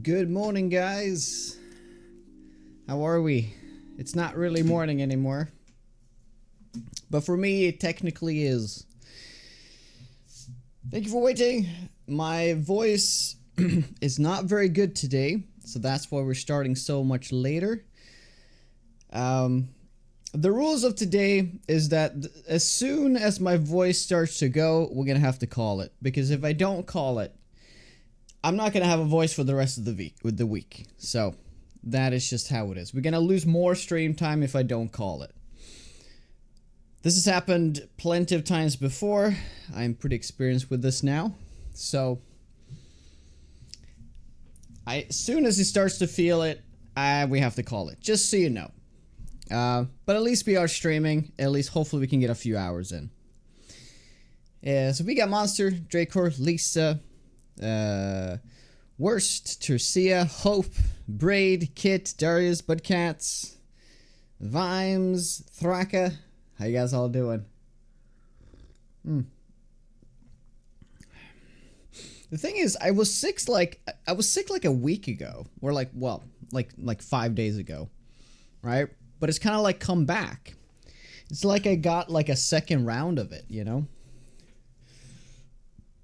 Good morning, guys. How are we? It's not really morning anymore, but for me, it technically is. Thank you for waiting. My voice is not very good today, so that's why we're starting so much later. The rules of today is that as soon as my voice starts to go, we're gonna have to call it, because if I don't call it, I'm not gonna have a voice for the rest of the week. So that is just how it is. We're gonna lose more stream time if I don't call it. This has happened plenty of times before. I'm pretty experienced with this now. So as soon as he starts to feel it, we have to call it, just so you know. But at least we are streaming. At least hopefully we can get a few hours in. So we got Monster, Dracor, Lisa, Worst, Tercia, Hope, Braid, Kit, Darius, Budcats, Vimes, Thraka. How you guys all doing? The thing is, I was sick like a week ago, or like 5 days ago, right? But it's kind of like come back. It's like I got like a second round of it, you know?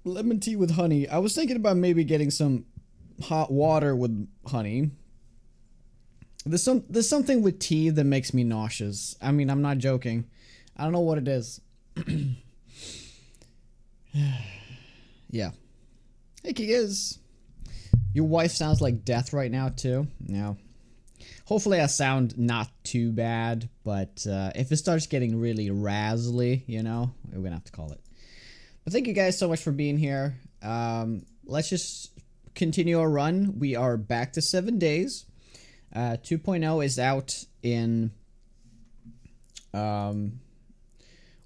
Lemon tea with honey. I was thinking about maybe getting some hot water with honey. There's something with tea that makes me nauseous. I mean, I'm not joking. I don't know what it is. Yeah. Hey, Kiz. Your wife sounds like death right now too. No. Hopefully I sound not too bad, but if it starts getting really razzly, you know, we're gonna have to call it. But thank you guys so much for being here. Let's just continue our run. We are back to 7 days. 2.0 is out in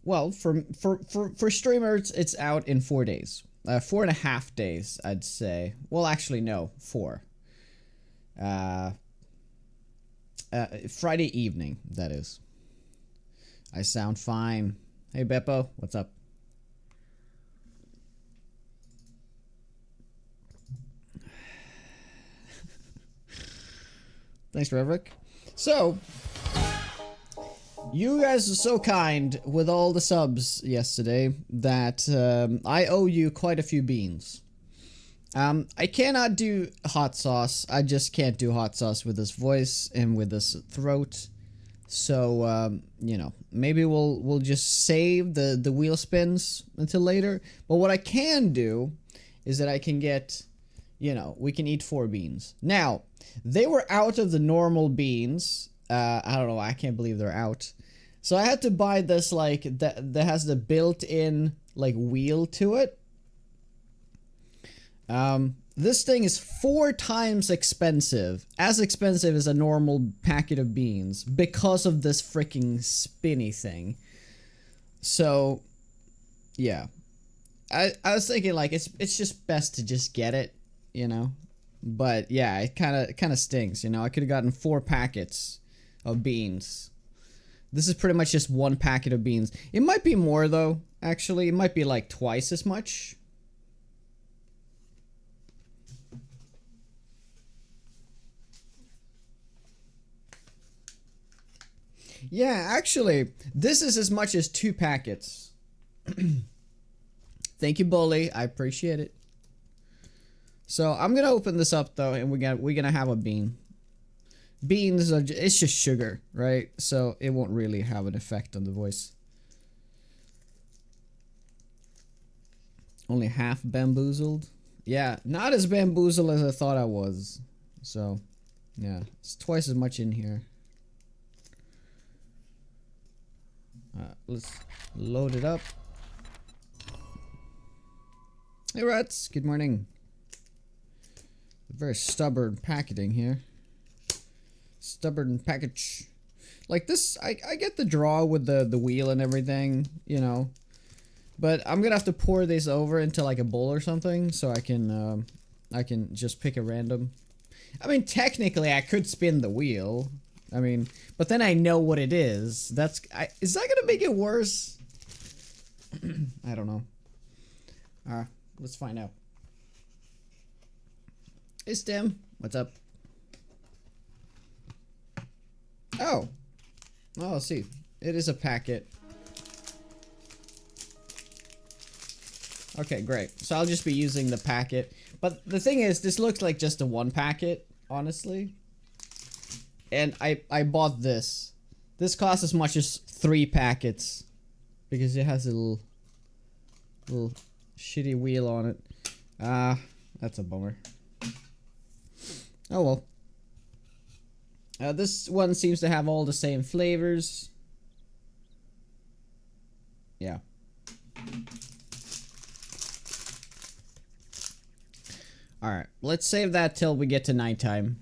well, for streamers it's out in 4 days. 4.5 days, I'd say. Well, actually no, 4. Friday evening, that is. I sound fine. Hey Beppo, what's up? Thanks, Reverick. So, you guys are so kind with all the subs yesterday that I owe you quite a few beans. I cannot do hot sauce. I just can't do hot sauce with this voice and with this throat. So, you know, maybe we'll just save the wheel spins until later. But what I can do is that I can get, you know, we can eat 4 beans. Now, they were out of the normal beans. I don't know. I can't believe they're out. So I had to buy this, like, that has the built-in, like, wheel to it. This thing is 4 times expensive. As expensive as a normal packet of beans. Because of this freaking spinny thing. So, yeah. I was thinking, like, it's just best to just get it, you know? But yeah, it kind of stinks, you know. I could have gotten 4 packets of beans. This is pretty much just 1 packet of beans. It might be more though, actually. It might be like twice as much. Yeah, actually, this is as much as 2 packets. Thank you, Bully. I appreciate it. So I'm gonna open this up though, and we're gonna have a bean. Beans are it's just sugar, right? So it won't really have an effect on the voice. Only half bamboozled. Yeah, not as bamboozled as I thought I was. So, yeah, it's twice as much in here. Let's load it up. Hey, Rats. Good morning. Very stubborn packaging here. Stubborn package. Like this, I get the draw with the wheel and everything, you know. But I'm gonna have to pour this over into like a bowl or something, so I can just pick a random. I mean, technically, I could spin the wheel. I mean, but then I know what it is. Is that gonna make it worse? I don't know. Let's find out. Hey, Stem. What's up? Oh. Oh, see. It is a packet. Okay, great. So I'll just be using the packet. But the thing is, this looks like just a one packet, honestly. And I bought this. This costs as much as 3 packets. Because it has a little shitty wheel on it. That's a bummer. Oh well. This one seems to have all the same flavors. Yeah. Alright, let's save that till we get to nighttime.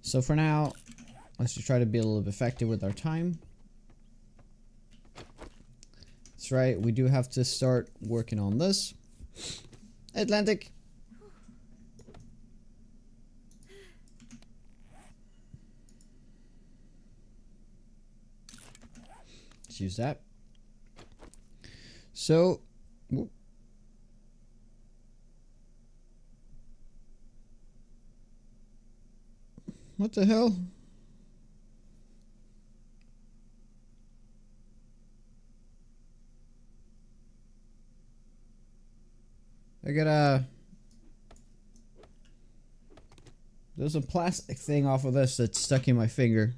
So for now, let's just try to be a little bit effective with our time. That's right, we do have to start working on this. Atlantic. Let's use that. So, whoop. What the hell? I got there's a plastic thing off of this that's stuck in my finger.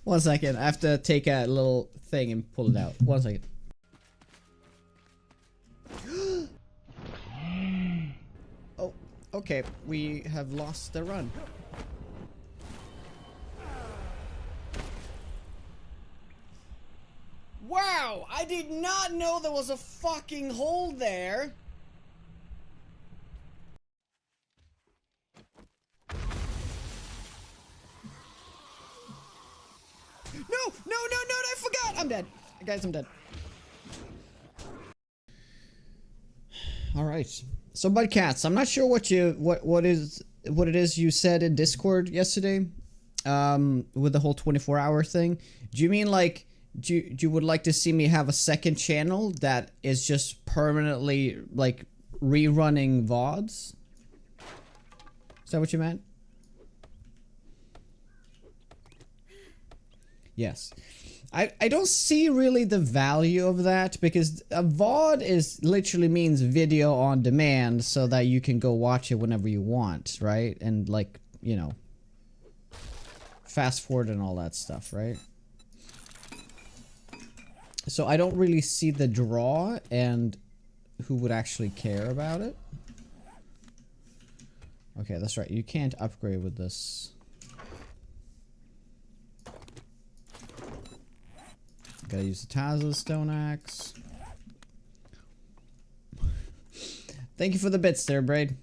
1 second, I have to take a little thing and pull it out. 1 second. Oh, okay, we have lost the run. Wow, I did not know there was a fucking hole there. No, I forgot. I'm dead. Guys, I'm dead. All right. So, Bud Cats, I'm not sure what it is you said in Discord yesterday, with the whole 24-hour thing. Do you mean like you would like to see me have a second channel that is just permanently like rerunning VODs? Is that what you meant? Yes. I don't see really the value of that, because a VOD is literally means video on demand, so that you can go watch it whenever you want, right? And like, you know, fast forward and all that stuff, right? So I don't really see the draw and who would actually care about it. Okay, that's right. You can't upgrade with this. Gotta use the Tazza Stone Axe. Thank you for the bits there, Braid.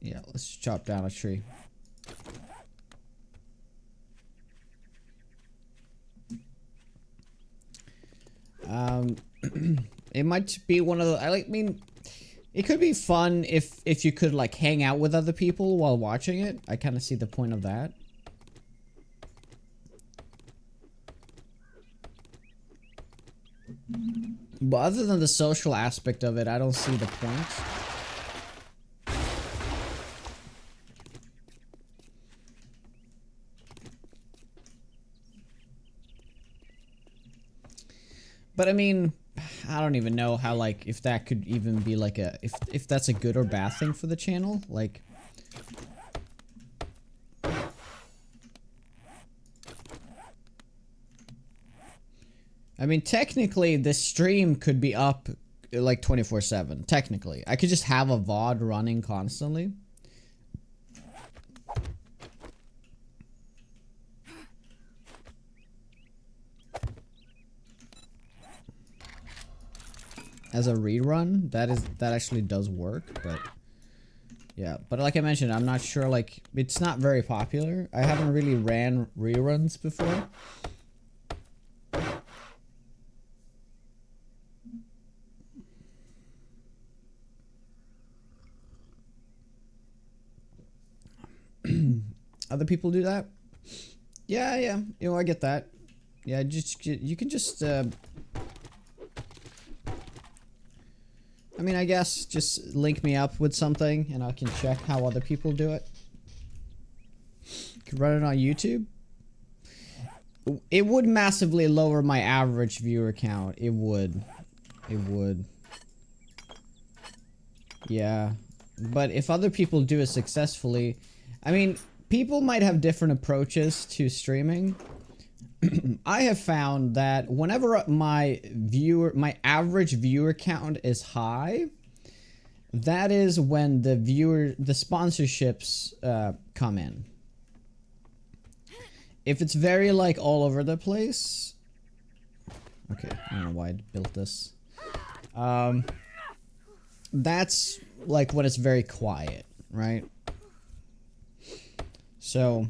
Yeah, let's chop down a tree. It might be one of the, I mean, it could be fun if you could like hang out with other people while watching it. I kind of see the point of that. But other than the social aspect of it, I don't see the point. But I mean, I don't even know how, like, if that could even be like a, if that's a good or bad thing for the channel, like. I mean, technically, this stream could be up like 24/7. Technically, I could just have a VOD running constantly. As a rerun, that actually does work, but yeah. But like I mentioned, I'm not sure, like, it's not very popular. I haven't really ran reruns before. Other people do that? Yeah, you know, I get that. Yeah, just you can just. I mean, I guess just link me up with something, and I can check how other people do it. Could run it on YouTube. It would massively lower my average viewer count. It would. It would. Yeah. But if other people do it successfully, I mean, people might have different approaches to streaming. I have found that whenever my average viewer count is high, that is when the sponsorships come in. If it's very like all over the place, okay, I don't know why I built this. That's like when it's very quiet, right? So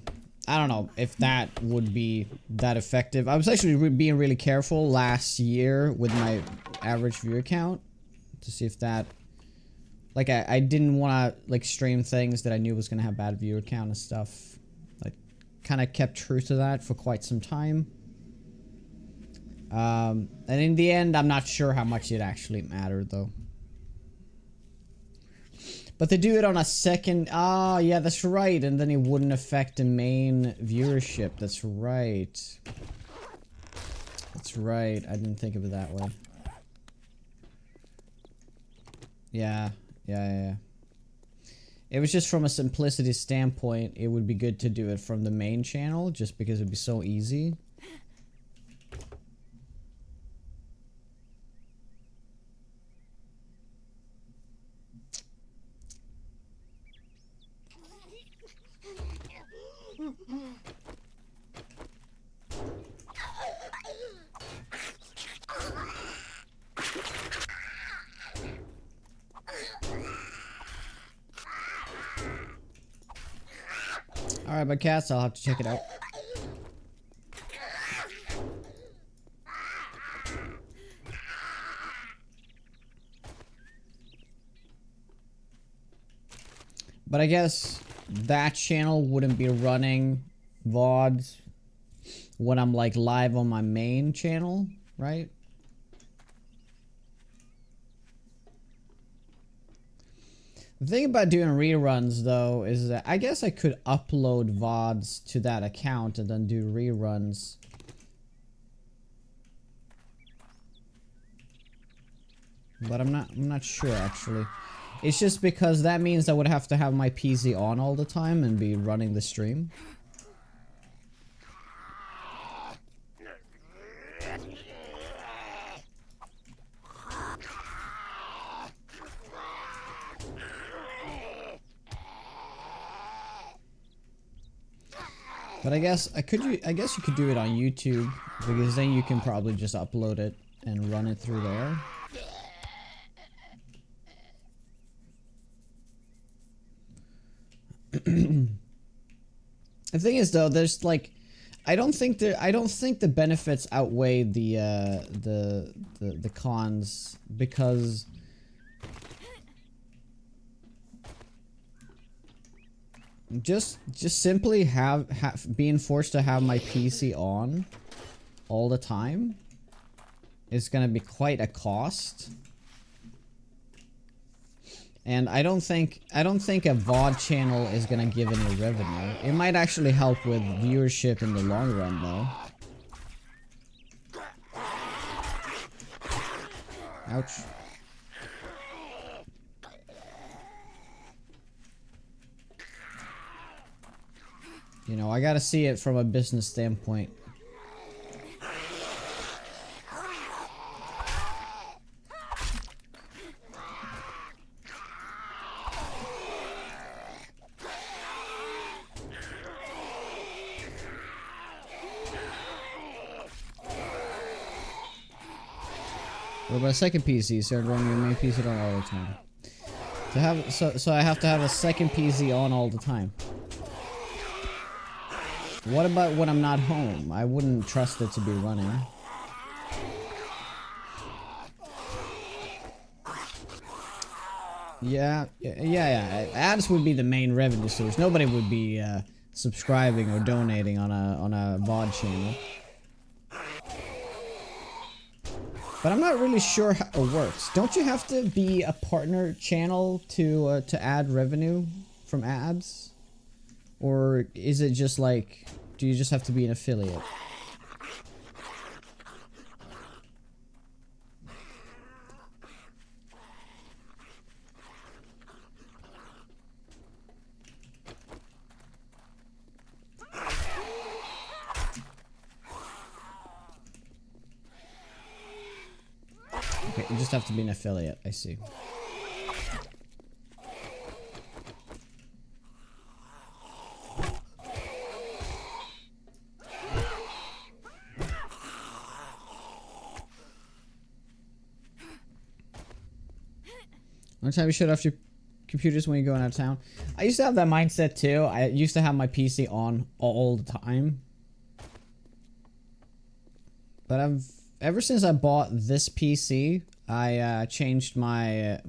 I don't know if that would be that effective. I was actually being really careful last year with my average viewer count to see if that, like, I didn't want to like stream things that I knew was gonna have bad viewer count and stuff. Kind of kept true to that for quite some time. And in the end, I'm not sure how much it actually mattered, though. But they do it on a second... Ah, yeah, that's right. And then it wouldn't affect the main viewership. That's right. That's right. I didn't think of it that way. Yeah. Yeah. It was just from a simplicity standpoint, it would be good to do it from the main channel, just because it'd be so easy. Alright, my cats, I'll have to check it out. But I guess that channel wouldn't be running VODs when I'm like live on my main channel, right? The thing about doing reruns, though, is that I guess I could upload VODs to that account and then do reruns. But I'm not sure, actually. It's just because that means I would have to have my PC on all the time and be running the stream. But I guess you could do it on YouTube, because then you can probably just upload it and run it through there. The thing is, though, there's like, I don't think the benefits outweigh the cons, because just simply being forced to have my PC on all the time is gonna be quite a cost. And I don't think a VOD channel is gonna give any revenue. It might actually help with viewership in the long run, though. Ouch. You know, I gotta see it from a business standpoint. What about a second PC? So running your main PC on all the time. So I have to have a second PC on all the time. What about when I'm not home? I wouldn't trust it to be running. Yeah. Ads would be the main revenue source. Nobody would be subscribing or donating on a VOD channel. But I'm not really sure how it works. Don't you have to be a partner channel to add revenue from ads? Or is it just like, do you just have to be an affiliate? Okay, you just have to be an affiliate, I see. One time you shut off your computers when you're going out of town. I used to have that mindset too. I used to have my PC on all the time. But ever since I bought this PC, I changed my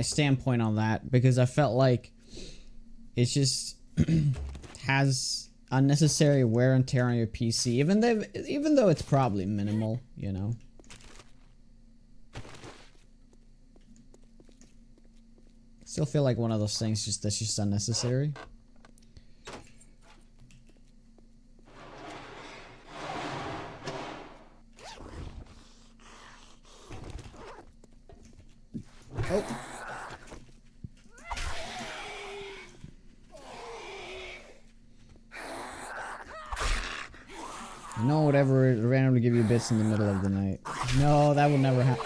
standpoint on that because I felt like it just has unnecessary wear and tear on your PC, even though it's probably minimal, you know. Still feel like one of those things that's just unnecessary. Oh. No one would ever randomly give you bits in the middle of the night. No, that would never happen.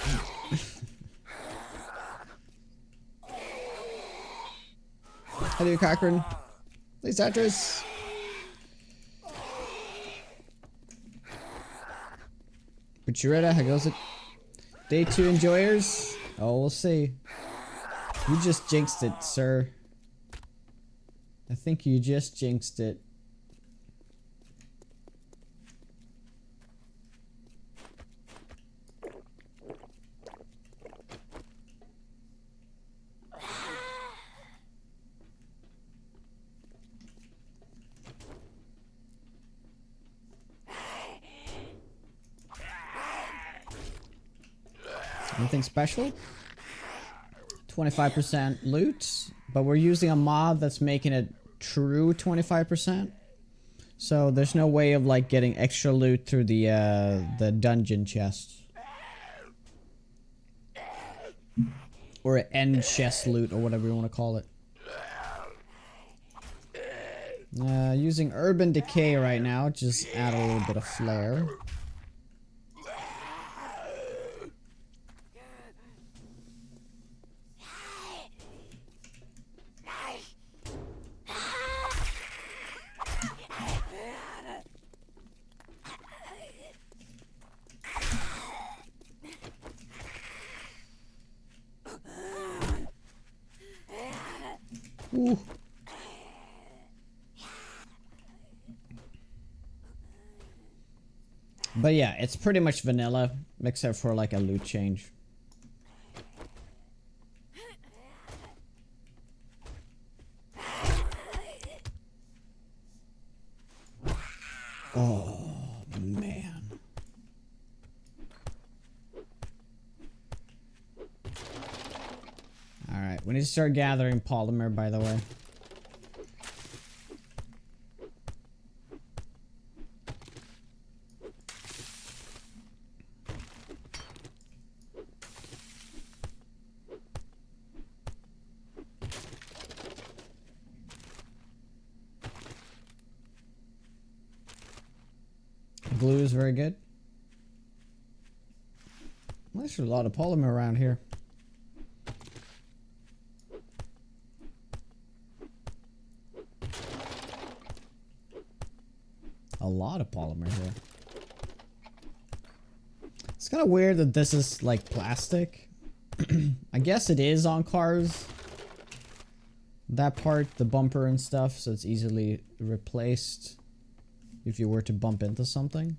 Hello, Cochrane. Please, actress. Bucharetta, how goes it? Day 2 enjoyers? Oh, we'll see. You just jinxed it, sir. I think you just jinxed it. Anything special? 25% loot, but we're using a mod that's making it true 25%. So there's no way of like getting extra loot through the dungeon chests. Or end chest loot or whatever you want to call it. Using Urban Decay right now, just add a little bit of flair. Ooh. But yeah, it's pretty much vanilla, except for like a loot change. Oh, man. Alright, we need to start gathering polymer, by the way. Glue is very good. Well, there's a lot of polymer around here. A lot of polymer here. It's kind of weird that this is like plastic. I guess it is on cars. That part, the bumper and stuff, so it's easily replaced if you were to bump into something.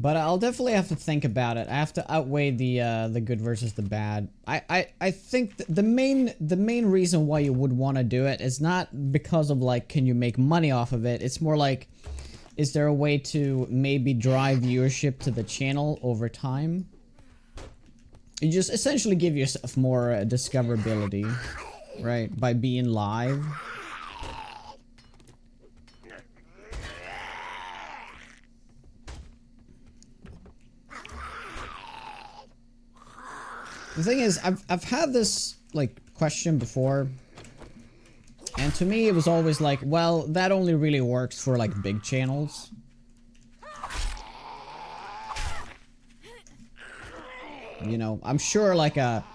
But I'll definitely have to think about it. I have to outweigh the good versus the bad. I think the main reason why you would want to do it is not because of like can you make money off of it. It's more like is there a way to maybe drive viewership to the channel over time? You just essentially give yourself more discoverability, right? By being live. The thing is, I've had this like question before, and to me it was always like, well, that only really works for like big channels. You know, I'm sure like a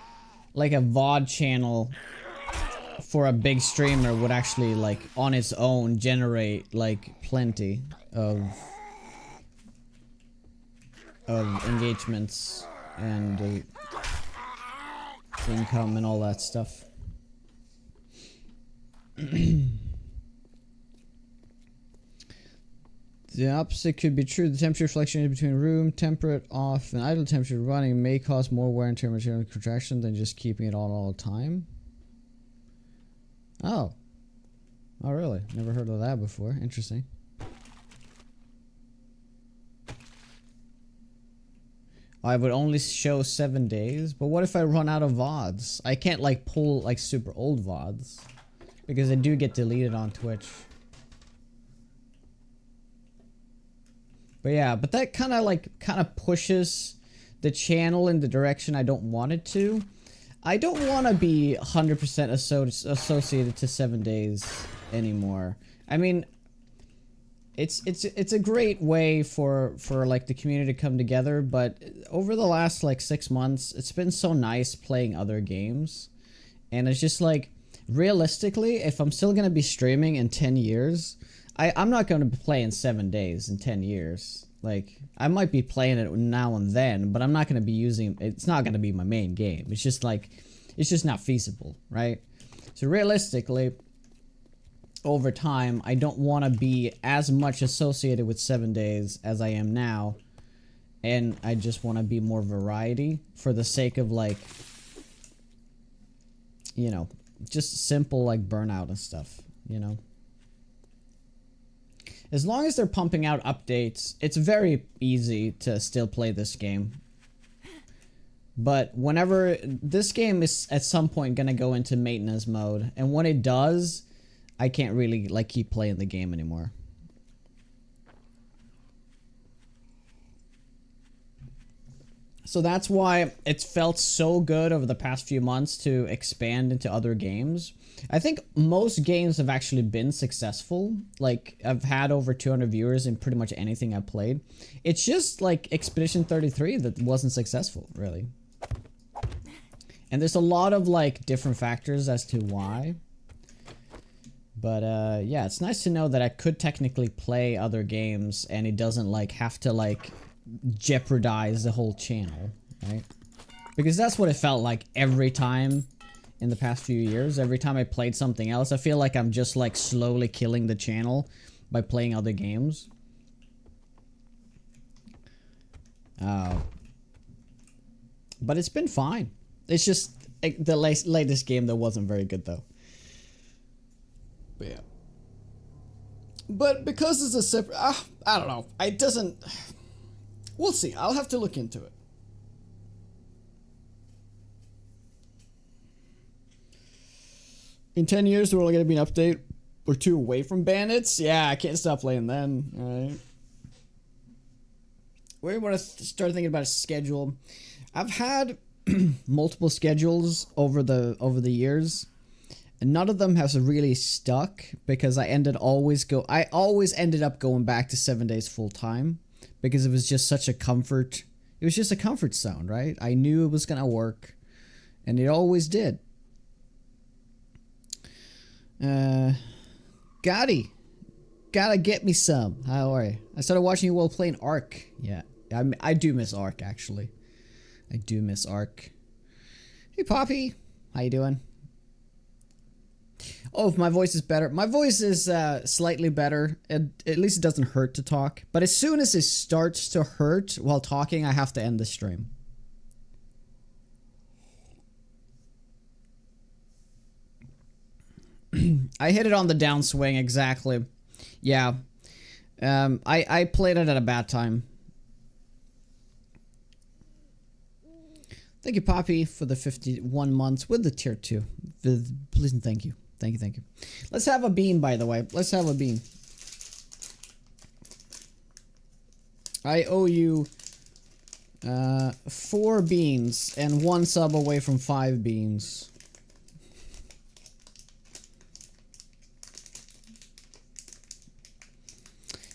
VOD channel for a big streamer would actually like on its own generate like plenty of engagements and income and all that stuff. The opposite could be true. The temperature fluctuating between room temperate off and idle temperature running may cause more wear and tear material contraction than just keeping it on all the time. Oh. Oh really? Never heard of that before. Interesting. I would only show 7 days, but what if I run out of VODs? I can't like pull like super old VODs because they do get deleted on Twitch. But yeah, but that kind of pushes the channel in the direction I don't want it to. I don't want to be 100% associated to 7 days anymore. I mean, it's a great way for like the community to come together, but over the last like 6 months it's been so nice playing other games, and it's just like realistically if I'm still gonna be streaming in 10 years I'm not gonna be playing 7 days in 10 years. Like I might be playing it now and then, but I'm not gonna be using it's not gonna be my main game. It's just like it's just not feasible, right? So realistically over time, I don't want to be as much associated with 7 days as I am now, and I just want to be more variety for the sake of like, you know, just simple like burnout and stuff, you know. As long as they're pumping out updates, it's very easy to still play this game. But whenever this game is at some point gonna go into maintenance mode, and when it does, I can't really like keep playing the game anymore. So that's why it's felt so good over the past few months to expand into other games. I think most games have actually been successful. Like I've had over 200 viewers in pretty much anything I've played. It's just like Expedition 33 that wasn't successful, really. And there's a lot of like different factors as to why. But yeah, it's nice to know that I could technically play other games and it doesn't like have to like jeopardize the whole channel, right? Because that's what it felt like every time in the past few years. Every time I played something else, I feel like I'm just like slowly killing the channel by playing other games. But it's been fine. It's just the latest game that wasn't very good though. But yeah. But because it's a separate... I don't know. It doesn't... We'll see. I'll have to look into it. In 10 years, we're only going to be an update or 2 away from bandits? Yeah, I can't stop playing then. Alright. We want to start thinking about a schedule. I've had multiple schedules over the years. And none of them has really stuck because I always ended up going back to 7 days full time because it was just such a comfort. It was just a comfort zone, right? I knew it was gonna work, and it always did. Gotti, gotta get me some. How are you? I started watching you while playing Ark. Yeah, I do miss Ark actually. I do miss Ark. Hey Poppy, how you doing? Oh, if my voice is better. My voice is slightly better. At least it doesn't hurt to talk. But as soon as it starts to hurt while talking, I have to end the stream. I hit it on the downswing, exactly. Yeah. I played it at a bad time. Thank you, Poppy, for the 51 months with the tier 2. Please and thank you. Thank you. Let's have a bean, by the way. Let's have a bean. I owe you 4 beans and 1 sub away from 5 beans.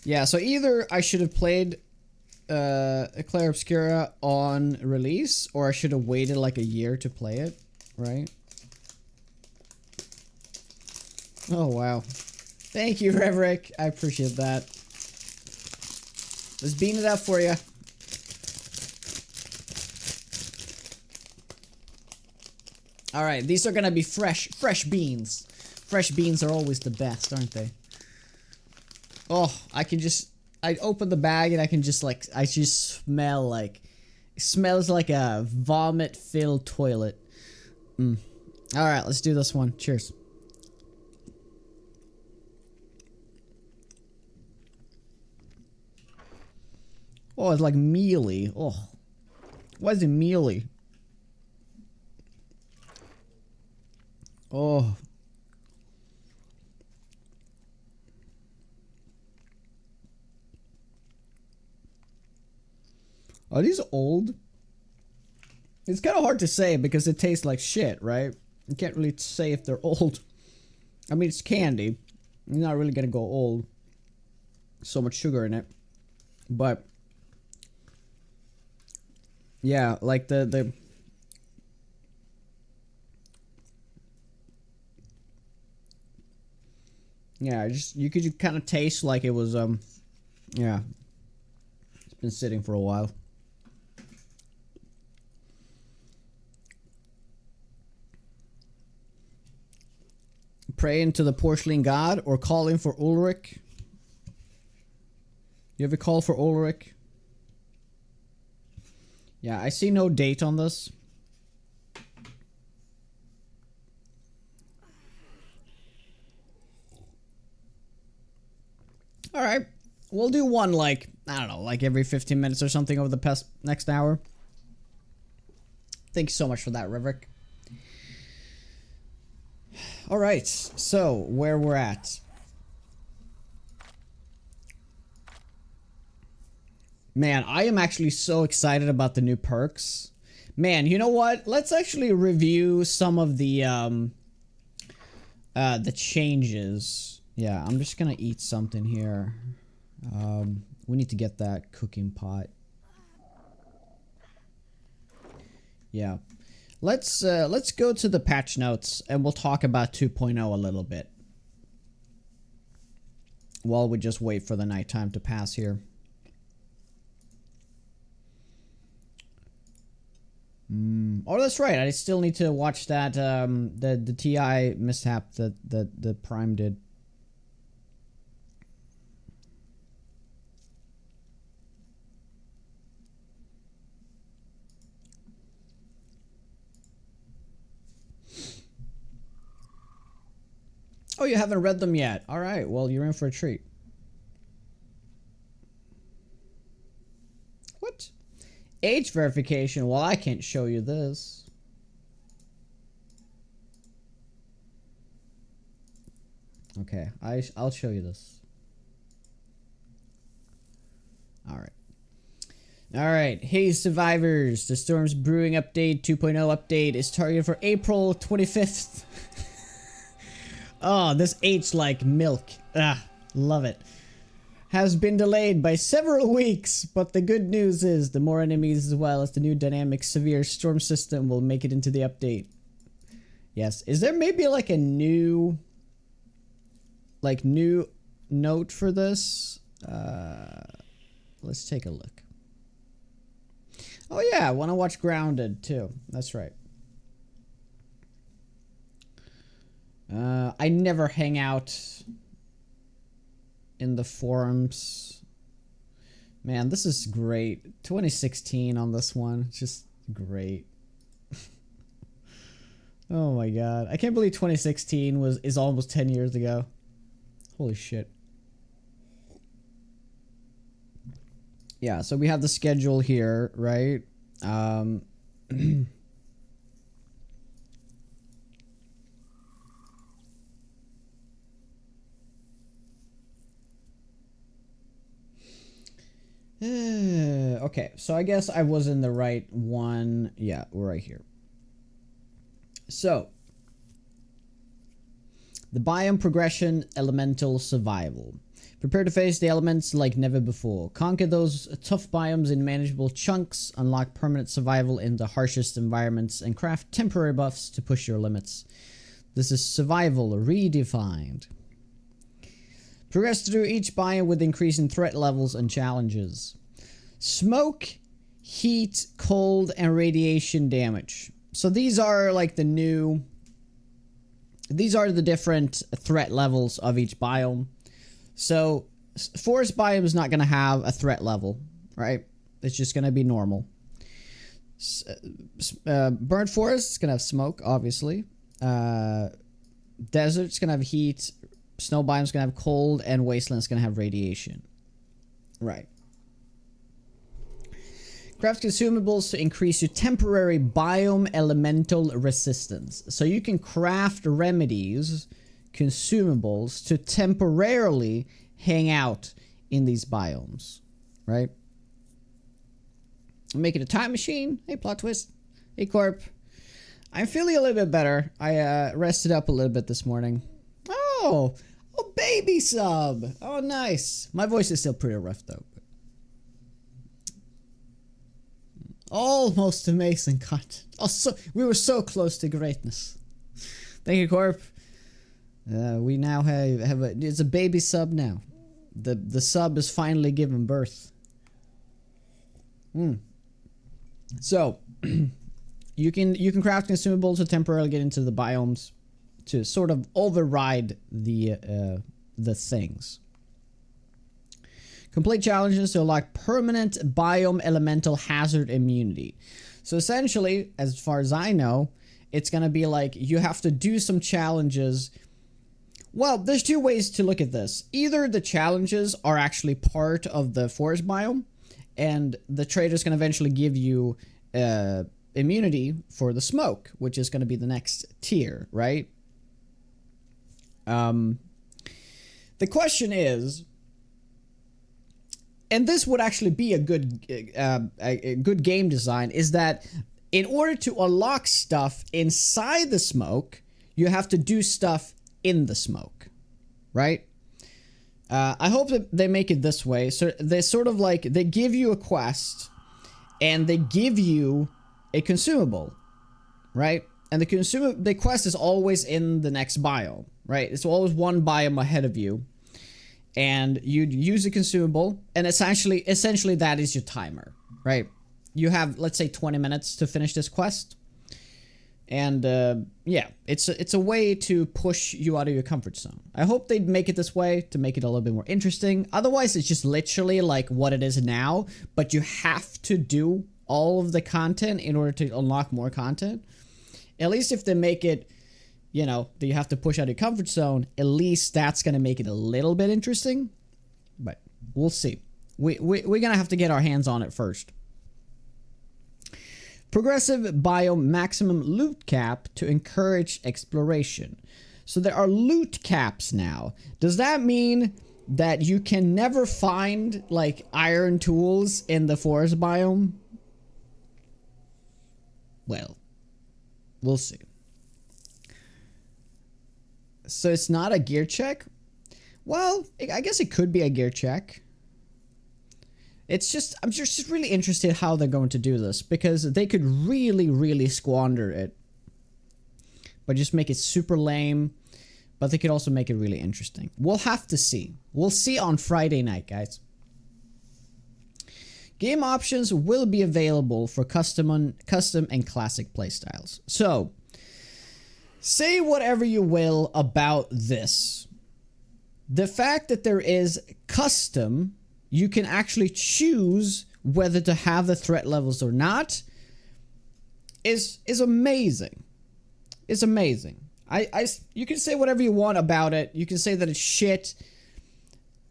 Yeah, so either I should have played Clair Obscura on release, or I should have waited like a year to play it, right? Oh, wow. Thank you, Reverick. I appreciate that. Let's bean it up for you. Alright, these are gonna be fresh beans. Fresh beans are always the best, aren't they? Oh, I open the bag and I can just like, I just smell like, it smells like a vomit-filled toilet. Alright, let's do this one. Cheers. Oh, it's like mealy. Oh. Why is it mealy? Oh. Are these old? It's kind of hard to say because it tastes like shit, right? You can't really say if they're old. I mean, it's candy. You're not really gonna go old. So much sugar in it. But yeah, like the yeah, just you could kind of taste like it was yeah. It's been sitting for a while. Praying to the porcelain god or calling for Ulrich? You have a call for Ulrich? Yeah, I see no date on this. Alright. We'll do one like, I don't know, like every 15 minutes or something over the next hour. Thank you so much for that, Riverick. Alright, so where we're at. Man, I am actually so excited about the new perks. Man, you know what? Let's actually review some of the changes. Yeah, I'm just gonna eat something here. We need to get that cooking pot. Yeah. Let's go to the patch notes and we'll talk about 2.0 a little bit. While we just wait for the nighttime to pass here. Oh, that's right. I still need to watch that the TI mishap that Prime did. Oh, you haven't read them yet. All right. Well, you're in for a treat. What? Age verification? Well, I can't show you this. Okay, I'll show you this. Alright, hey survivors, the Storm's Brewing Update 2.0 update is targeted for April 25th. Oh, this H like milk. Ah, love it. Has been delayed by several weeks, but the good news is the more enemies as well as the new dynamic severe storm system will make it into the update. Yes, is there maybe like a new note for this? Let's take a look. Oh yeah, I want to watch Grounded too. That's right. I never hang out in the forums. Man, this is great. 2016 on this one. Just great. Oh my god. I can't believe 2016 is almost 10 years ago. Holy shit. Yeah, so we have the schedule here, right? Okay, so I guess I was in the right one. Yeah, we're right here. So, the biome progression, elemental survival. Prepare to face the elements like never before. Conquer those tough biomes in manageable chunks, unlock permanent survival in the harshest environments, and craft temporary buffs to push your limits. This is survival redefined. Progress through each biome with increasing threat levels and challenges. Smoke, heat, cold, and radiation damage. So these are like the new... These are the different threat levels of each biome. So, forest biome is not going to have a threat level, right? It's just going to be normal. Burnt forest is going to have smoke, obviously. Desert's going to have heat. Snow biome's going to have cold. And wasteland's going to have radiation. Right. Craft consumables to increase your temporary biome elemental resistance. So you can craft remedies, consumables, to temporarily hang out in these biomes. Right? I'm making a time machine. Hey, plot twist. Hey, Corp. I'm feeling a little bit better. I rested up a little bit this morning. Oh, baby sub. Oh, nice. My voice is still pretty rough, though. Almost amazing content. Oh, we were so close to greatness. Thank you, Corp. We now have it's a baby sub now. The sub is finally given birth. So you can craft consumables to temporarily get into the biomes to sort of override the things. Complete challenges to unlock permanent biome elemental hazard immunity. So essentially, as far as I know, it's going to be like you have to do some challenges. Well, there's two ways to look at this. Either the challenges are actually part of the forest biome, and the trader's going to eventually give you immunity for the smoke, which is going to be the next tier, right? The question is... And this would actually be a good game design, is that in order to unlock stuff inside the smoke, you have to do stuff in the smoke, right? I hope that they make it this way. So they sort of like, they give you a quest and they give you a consumable, right? And the quest is always in the next biome, right? It's always one biome ahead of you. And you'd use a consumable, and essentially that is your timer, right? You have, let's say, 20 minutes to finish this quest, and yeah, it's a way to push you out of your comfort zone. I hope they'd make it this way to make it a little bit more interesting. Otherwise, it's just literally like what it is now, but you have to do all of the content in order to unlock more content. At least if they make it, you know, that you have to push out your comfort zone, at least that's going to make it a little bit interesting. But we'll see. We're going to have to get our hands on it first. Progressive biome maximum loot cap to encourage exploration. So there are loot caps now. Does that mean that you can never find, like, iron tools in the forest biome? Well, we'll see. So it's not a gear check? Well, I guess it could be a gear check. It's just, I'm just really interested how they're going to do this, because they could really, really squander it. But just make it super lame. But they could also make it really interesting. We'll have to see. We'll see on Friday night, guys. Game options will be available for custom and classic playstyles. So, Say whatever you will about this. The fact that there is custom, you can actually choose whether to have the threat levels or not, is amazing. It's amazing. You can say whatever you want about it. You can say that it's shit.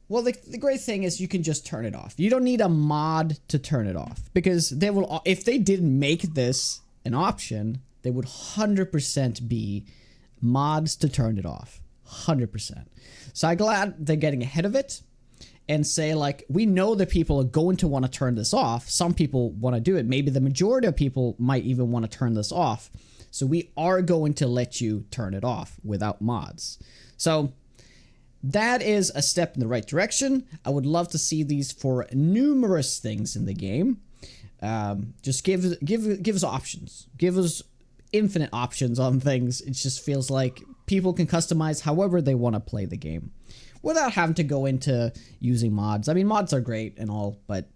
Well, the great thing is you can just turn it off. You don't need a mod to turn it off, because they will, if they didn't make this an option, there would 100% be mods to turn it off. 100%. So I'm glad they're getting ahead of it and say, like, we know that people are going to want to turn this off. Some people want to do it. Maybe the majority of people might even want to turn this off. So we are going to let you turn it off without mods. So that is a step in the right direction. I would love to see these for numerous things in the game. Just give us options. Give us infinite options on things. It just feels like people can customize however they want to play the game without having to go into using mods. I mean, mods are great and all, but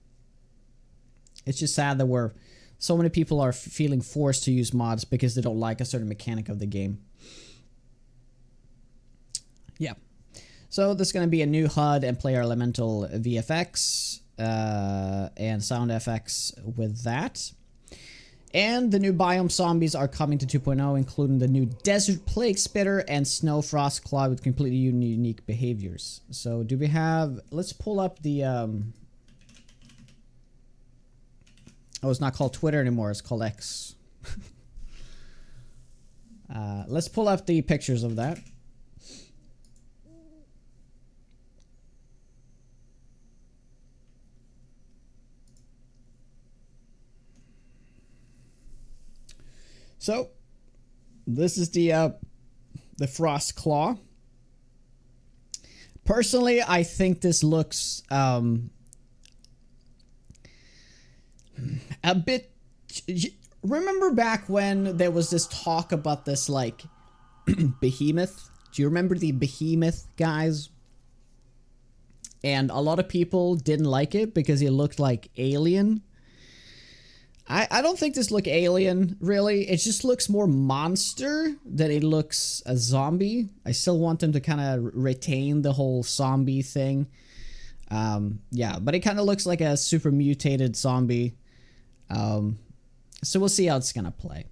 it's just sad that so many people are feeling forced to use mods because they don't like a certain mechanic of the game. Yeah. So there's going to be a new HUD and player elemental VFX and sound FX with that. And the new biome zombies are coming to 2.0, including the new Desert Plague Spitter and Snow Frost Claw with completely unique behaviors. So do we have... Let's pull up the... Oh, it's not called Twitter anymore. It's called X. Let's pull up the pictures of that. So, this is the Frost Claw. Personally, I think this looks a bit... Remember back when there was this talk about this, like, behemoth? Do you remember the behemoth, guys? And a lot of people didn't like it because it looked like alien. I don't think this look alien, really. It just looks more monster than it looks a zombie. I still want them to kind of retain the whole zombie thing. Yeah, but it kind of looks like a super mutated zombie. So we'll see how it's gonna play.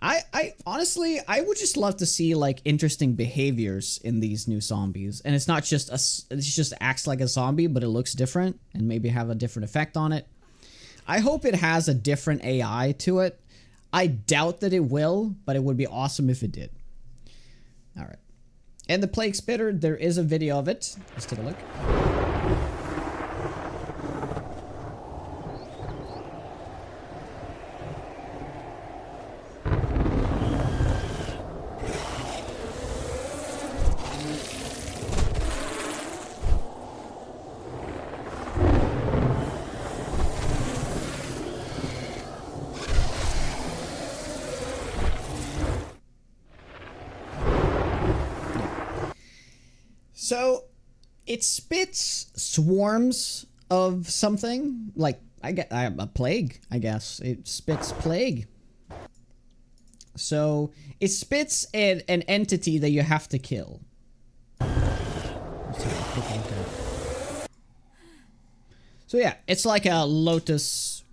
I honestly, I would just love to see, like, interesting behaviors in these new zombies. And it's not just it just acts like a zombie, but it looks different and maybe have a different effect on it. I hope it has a different AI to it. I doubt that it will, but it would be awesome if it did. All right. And the Plague Spitter, there is a video of it. Let's take a look. So, it spits swarms of something, like, a plague, I guess. It spits plague. So, it spits an entity that you have to kill. So yeah, it's like a locust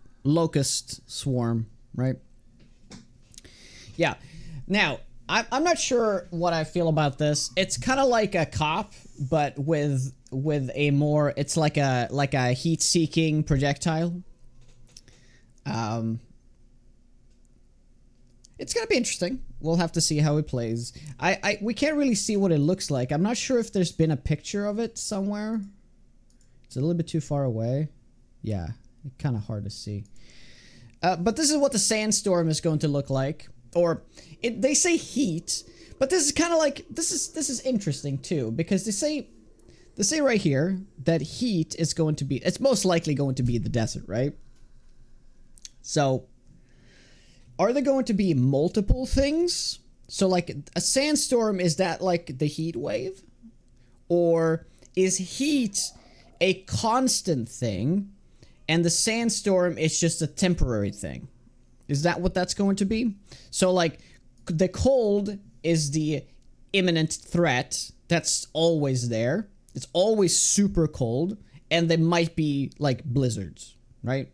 swarm, right? Yeah. Now, I'm not sure what I feel about this. It's kind of like a cop, but with a more, it's like a heat-seeking projectile. It's gonna be interesting. We'll have to see how it plays. We can't really see what it looks like. I'm not sure if there's been a picture of it somewhere. It's a little bit too far away. Yeah, kind of hard to see. But this is what the sandstorm is going to look like. Or they say heat, but this is kind of like, this is interesting too, because they say right here that heat is going to be, it's most likely going to be the desert, right? So are there going to be multiple things? So like a sandstorm, is that like the heat wave? Or is heat a constant thing and the sandstorm is just a temporary thing? Is that what that's going to be? So like the cold is the imminent threat that's always there. It's always super cold, and there might be like blizzards, right?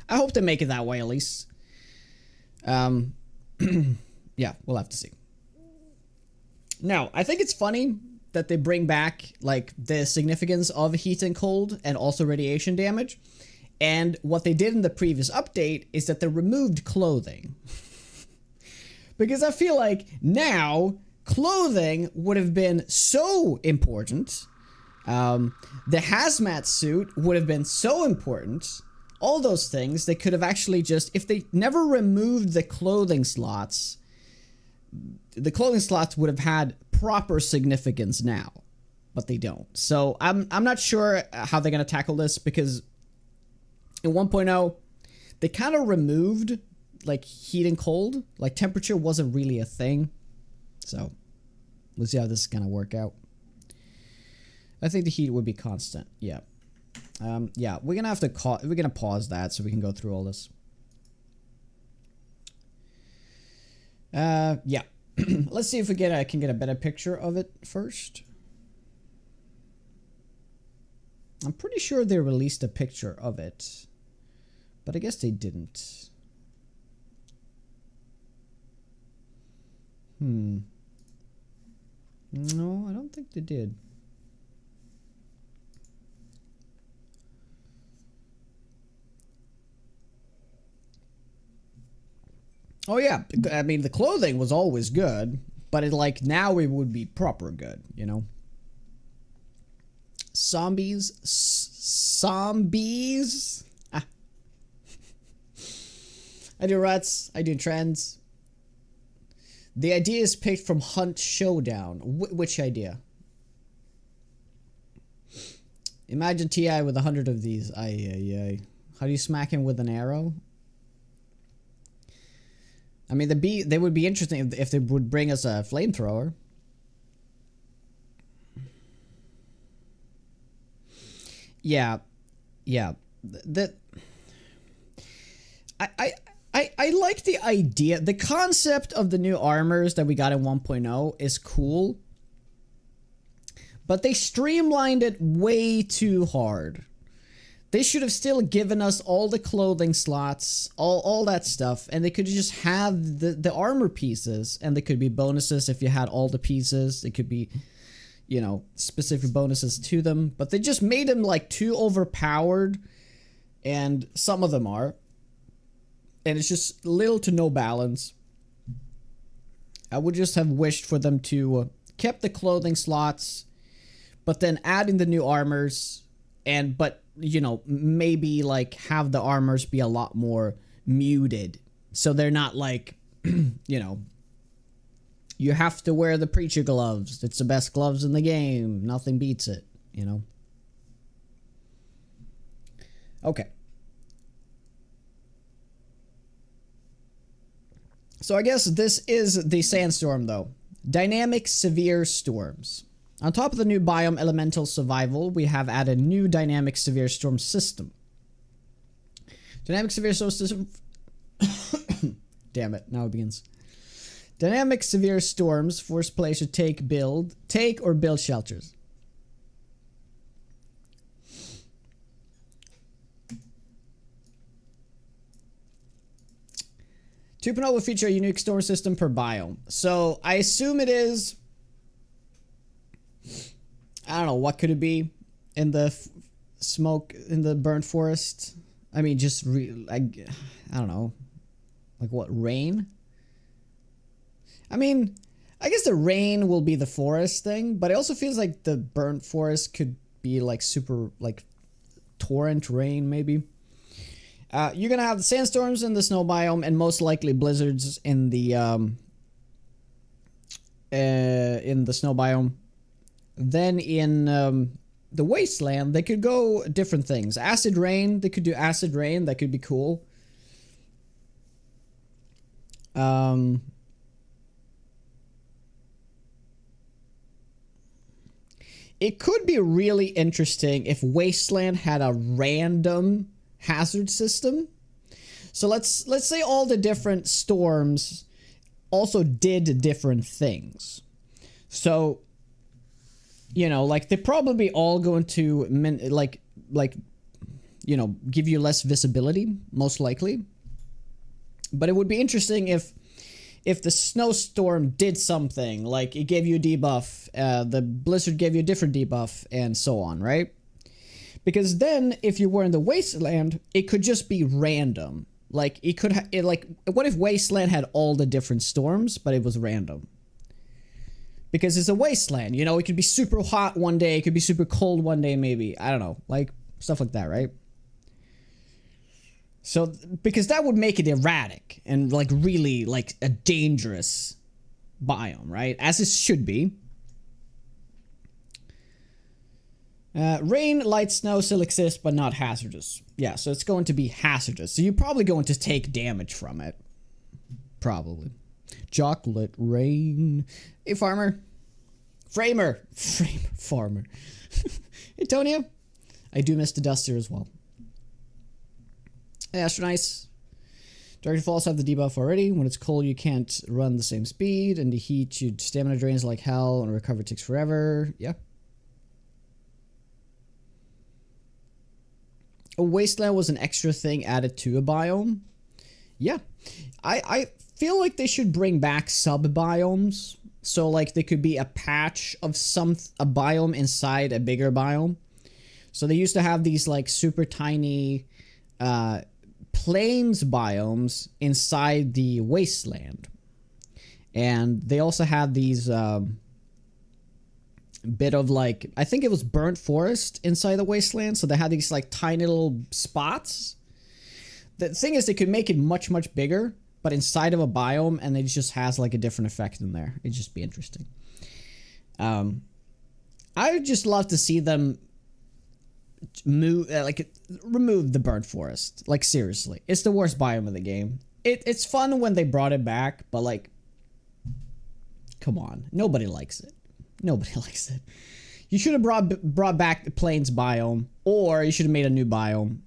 I hope they make it that way at least. Yeah, we'll have to see. Now, I think it's funny that they bring back like the significance of heat and cold and also radiation damage. And what they did in the previous update is that they removed clothing. Because I feel like now clothing would have been so important. The hazmat suit would have been so important. All those things, they could have actually just, if they never removed the clothing slots would have had proper significance now, but they don't. So I'm not sure how they're going to tackle this, because in 1.0, they kind of removed like heat and cold, like temperature wasn't really a thing. So we'll see how this is going to work out. I think the heat would be constant. Yeah. Yeah, we're gonna have to we're gonna pause that so we can go through all this. Yeah. Let's see if we can get a better picture of it first. I'm pretty sure they released a picture of it, but I guess they didn't. No, I don't think they did. Oh yeah, I mean the clothing was always good, but it like now it would be proper good, you know. Zombies. Ah. I do ruts. I do trends. The idea is picked from Hunt Showdown. Which idea? Imagine TI with 100 of these. Ay. How do you smack him with an arrow? I mean, they would be interesting if they would bring us a flamethrower. Yeah. I like the idea. The concept of the new armors that we got in 1.0 is cool, but they streamlined it way too hard. They should have still given us all the clothing slots, all that stuff, and they could just have the armor pieces, and they could be bonuses if you had all the pieces. It could be, you know, specific bonuses to them, but they just made them like too overpowered, and some of them are, and it's just little to no balance. I would just have wished for them to kept the clothing slots, but then add in the new armors, but you know, maybe like have the armors be a lot more muted, so they're not like, you know, you have to wear the preacher gloves. It's the best gloves in the game. Nothing beats it, you know. Okay. So I guess this is the sandstorm though. Dynamic severe storms. On top of the new biome elemental survival, we have added new dynamic severe storm system. Dynamic severe storm system. Damn it, now it begins. Dynamic severe storms force players to take or build shelters. Supernova will feature a unique storm system per biome. So I assume it is. I don't know, what could it be in the smoke, in the burnt forest? I mean, just, I don't know. Like what, rain? I mean, I guess the rain will be the forest thing, but it also feels like the burnt forest could be like super, like torrent rain maybe. You're gonna have the sandstorms in the snow biome and most likely blizzards in the snow biome. Then in the wasteland, they could go different things. Acid rain, they could do acid rain. That could be cool. It could be really interesting if wasteland had a random hazard system. So let's say all the different storms also did different things. So, you know, like, they're probably all going to, you know, give you less visibility, most likely. But it would be interesting if the snowstorm did something, like it gave you a debuff, the blizzard gave you a different debuff, and so on, right? Because then, if you were in the wasteland, it could just be random. Like, it could like, what if wasteland had all the different storms, but it was random? Because it's a wasteland, you know, it could be super hot one day, it could be super cold one day, maybe. I don't know, like, stuff like that, right? So, because that would make it erratic and, like, really, like, a dangerous biome, right? As it should be. Rain, light, snow still exist, but not hazardous. Yeah, so it's going to be hazardous. So you're probably going to take damage from it. Probably. Chocolate rain. Hey, farmer. Framer. Farmer. Hey, Tonya. I do miss the duster as well. Hey, Astronice. Dragon Falls have the debuff already. When it's cold, you can't run the same speed. And the heat, your stamina drains like hell, and recover takes forever. Yeah. A wasteland was an extra thing added to a biome. Yeah. I feel like they should bring back sub-biomes. So, like, there could be a patch of a biome inside a bigger biome. So they used to have these, like, super tiny plains biomes inside the wasteland. And they also had these bit of, like, I think it was burnt forest inside the wasteland. So they had these, like, tiny little spots. The thing is, they could make it much, much bigger, but inside of a biome, and it just has, like, a different effect in there. It'd just be interesting. I would just love to see them remove the burnt forest. Like, seriously, it's the worst biome of the game. It's fun when they brought it back, but, like, come on, nobody likes it. Nobody likes it. You should have brought back the plains biome, or you should have made a new biome,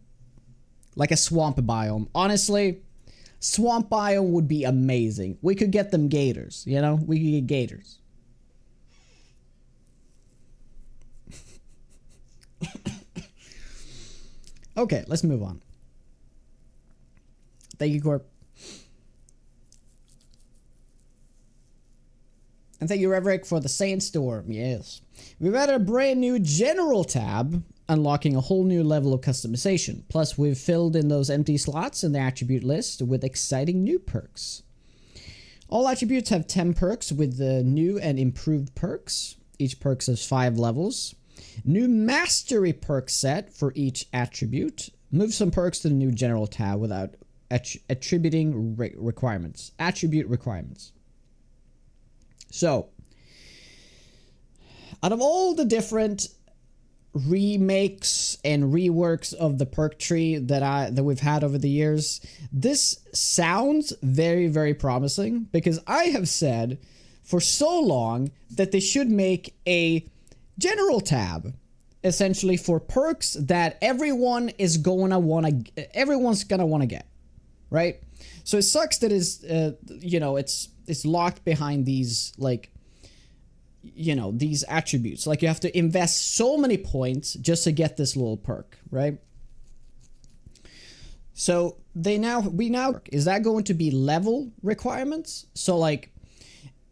like a swamp biome. Honestly, swamp biome would be amazing. We could get them gators, you know? We could get gators. Okay, let's move on. Thank you, Corp. And thank you, Reverick, for the Sandstorm. Yes. We've added a brand new General tab, unlocking a whole new level of customization. Plus, we've filled in those empty slots in the attribute list with exciting new perks. All attributes have 10 perks with the new and improved perks. Each perk has 5 levels. New Mastery perk set for each attribute. Move some perks to the new General tab without attributing requirements. Attribute requirements. So, out of all the different remakes and reworks of the perk tree that we've had over the years, this sounds very, very promising, because I have said for so long that they should make a General tab, essentially, for perks that everyone's gonna wanna get, right? So it sucks that it's locked behind these, like, you know, these attributes. Like, you have to invest so many points just to get this little perk, right? So is that going to be level requirements? So, like,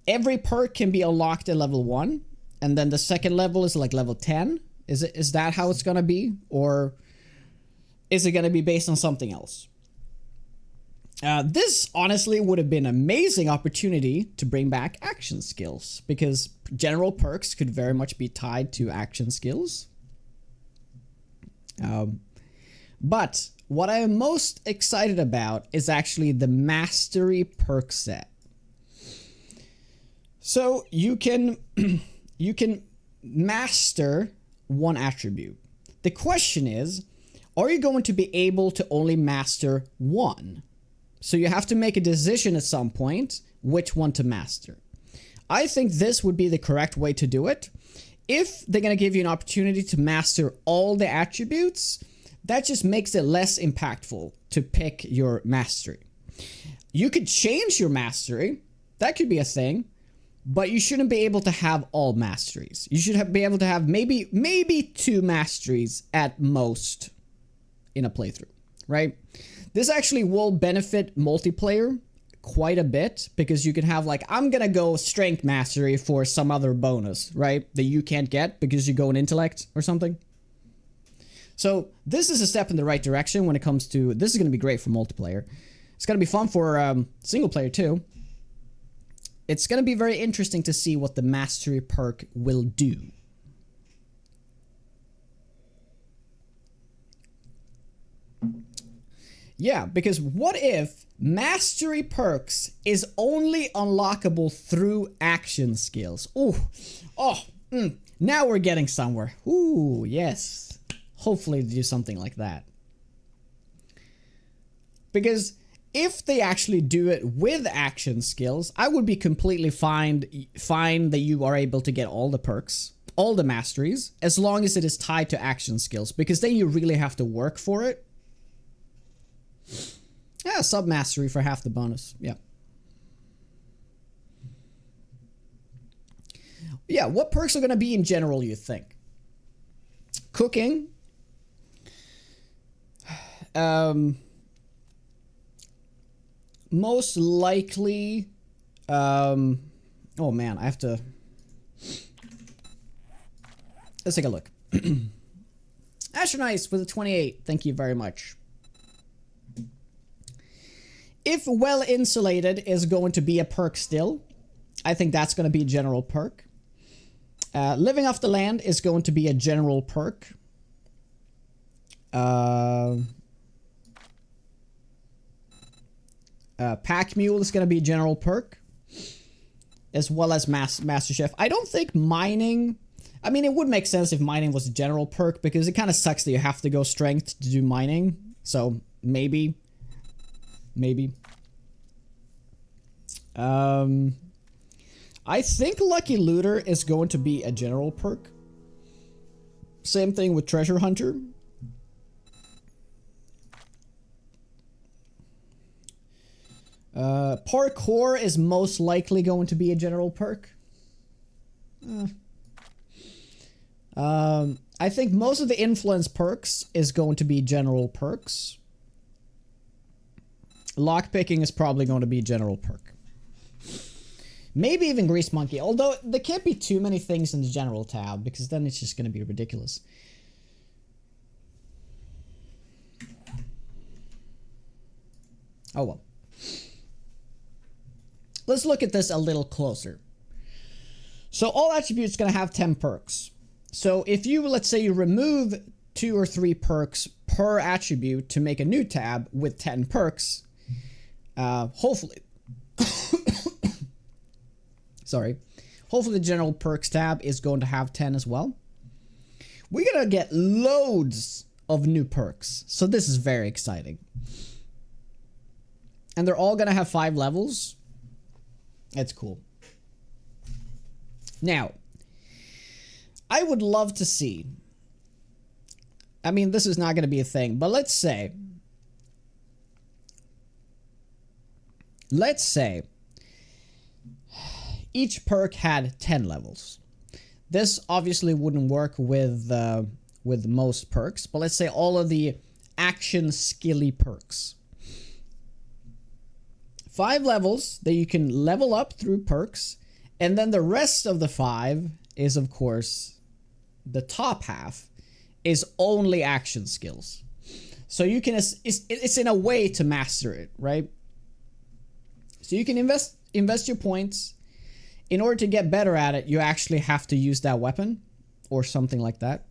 every perk can be unlocked at level 1, and then the second level is like level 10. Is that how it's gonna be, or is it gonna be based on something else? This honestly would have been an amazing opportunity to bring back action skills, because general perks could very much be tied to action skills. But what I am most excited about is actually the Mastery perk set. So you can master one attribute. The question is, are you going to be able to only master one? So you have to make a decision at some point which one to master. I think this would be the correct way to do it. If they're going to give you an opportunity to master all the attributes, that just makes it less impactful to pick your mastery. You could change your mastery That could be a thing. But you shouldn't be able to have all masteries. You should be able to have maybe 2 masteries at most in a playthrough, right? This actually will benefit multiplayer quite a bit because you can have like, I'm gonna go strength mastery for some other bonus, right? That you can't get because you go in intellect or something. So this is a step in the right direction when it comes to, this is gonna be great for multiplayer. It's gonna be fun for single player too. It's going to be very interesting to see what the mastery perk will do. Yeah, because what if mastery perks is only unlockable through action skills? Now we're getting somewhere. Ooh, yes. Hopefully they do something like that. Because if they actually do it with action skills, I would be completely fine that you are able to get all the perks, all the masteries, as long as it is tied to action skills, because then you really have to work for it. Yeah, sub-mastery for half the bonus. Yeah. Yeah, what perks are going to be in general, you think? Cooking. Most likely, oh man, I have to, let's take a look. Astronaut with a 28, thank you very much. If well insulated is going to be a perk still, I think that's going to be a general perk. Living off the land is going to be a general perk. Pack Mule is going to be a general perk, as well as Master Chef. I don't think mining, I mean, it would make sense if mining was a general perk, because it kind of sucks that you have to go strength to do mining. So maybe. I think Lucky Looter is going to be a general perk. Same thing with Treasure Hunter. Parkour is most likely going to be a general perk. I think most of the influence perks is going to be general perks. Lockpicking is probably going to be a general perk. Maybe even Grease Monkey, although there can't be too many things in the general tab, because then it's just going to be ridiculous. Oh well. Let's look at this a little closer. So all attributes going to have 10 perks. So if you, let's say you remove 2 or 3 perks per attribute to make a new tab with 10 perks, hopefully, sorry, hopefully the general perks tab is going to have 10 as well. We're going to get loads of new perks. So this is very exciting. And they're all going to have 5 levels. That's cool. Now, I would love to see, I mean, this is not going to be a thing, but let's say each perk had 10 levels. This obviously wouldn't work with most perks, but let's say all of the action skilly perks. 5 levels that you can level up through perks, and then the rest of the 5 is, of course, the top half is only action skills. So you can, it's in a way to master it, right? So you can invest your points. In order to get better at it, you actually have to use that weapon or something like that.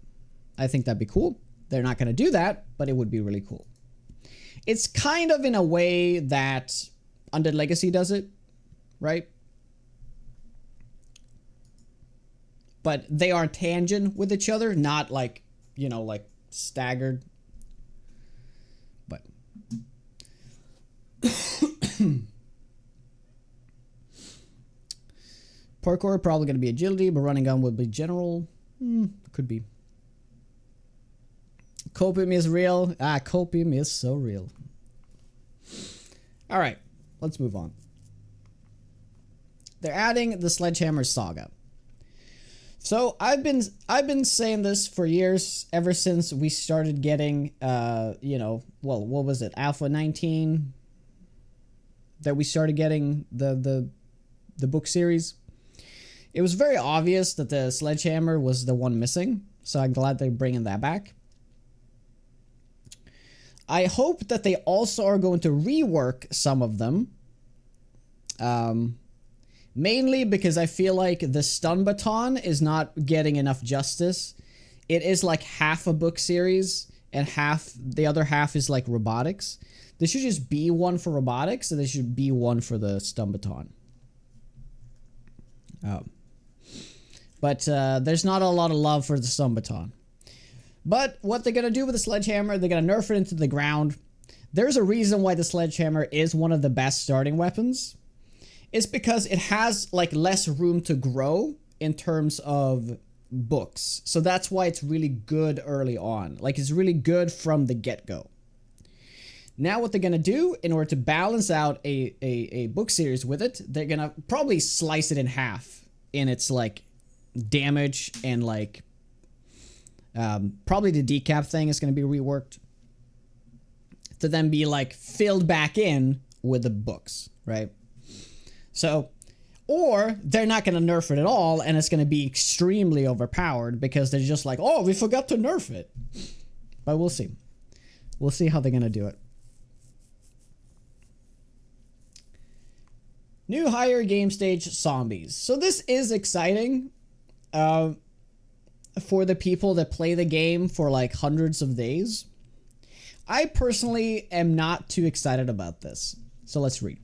I think that'd be cool. They're not going to do that, but it would be really cool. It's kind of in a way that Undead Legacy does it, right? But they are tangent with each other, not like, you know, like staggered. But parkour probably going to be agility, but running gun would be general. Could be. Copium is real. Copium is so real. All right, let's move on. They're adding the Sledgehammer Saga. So I've been saying this for years, ever since we started getting what was it, Alpha 19, that we started getting the book series. It was very obvious that the Sledgehammer was the one missing, so I'm glad they're bringing that back. I hope that they also are going to rework some of them. Mainly because I feel like the Stun Baton is not getting enough justice. It is like half a book series, and the other half is like robotics. There should just be one for robotics, and there should be one for the Stun Baton. But there's not a lot of love for the Stun Baton. But what they're going to do with the Sledgehammer, they're going to nerf it into the ground. There's a reason why the Sledgehammer is one of the best starting weapons. It's because it has like less room to grow in terms of books. So that's why it's really good early on. Like, it's really good from the get-go. Now what they're going to do, in order to balance out a book series with it, they're going to probably slice it in half in its like damage, and like probably the decap thing is going to be reworked to then be like filled back in with the books, right? So, or they're not going to nerf it at all, and it's going to be extremely overpowered because they're just like, oh, we forgot to nerf it. But we'll see. We'll see how they're going to do it. New higher game stage zombies. So this is exciting for the people that play the game for like hundreds of days. I personally am not too excited about this. So let's read.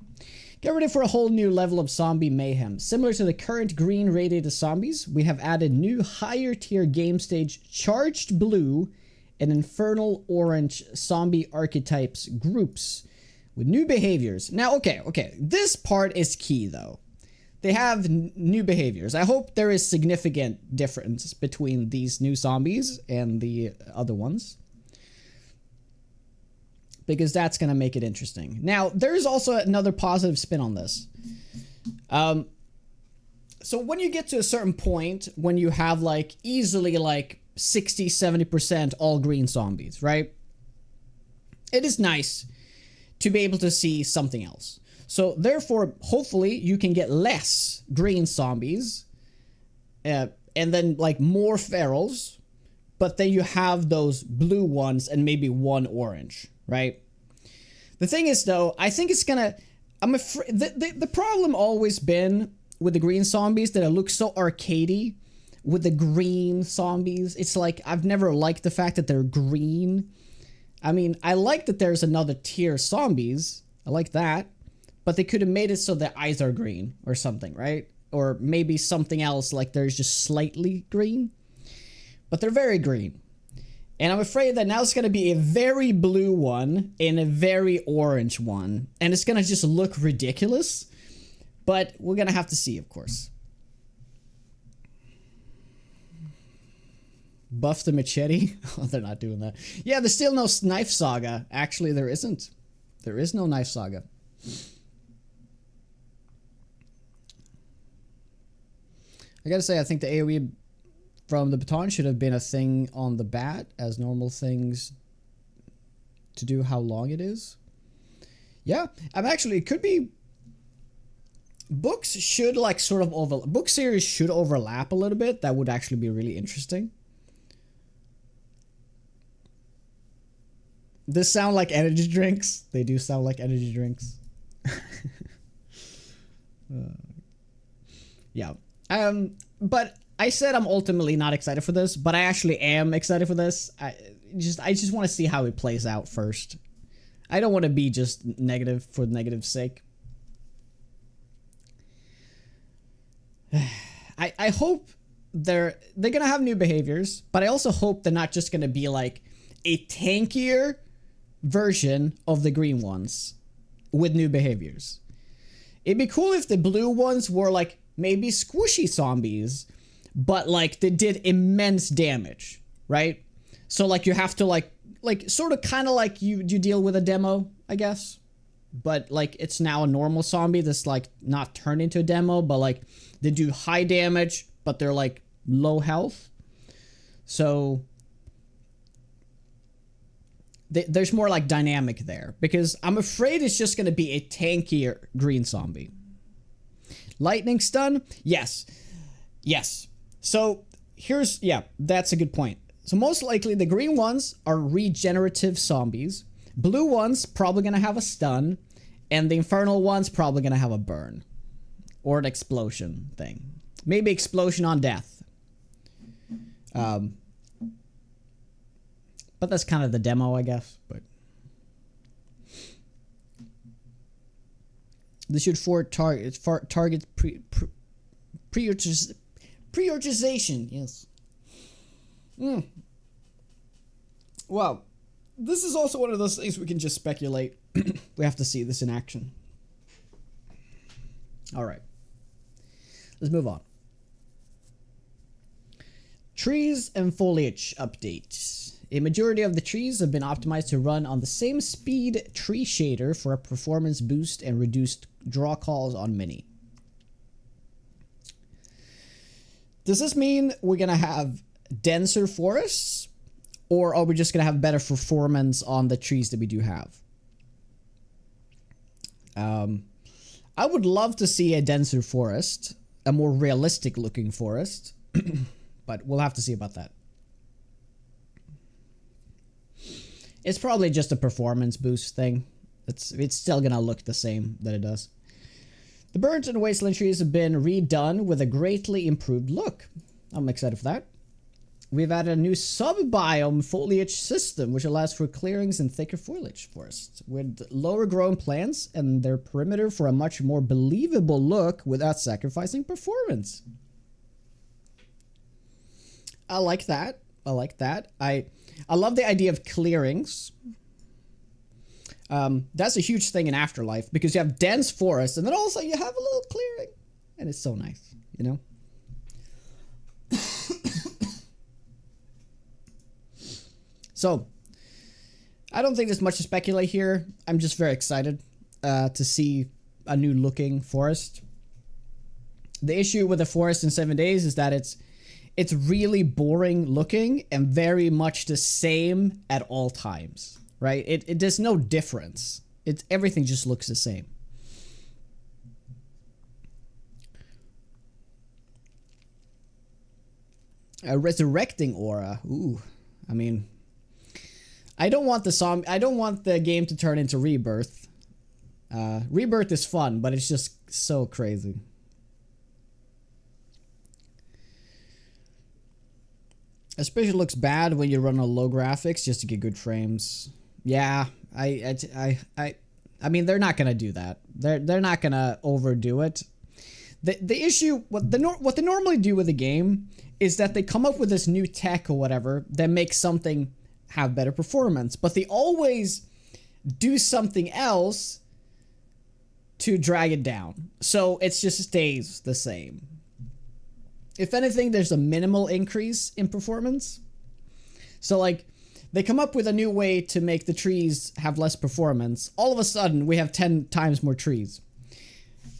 Get ready for a whole new level of zombie mayhem. Similar to the current green radiated zombies, we have added new higher tier game stage Charged Blue and Infernal Orange zombie archetypes groups with new behaviors. Now, okay, this part is key though. They have new behaviors. I hope there is significant difference between these new zombies and the other ones, because that's going to make it interesting. Now, there's also another positive spin on this. So when you get to a certain point, when you have like easily like 60-70% all green zombies, right? It is nice to be able to see something else. So therefore, hopefully you can get less green zombies and then like more ferals, but then you have those blue ones and maybe one orange, right? The thing is though, I think it's gonna, I'm afraid, the problem always been with the green zombies that it looks so arcadey with the green zombies. It's like, I've never liked the fact that they're green. I mean, I like that there's another tier zombies. I like that. But they could have made it so their eyes are green or something, right? Or maybe something else, like there's just slightly green. But they're very green. And I'm afraid that now it's going to be a very blue one and a very orange one. And it's going to just look ridiculous. But we're going to have to see, of course. Buff the machete? Oh, they're not doing that. Yeah, there's still no knife saga. Actually, there isn't. There is no knife saga. I gotta say, I think the AoE from the baton should have been a thing on the bat as normal things to do how long it is. Yeah, I'm actually, it could be, books should like sort of book series should overlap a little bit. That would actually be really interesting. This sound like energy drinks. They do sound like energy drinks. Yeah. But I said I'm ultimately not excited for this, but I actually am excited for this. I just want to see how it plays out first. I don't want to be just negative for negative's sake. I hope they're gonna have new behaviors, but I also hope they're not just gonna be like a tankier version of the green ones with new behaviors. It'd be cool if the blue ones were like maybe squishy zombies, but like they did immense damage, right? So like you have to like sort of kind of like you deal with a demo, I guess. but like it's now a normal zombie that's like not turned into a demo, but like they do high damage, but they're like low health. So there's more like dynamic there, because I'm afraid it's just going to be a tankier green zombie. Lightning stun? Yes. Yes. So here's, yeah, that's a good point. So most likely the green ones are regenerative zombies. Blue ones probably going to have a stun. And the infernal ones probably going to have a burn. Or an explosion thing. Maybe explosion on death. But that's kind of the demo, I guess. But this should target prioritization. Yes. Well, this is also one of those things we can just speculate. We have to see this in action. All right. Let's move on. Trees and foliage updates. A majority of the trees have been optimized to run on the same speed tree shader for a performance boost and reduced draw calls on mini. Does this mean we're going to have denser forests, or are we just going to have better performance on the trees that we do have? I would love to see a denser forest, a more realistic looking forest, but we'll have to see about that. It's probably just a performance boost thing. It's still gonna look the same that it does. The birds and wasteland trees have been redone with a greatly improved look. I'm excited for that. We've added a new sub-biome foliage system, which allows for clearings in thicker foliage forests with lower grown plants and their perimeter for a much more believable look without sacrificing performance. I like that. I like that. I love the idea of clearings. That's a huge thing in Afterlife, because you have dense forest and then also you have a little clearing, and it's so nice, you know? So, I don't think there's much to speculate here. I'm just very excited to see a new looking forest. The issue with the forest in 7 days is that it's really boring looking and very much the same at all times, right? There's no difference. Everything just looks the same. A resurrecting aura. Ooh, I mean, I don't want the game to turn into Rebirth. Rebirth is fun, but it's just so crazy. Especially looks bad when you run on low graphics just to get good frames. Yeah, I mean, they're not gonna do that. They're not gonna overdo it. The issue, what they normally do with the game is that they come up with this new tech or whatever that makes something have better performance, but they always do something else to drag it down, so it just stays the same. If anything, there's a minimal increase in performance. So like, they come up with a new way to make the trees have less performance. All of a sudden, we have 10 times more trees.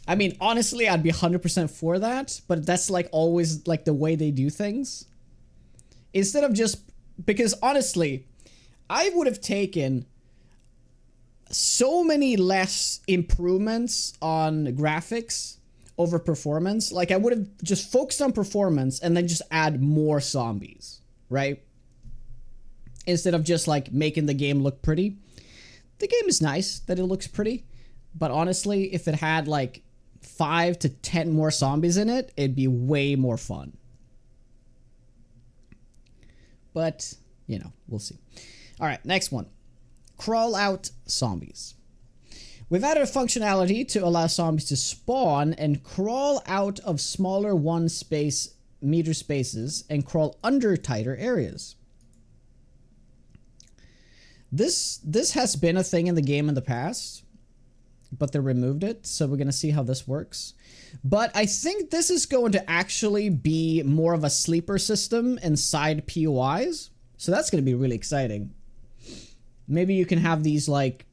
I mean, honestly, I'd be 100% for that, but that's like always like the way they do things. Instead of just, because honestly, I would have taken so many less improvements on graphics over performance. Like, I would have just focused on performance and then just add more zombies, right? Instead of just like making the game look pretty. The game is nice that it looks pretty, but honestly, if it had like 5 to 10 more zombies in it, it'd be way more fun. But, you know, we'll see. All right, next one. Crawl out zombies. We've added a functionality to allow zombies to spawn and crawl out of smaller 1 meter spaces and crawl under tighter areas. This has been a thing in the game in the past, but they removed it, so we're going to see how this works. But I think this is going to actually be more of a sleeper system inside POIs, so that's going to be really exciting. Maybe you can have these like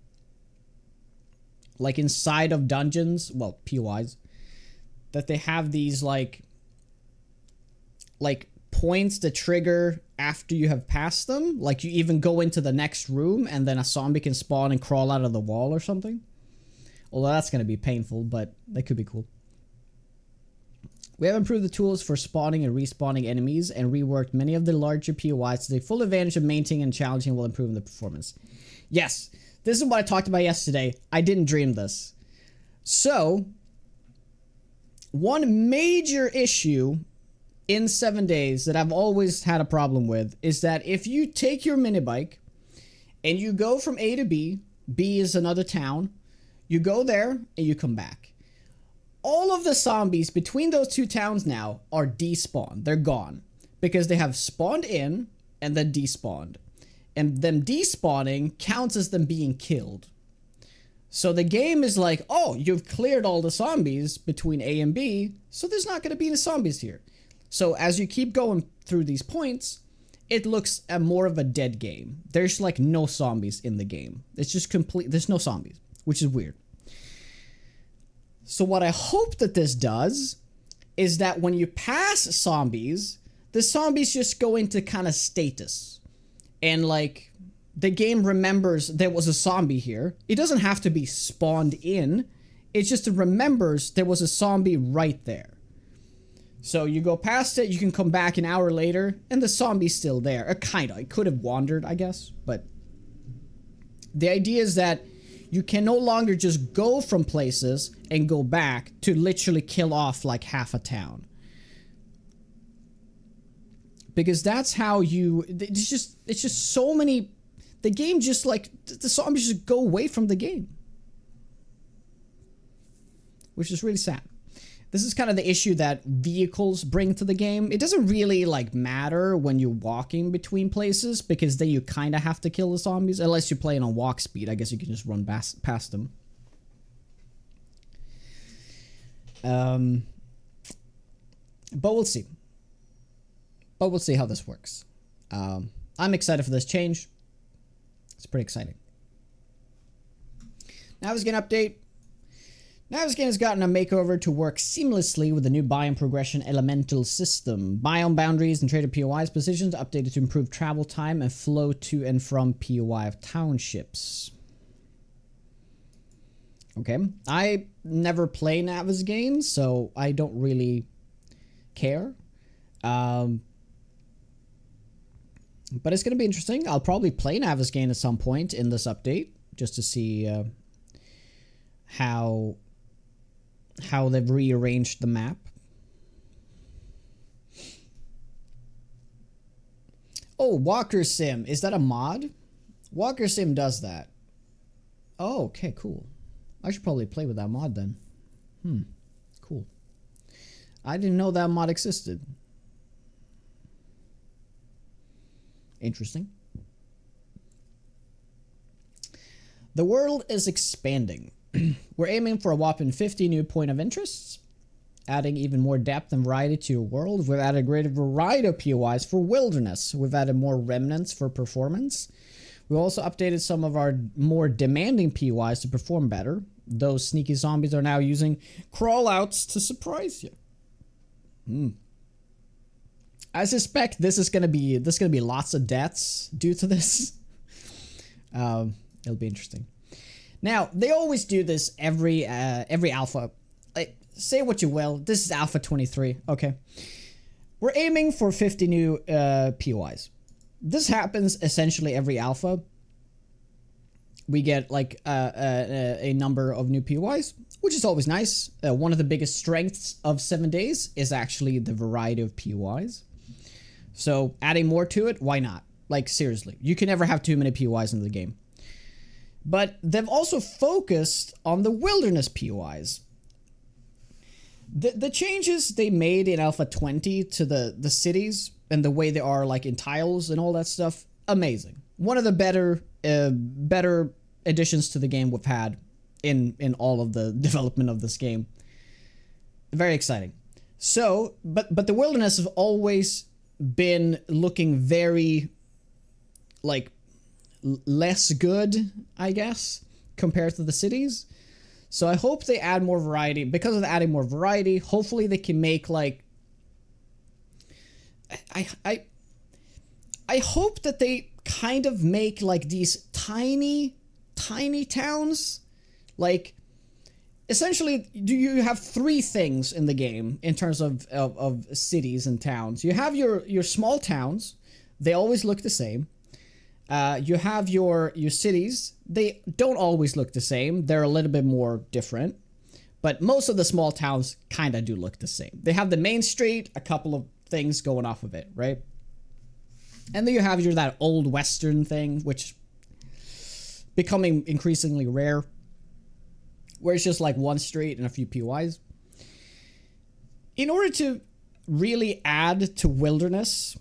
like inside of dungeons, well, POIs, that they have these like points that trigger after you have passed them. Like you even go into the next room and then a zombie can spawn and crawl out of the wall or something. Although that's going to be painful, but that could be cool. We have improved the tools for spawning and respawning enemies and reworked many of the larger POIs to take full advantage of maintaining and challenging while improving the performance. Yes, this is what I talked about yesterday. I didn't dream this. So, one major issue in 7 days that I've always had a problem with is that if you take your mini bike and you go from A to B, B is another town, you go there and you come back. All of the zombies between those two towns now are despawned. They're gone because they have spawned in and then despawned. And them despawning counts as them being killed. So the game is like, oh, you've cleared all the zombies between A and B, so there's not going to be any zombies here. So as you keep going through these points, it looks more of a dead game. There's like no zombies in the game. It's just complete, there's no zombies, which is weird. So what I hope that this does is that when you pass zombies, the zombies just go into kind of status. And like, the game remembers there was a zombie here. It doesn't have to be spawned in. It just remembers there was a zombie right there. So you go past it, you can come back an hour later, and the zombie's still there. Kinda. It could have wandered, I guess. But the idea is that you can no longer just go from places and go back to literally kill off like half a town. Because that's how you... It's just so many... The game just like... The zombies just go away from the game. Which is really sad. This is kind of the issue that vehicles bring to the game. It doesn't really like matter when you're walking between places because then you kind of have to kill the zombies. Unless you're playing on walk speed. I guess you can just run past them. But we'll see. But we'll see how this works. I'm excited for this change. It's pretty exciting. Navezgane update. Navezgane has gotten a makeover to work seamlessly with the new biome progression elemental system. Biome boundaries and traded POIs positions updated to improve travel time and flow to and from POI of townships. Okay. I never play Navezgane, so I don't really care. But it's going to be interesting. I'll probably play Navezgane at some point in this update just to see how they've rearranged the map. Oh, Walker Sim. Is that a mod? Walker Sim does that. Oh, okay, cool. I should probably play with that mod then. Cool. I didn't know that mod existed. Interesting. The world is expanding. We're aiming for a whopping 50 new point of interests, adding even more depth and variety to your world. We've added a greater variety of POIs for wilderness. We've added more remnants for performance. We also updated some of our more demanding POIs to perform better. Those sneaky zombies are now using crawlouts to surprise you. I suspect this is gonna be lots of deaths due to this. It'll be interesting. Now, they always do this every alpha. Like, say what you will, this is Alpha 23, okay? We're aiming for 50 new POIs. This happens essentially every alpha. We get like a number of new POIs, which is always nice. One of the biggest strengths of 7 days is actually the variety of POIs. So adding more to it, why not? Like seriously, you can never have too many POIs in the game. But they've also focused on the wilderness POIs. The changes they made in Alpha 20 to the cities and the way they are like in tiles and all that stuff, amazing. One of the better additions to the game we've had in all of the development of this game. Very exciting. So, but the wilderness have always been looking very like less good, I guess, compared to the cities. So I hope they add more variety. Because of adding more variety, hopefully they can make like I hope that they kind of make like these tiny towns. Like essentially, do you have three things in the game in terms of cities and towns? You have your small towns. They always look the same. You have your cities. They don't always look the same. They're a little bit more different. But most of the small towns kind of do look the same. They have the main street, a couple of things going off of it, right? And then you have that old western thing, which becoming increasingly rare, where it's just like one street and a few POIs. In order to really add to Wilderness,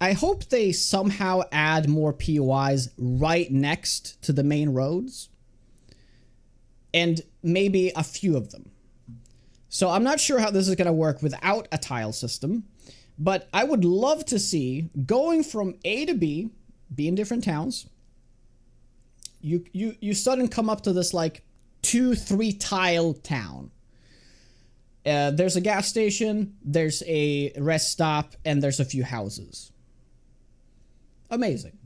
I hope they somehow add more POIs right next to the main roads. And maybe a few of them. So I'm not sure how this is going to work without a tile system. But I would love to see going from A to B, be in different towns. You suddenly come up to this like 2-3 tile town. There's a gas station, there's a rest stop, and there's a few houses. Amazing.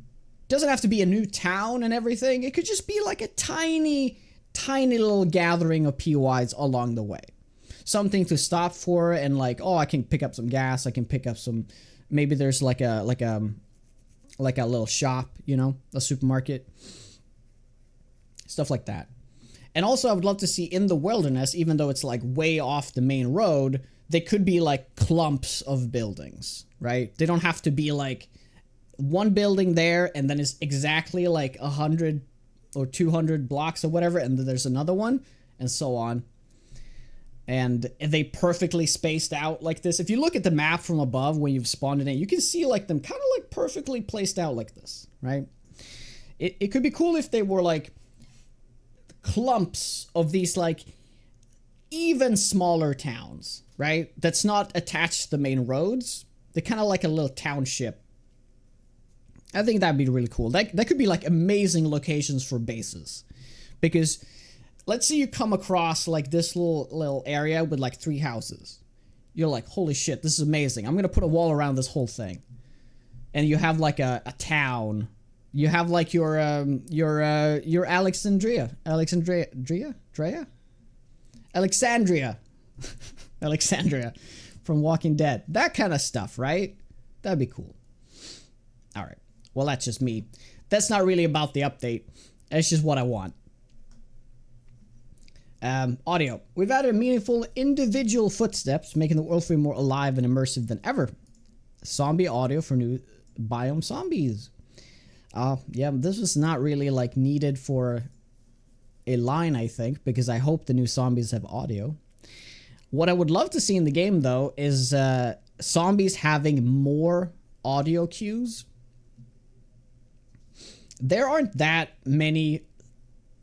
Doesn't have to be a new town and everything. It could just be like a tiny little gathering of POIs along the way. Something to stop for and like, oh, I can pick up some gas. I can pick up some, maybe there's like a little shop, you know, a supermarket, stuff like that. And also I would love to see in the Wilderness, even though it's like way off the main road, they could be like clumps of buildings, right? They don't have to be like one building there and then it's exactly like 100 or 200 blocks or whatever. And then there's another one and so on. And they perfectly spaced out like this. If you look at the map from above when you've spawned in it, you can see like them kind of like perfectly placed out like this, right? It could be cool if they were like clumps of these like even smaller towns, right? That's not attached to the main roads. They're kind of like a little township. I think that'd be really cool. That could be like amazing locations for bases. Because let's say you come across like this little area with like 3 houses. You're like, holy shit, this is amazing. I'm going to put a wall around this whole thing. And you have like a town. You have like your Alexandria. Alexandria from Walking Dead. That kind of stuff, right? That'd be cool. All right. Well, that's just me. That's not really about the update. It's just what I want. Audio. We've added meaningful individual footsteps, making the world feel more alive and immersive than ever. Zombie audio for new biome zombies. Yeah, this was not really like needed for a line, I think, because I hope the new zombies have audio. What I would love to see in the game, though, is zombies having more audio cues. There aren't that many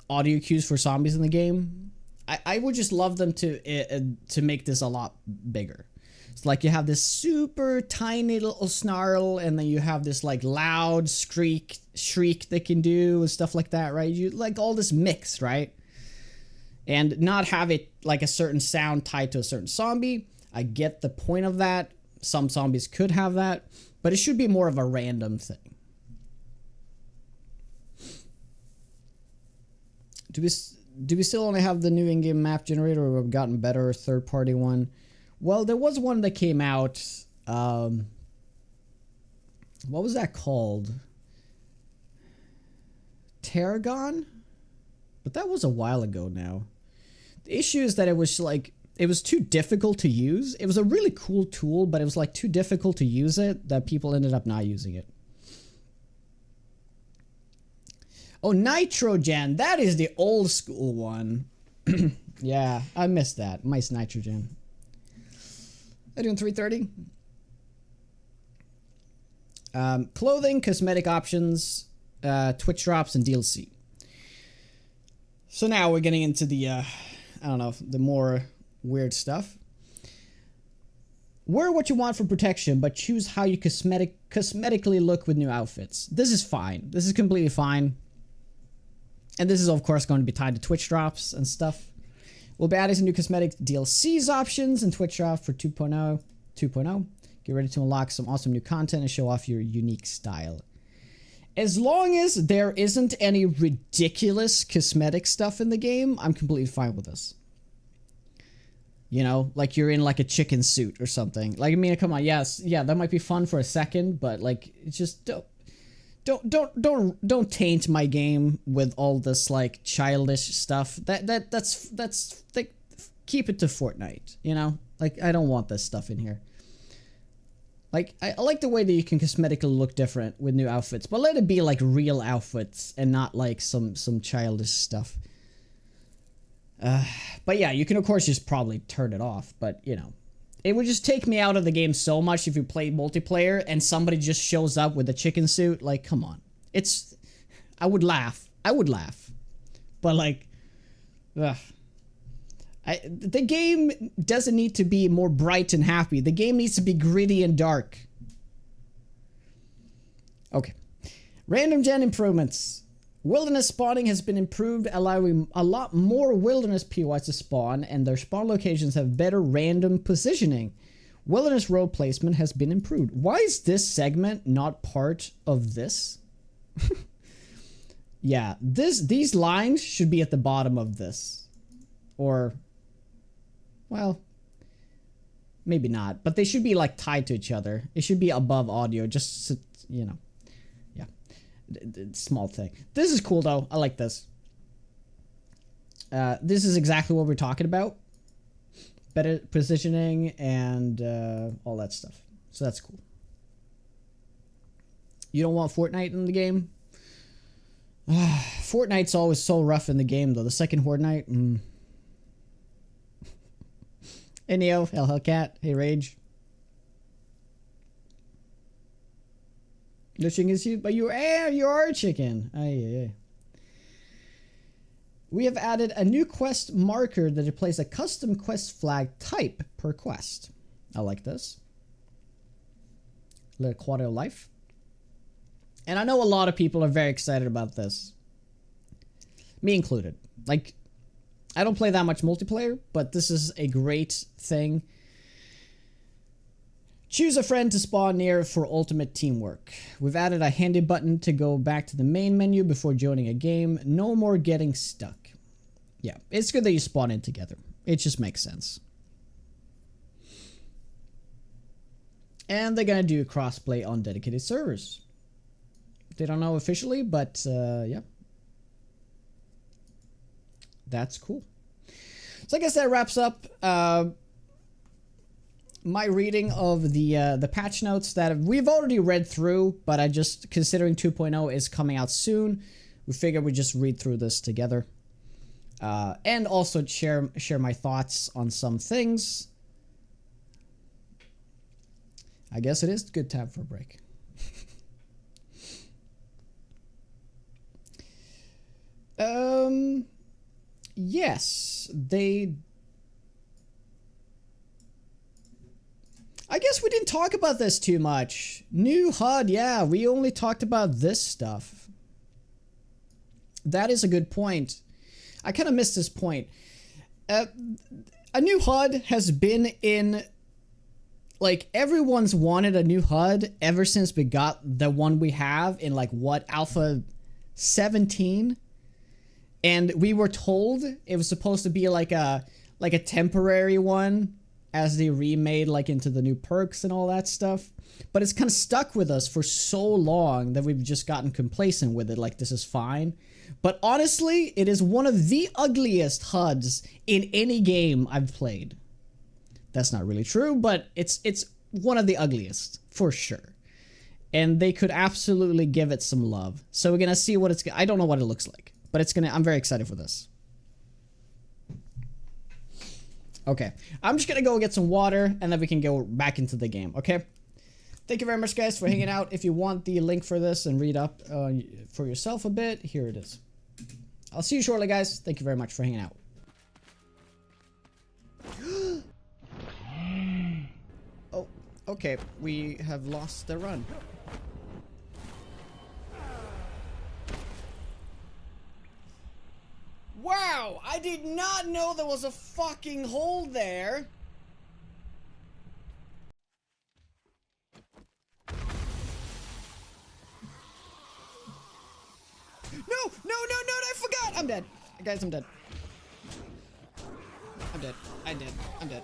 audio cues for zombies in the game. I would just love them to make this a lot bigger. It's like you have this super tiny little snarl, and then you have this like loud shriek they can do and stuff like that, right? You like all this mix, right? And not have it like a certain sound tied to a certain zombie. I get the point of that. Some zombies could have that, but it should be more of a random thing. Do we still only have the new in-game map generator, or have gotten better third-party one? Well, there was one that came out. What was that called? Tarragon? But that was a while ago now. The issue is that it was like, it was too difficult to use. It was a really cool tool, but it was like too difficult to use it that people ended up not using it. Oh, Nitrogen. That is the old school one. Yeah, I missed that. Mice Nitrogen. They're doing 330. Clothing, cosmetic options, Twitch drops, and DLC. So now we're getting into the, I don't know, the more weird stuff. Wear what you want for protection, but choose how you cosmetically look with new outfits. This is fine. This is completely fine. And this is of course going to be tied to Twitch drops and stuff. We'll be adding some new cosmetic DLCs options in Twitch drop for 2.0. Get ready to unlock some awesome new content and show off your unique style. As long as there isn't any ridiculous cosmetic stuff in the game, I'm completely fine with this. You know, like you're in like a chicken suit or something. Like, I mean, come on, yes, yeah, that might be fun for a second, but like, it's just don't taint my game with all this like childish stuff. That's like, keep it to Fortnite. You know, like I don't want this stuff in here. Like, I like the way that you can cosmetically look different with new outfits, but let it be like real outfits and not like some childish stuff. But yeah, you can of course just probably turn it off, but you know, it would just take me out of the game so much if you play multiplayer and somebody just shows up with a chicken suit. Like, come on. I would laugh. But like, ugh. The game doesn't need to be more bright and happy. The game needs to be gritty and dark. Okay. Random gen improvements. Wilderness spawning has been improved, allowing a lot more wilderness POIs to spawn, and their spawn locations have better random positioning. Wilderness road placement has been improved. Why is this segment not part of this? Yeah, these lines should be at the bottom of this. Or, well, maybe not, but they should be like tied to each other. It should be above audio, just so, you know. Small thing. This is cool though. I like this. This is exactly what we're talking about. Better positioning and all that stuff. So that's cool. You don't want Fortnite in the game? Fortnite's always so rough in the game though. The second Horde Night. Hey Neo, Hellcat, hey Rage. The chicken is you, but you are a chicken. Aye. We have added a new quest marker that displays a custom quest flag type per quest. I like this. Little quality of life. And I know a lot of people are very excited about this. Me included. Like, I don't play that much multiplayer, but this is a great thing. Choose a friend to spawn near for ultimate teamwork. We've added a handy button to go back to the main menu before joining a game. No more getting stuck. Yeah, it's good that you spawn in together. It just makes sense. And they're gonna do crossplay on dedicated servers. They don't know officially, but yeah. That's cool. So I guess that wraps up my reading of the patch notes that we've already read through, but I just, considering 2.0 is coming out soon, we figured we'd just read through this together. And also share my thoughts on some things. I guess it is a good time for a break. Yes, I guess we didn't talk about this too much. New HUD, yeah, we only talked about this stuff. That is a good point. I kind of missed this point. A new HUD has been in... Like, everyone's wanted a new HUD ever since we got the one we have in, like, what, Alpha 17? And we were told it was supposed to be like a temporary one as they remade like into the new perks and all that stuff. But it's kind of stuck with us for so long that we've just gotten complacent with it, like this is fine. But honestly, it is one of the ugliest HUDs in any game I've played. That's not really true, but it's one of the ugliest for sure. And they could absolutely give it some love. So we're gonna see what it's, I don't know what it looks like, but it's gonna, I'm very excited for this. Okay, I'm just gonna go get some water and then we can go back into the game, okay? Thank you very much, guys, for hanging out. If you want the link for this and read up for yourself a bit, here it is. I'll see you shortly, guys. Thank you very much for hanging out. Oh, okay, we have lost the run. Wow, I did not know there was a fucking hole there. No, I forgot. I'm dead. Guys, I'm dead. I'm dead. I'm dead.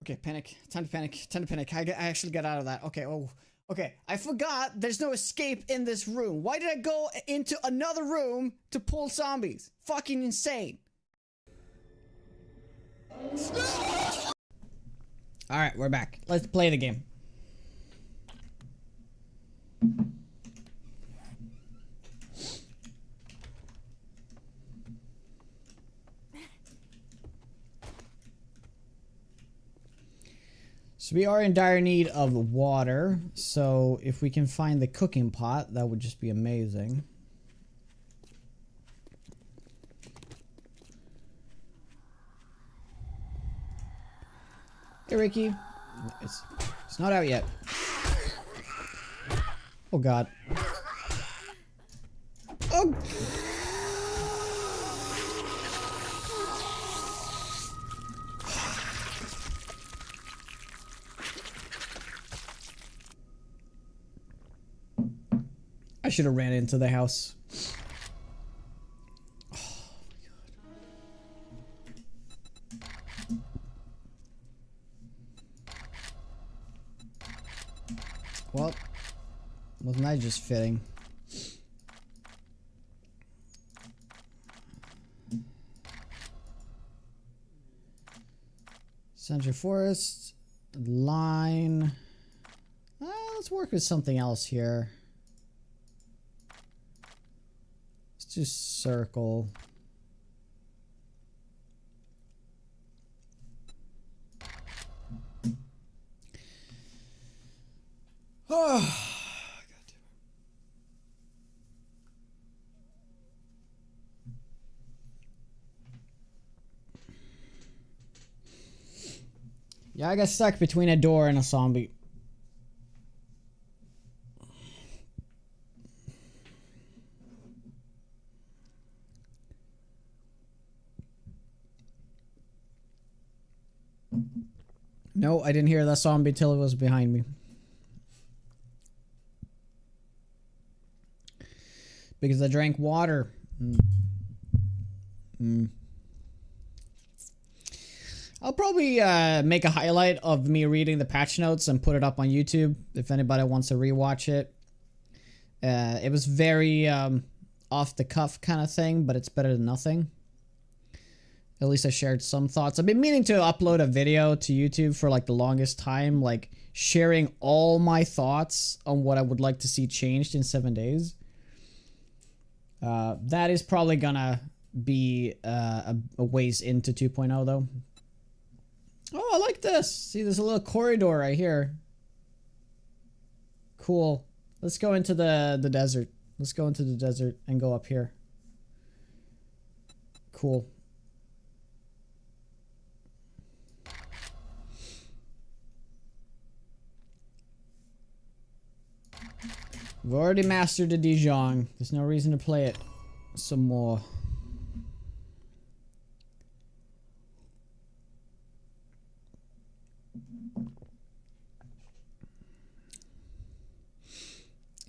Okay, panic. Time to panic. I actually got out of that. Okay, okay. I forgot there's no escape in this room. Why did I go into another room to pull zombies? Fucking insane. Alright, we're back. Let's play the game. So we are in dire need of water, so if we can find the cooking pot, that would just be amazing. Hey, Ricky. It's not out yet. Oh, God. Oh! I should have ran into the house. Oh, my God. Well, wasn't I just fitting? Central Forest, line. Let's work with something else here. Let's do circle. Oh. Yeah, I got stuck between a door and a zombie. No, I didn't hear that zombie till it was behind me. Because I drank water. I'll probably make a highlight of me reading the patch notes and put it up on YouTube if anybody wants to rewatch it. It was very off the cuff kind of thing, but it's better than nothing. At least I shared some thoughts. I've been meaning to upload a video to YouTube for like the longest time, like sharing all my thoughts on what I would like to see changed in 7 days. That is probably gonna be a ways into 2.0 though. Oh, I like this. See, there's a little corridor right here. Cool. Let's go into the desert. Let's go into the desert and go up here. Cool. We've already mastered the Dijon. There's no reason to play it some more.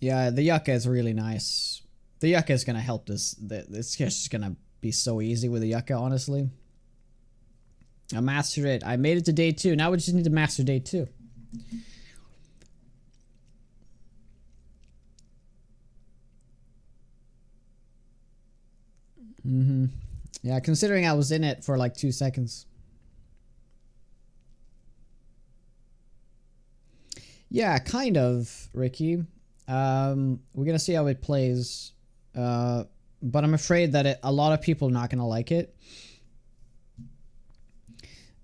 Yeah, the yucca is really nice. The yucca is gonna help this. It's just gonna be so easy with the yucca, honestly. I mastered it. I made it to day 2. Now we just need to master day 2. Yeah, considering I was in it for like 2 seconds. Yeah, kind of, Ricky. We're gonna see how it plays. But I'm afraid that a lot of people are not gonna like it.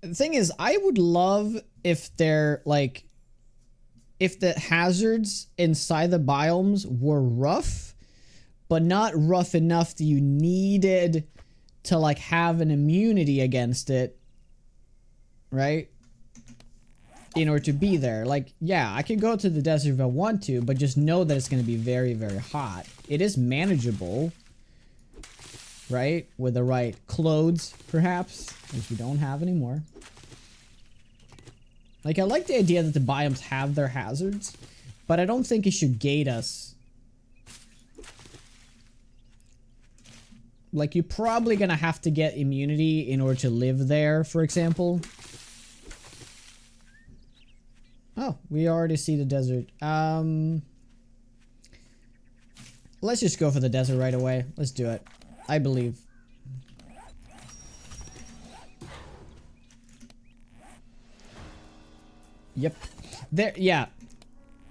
The thing is, I would love if they're like, if the hazards inside the biomes were rough, but not rough enough that you needed to like have an immunity against it. right? In order to be there. Like, yeah, I can go to the desert if I want to, but just know that it's going to be very, very hot. It is manageable, right? With the right clothes, perhaps, which we don't have anymore. Like, I like the idea that the biomes have their hazards, but I don't think it should gate us. Like, you're probably gonna have to get immunity in order to live there, for example. Oh, we already see the desert. Let's just go for the desert right away. Let's do it. I believe. Yep. There, yeah.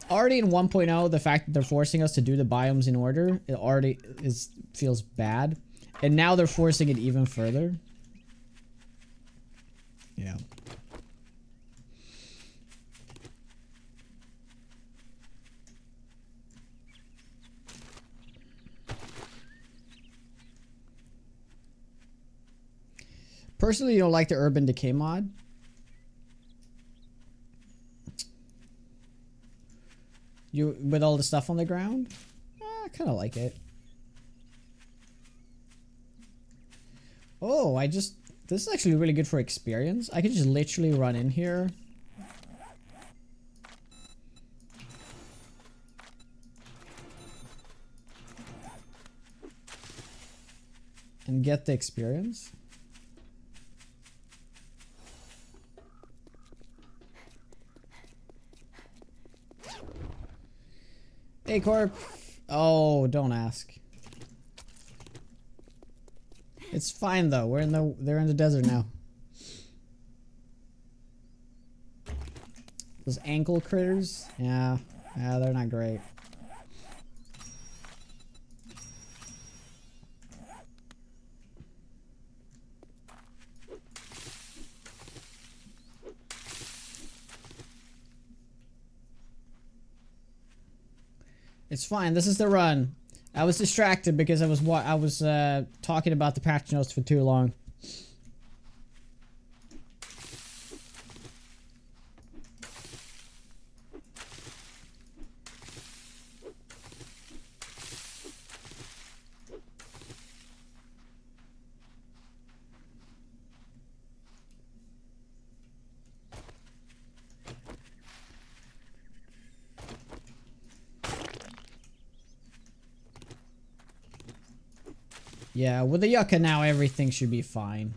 Already in 1.0, the fact that they're forcing us to do the biomes in order, it already feels bad. And now they're forcing it even further. Yeah. Personally, you don't like the Urban Decay mod? You with all the stuff on the ground? I kind of like it. Oh, this is actually really good for experience. I could just literally run in here. And get the experience. Hey, Corp. Oh, don't ask. It's fine though. They're in the desert now. Those ankle critters, yeah, they're not great. It's fine. This is the run. I was distracted because I was talking about the patch notes for too long. Yeah, with the yucca now, everything should be fine.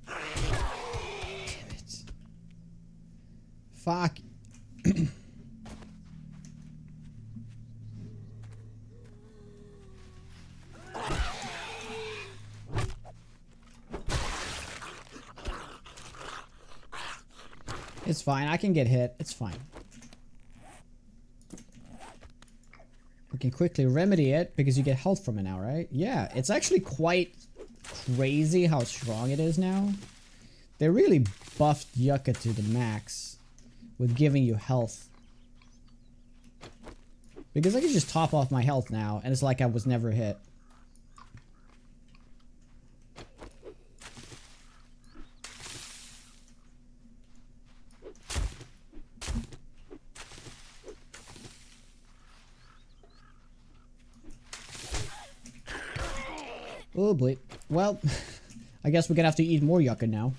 Damn it. Fuck. It's fine. I can get hit. It's fine. We can quickly remedy it because you get health from it now, right? Yeah, it's actually quite crazy how strong it is now. They really buffed Yucca to the max with giving you health. Because I can just top off my health now and it's like I was never hit. Oh boy. Well, I guess we're gonna have to eat more yucca now.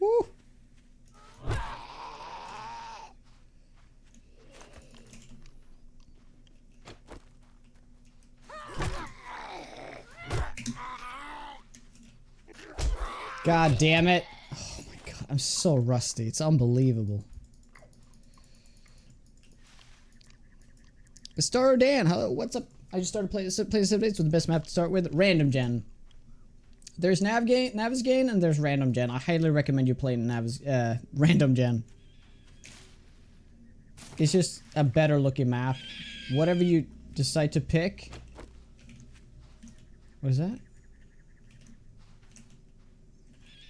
Woo. God damn it. Oh my god, I'm so rusty. It's unbelievable. Star Dan, hello, what's up? I just started playing 7 days with the best map to start with. Random Gen. There's Navezgane, and there's Random Gen. I highly recommend you playing Random Gen. It's just a better looking map. Whatever you decide to pick. What is that?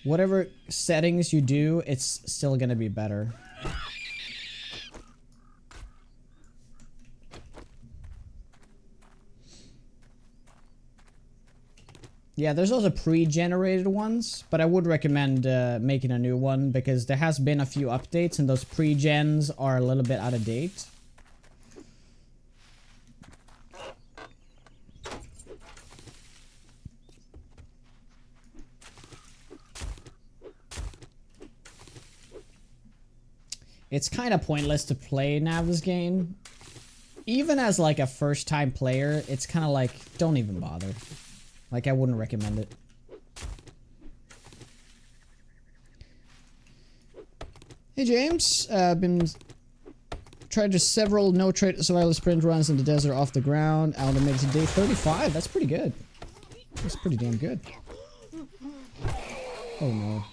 Whatever settings you do, it's still gonna be better. Yeah, there's also pre-generated ones, but I would recommend making a new one because there has been a few updates and those pre-gens are a little bit out of date. It's kind of pointless to play Navezgane. Even as like a first time player, it's kind of like, don't even bother. Like, I wouldn't recommend it. Hey James, been tried just several no-trade survival sprint runs in the desert off the ground. Aldo makes it day 35. That's pretty good. That's pretty damn good. Oh no.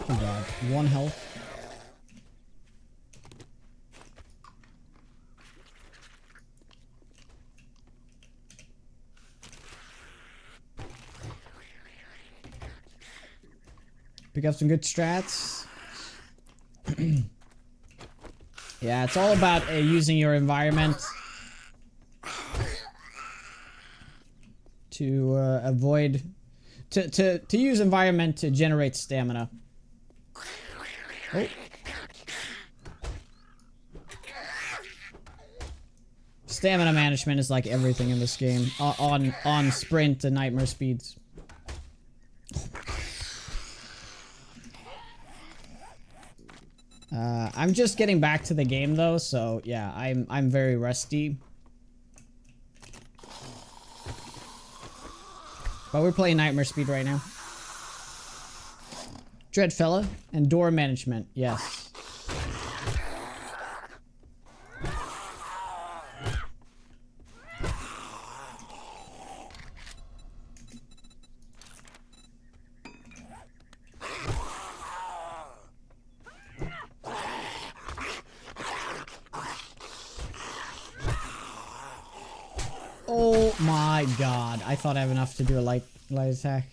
Oh god, 1 health. Pick up some good strats. Yeah, it's all about using your environment to avoid to use environment to generate stamina. Oh. Stamina management is like everything in this game. On sprint and nightmare speeds. I'm just getting back to the game though, so yeah, I'm very rusty. But we're playing nightmare speed right now. Dreadfella and door management, yes. Oh my god, I thought I have enough to do a light attack.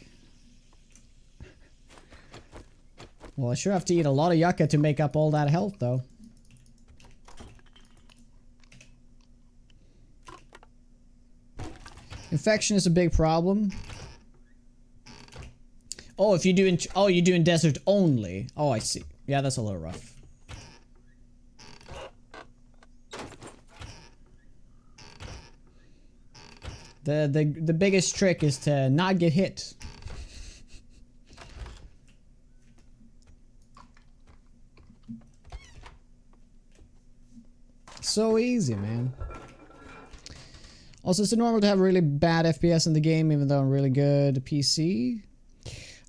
Well, I sure have to eat a lot of yucca to make up all that health, though. Infection is a big problem. Oh, if you do you do in desert only. Oh, I see. Yeah, that's a little rough. The biggest trick is to not get hit. So easy, man. Also, it's normal to have really bad FPS in the game, even though I'm really good PC.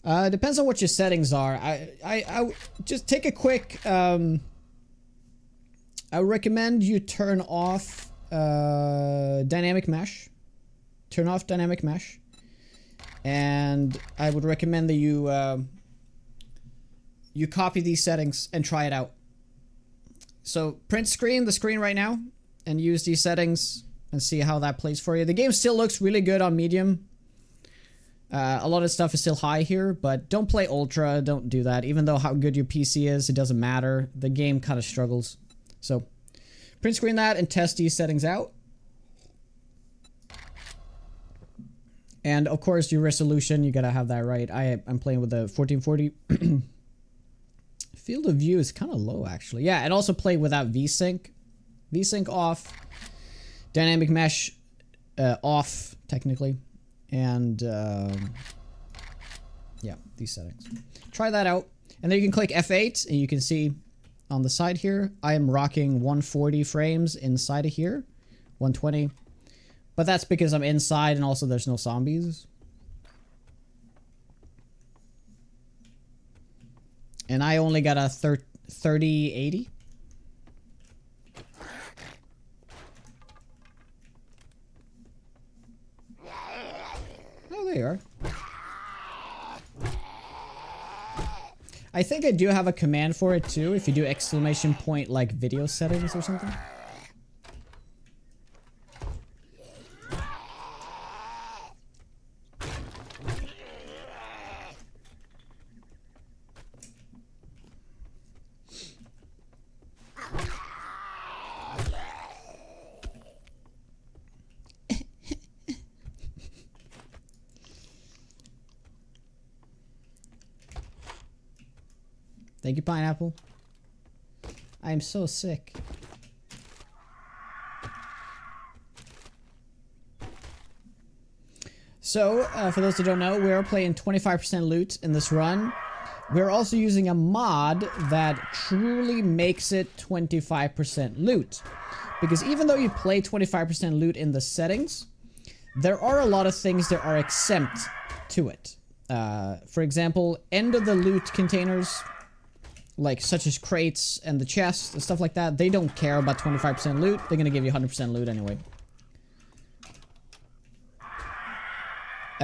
Depends on what your settings are. I just take a quick. I recommend you turn off dynamic mesh. Turn off dynamic mesh, and I would recommend that you you copy these settings and try it out. So print screen the screen right now and use these settings and see how that plays for you. The game still looks really good on medium. A lot of stuff is still high here, but don't play ultra. Don't do that. Even though how good your PC is, it doesn't matter. The game kind of struggles. So print screen that and test these settings out. And of course, your resolution, you gotta have that right. I'm playing with the 1440. Field of view is kind of low, actually. Yeah, and also play without VSync. VSync off, dynamic mesh off technically, and yeah, these settings. Try that out, and then you can click F8 and you can see on the side here I am rocking 140 frames inside of here, 120, but that's because I'm inside and also there's no zombies. And I only got a 3080. Oh, there you are. I think I do have a command for it too, if you do exclamation point like video settings or something. Thank you, Pineapple. I am so sick. So, for those who don't know, we are playing 25% loot in this run. We're also using a mod that truly makes it 25% loot. Because even though you play 25% loot in the settings, there are a lot of things that are exempt to it. For example, end of the loot containers, like such as crates and the chests and stuff like that, they don't care about 25% loot. They're gonna give you 100% loot anyway.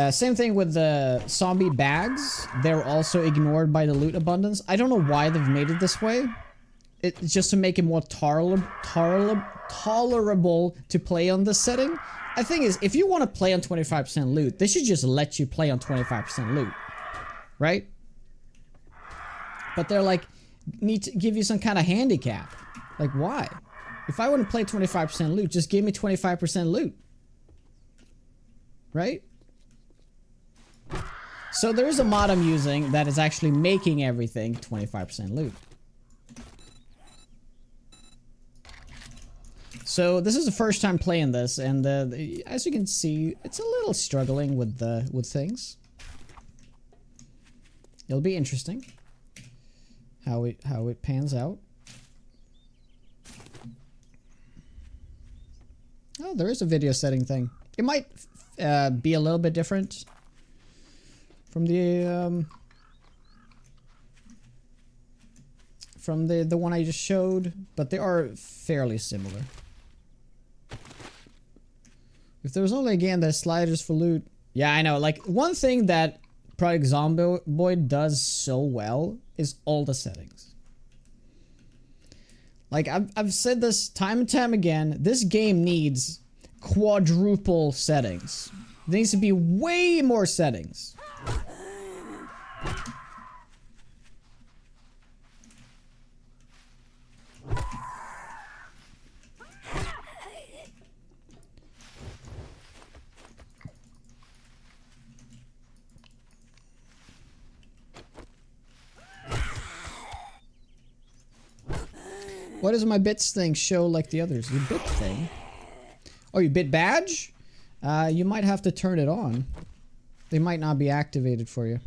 Same thing with the zombie bags. They're also ignored by the loot abundance. I don't know why they've made it this way. It's just to make it more tolerable to play on this setting. The thing is, if you want to play on 25% loot, they should just let you play on 25% loot. Right? But they're like, need to give you some kind of handicap. Like, why? If I want to play 25% loot, just give me 25% loot. Right? So there is a mod I'm using that is actually making everything 25% loot. So this is the first time playing this, and as you can see, it's a little struggling with things. It'll be interesting how it pans out. Oh, there is a video setting thing. It might be a little bit different from the one I just showed, but they are fairly similar. If there was only again the sliders for loot, yeah, I know. Like, one thing that Project Zomboid does so well is all the settings. Like, I've said this time and time again, this game needs quadruple settings. There needs to be way more settings. Why does my bits thing show like the others? Your bit thing? Oh, your bit badge? You might have to turn it on. They might not be activated for you.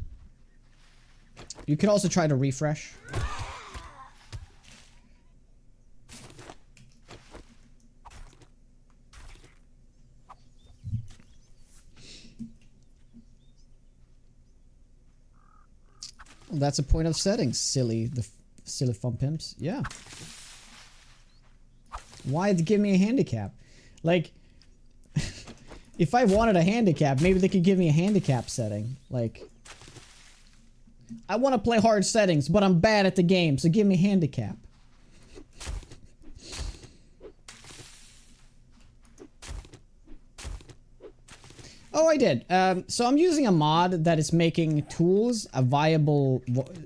You could also try to refresh. Well, that's a point of settings, silly fun pimps. Yeah. Why give me a handicap? Like, if I wanted a handicap, maybe they could give me a handicap setting. Like, I want to play hard settings, but I'm bad at the game, so give me handicap. Oh, I did. So I'm using a mod that is making tools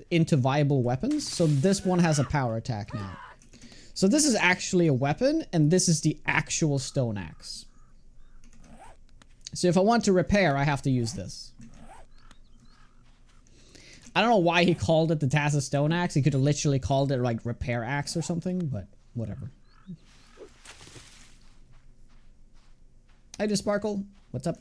into viable weapons. So this one has a power attack now. So this is actually a weapon, and this is the actual stone axe. So if I want to repair, I have to use this. I don't know why he called it the Tazza Stone Axe. He could have literally called it like Repair Axe or something, but whatever. Hi, just Sparkle. What's up?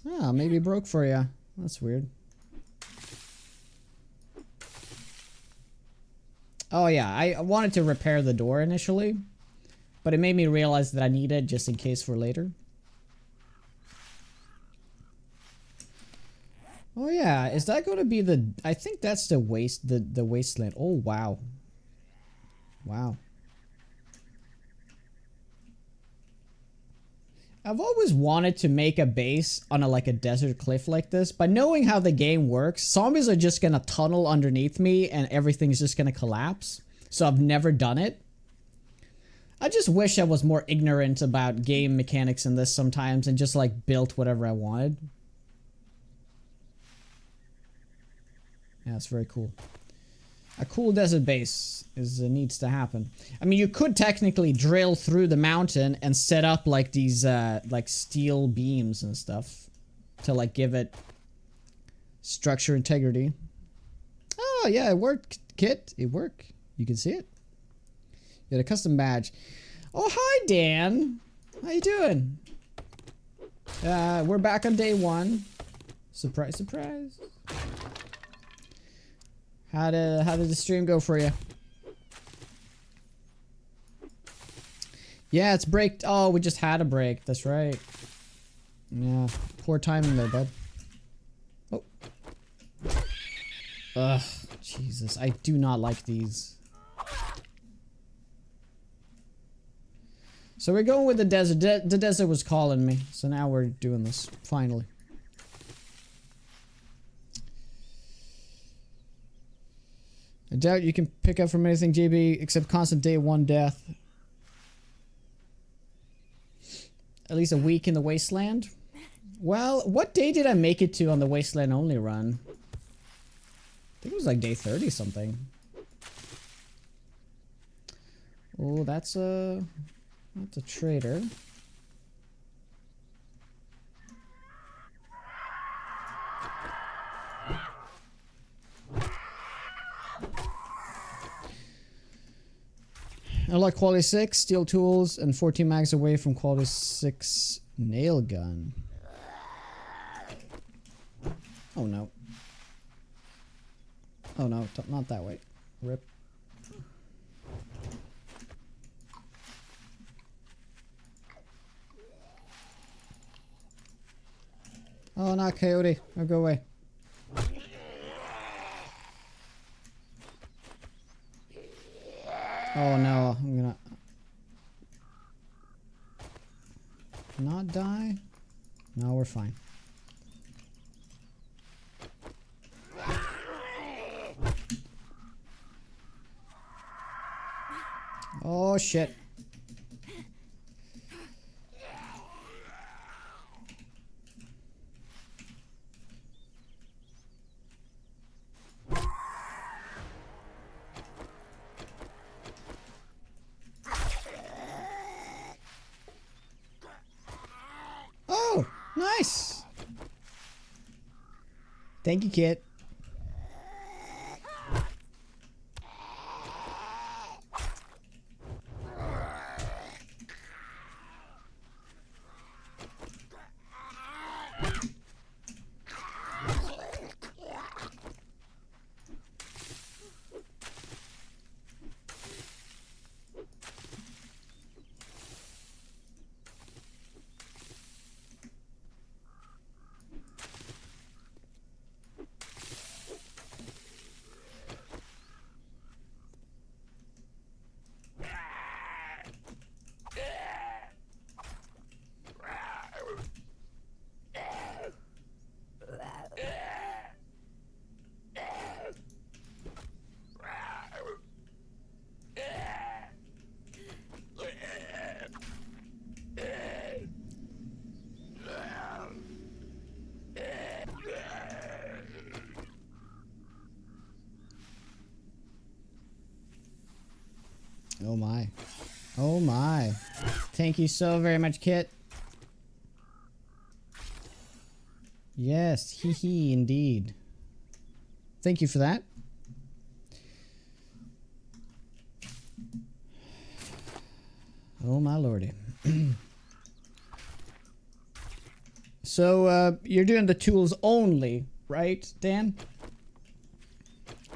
Ah, maybe broke for you. That's weird. Oh yeah, I wanted to repair the door initially, but it made me realize that I need it just in case for later. Oh yeah, is that going to be the... I think that's the wasteland. Oh wow. Wow. I've always wanted to make a base on like a desert cliff like this, but knowing how the game works, zombies are just gonna tunnel underneath me and everything's just gonna collapse. So I've never done it. I just wish I was more ignorant about game mechanics in this sometimes and just like built whatever I wanted. Yeah, it's very cool. A cool desert base needs to happen. I mean, you could technically drill through the mountain and set up like these like steel beams and stuff to like give it structure integrity. Oh yeah, it worked, Kit. It worked. You can see it. You got a custom badge. Oh hi Dan. How you doing? We're back on day 1. Surprise, surprise. How did the stream go for you? Yeah, it's break. Oh, we just had a break. That's right. Yeah, poor timing there, bud. Oh. Ugh, Jesus. I do not like these. So we're going with the desert. The desert was calling me. So now we're doing this. Finally. I doubt you can pick up from anything, JB, except constant day 1 death. At least a week in the wasteland? Well, what day did I make it to on the wasteland only run? I think it was like day 30 something. Oh, that's a trader. I like quality 6 steel tools and 14 mags away from quality 6 nail gun. Oh no. Oh no, not that way. Rip. Oh, not Coyote. Oh, go away. Oh no, I'm gonna not die. No, we're fine. Oh shit. Oh, nice. Thank you, Kit. Oh my. Oh my. Thank you so very much, Kit. Yes, hee hee, indeed. Thank you for that. Oh my lordy. So, you're doing the tools only, right, Dan?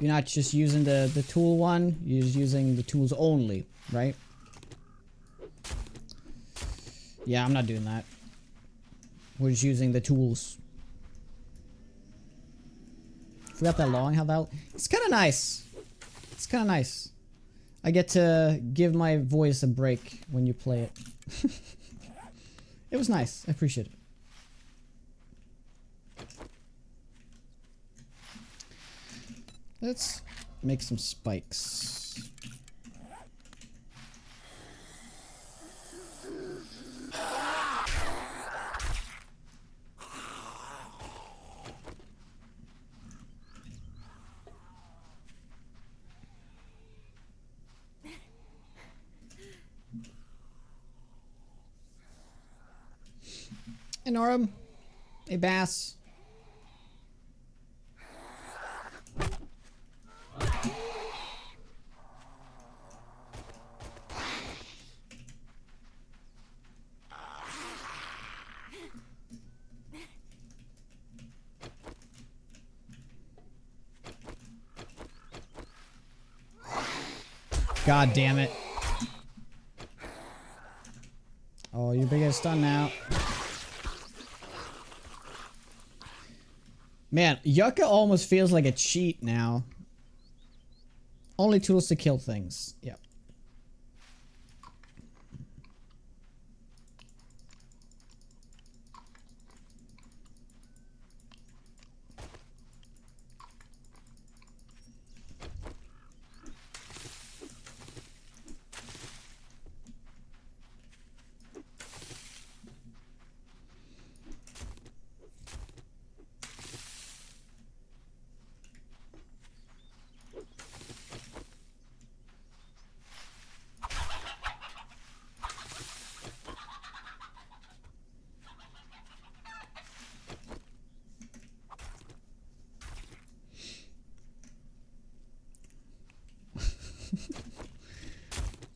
You're not just using the tool one, you're just using the tools only, right? Yeah, I'm not doing that. We're just using the tools. Forgot that long, how that... It's kind of nice. It's kind of nice. I get to give my voice a break when you play it. It was nice. I appreciate it. Let's make some spikes. Hey, Norum. Hey, Bass. God damn it. Oh, you're big as stun now. Man, Yucca almost feels like a cheat now. Only tools to kill things. Yep.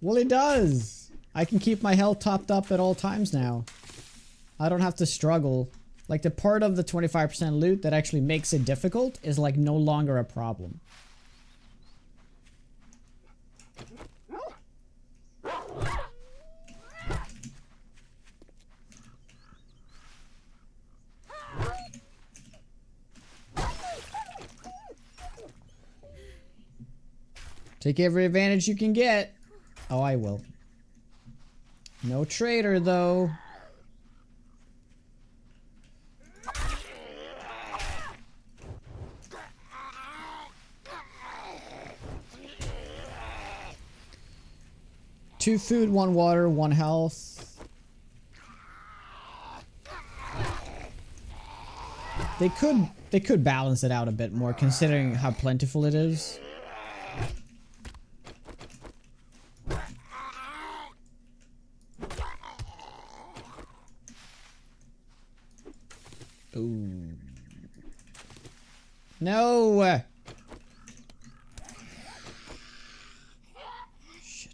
Well, it does. I can keep my health topped up at all times now. I don't have to struggle. Like, the part of the 25% loot that actually makes it difficult is like no longer a problem. Take every advantage you can get. Oh, I will. No traitor, though. Two food, one water, one health. They could balance it out a bit more, considering how plentiful it is. Ooh. No! Shit.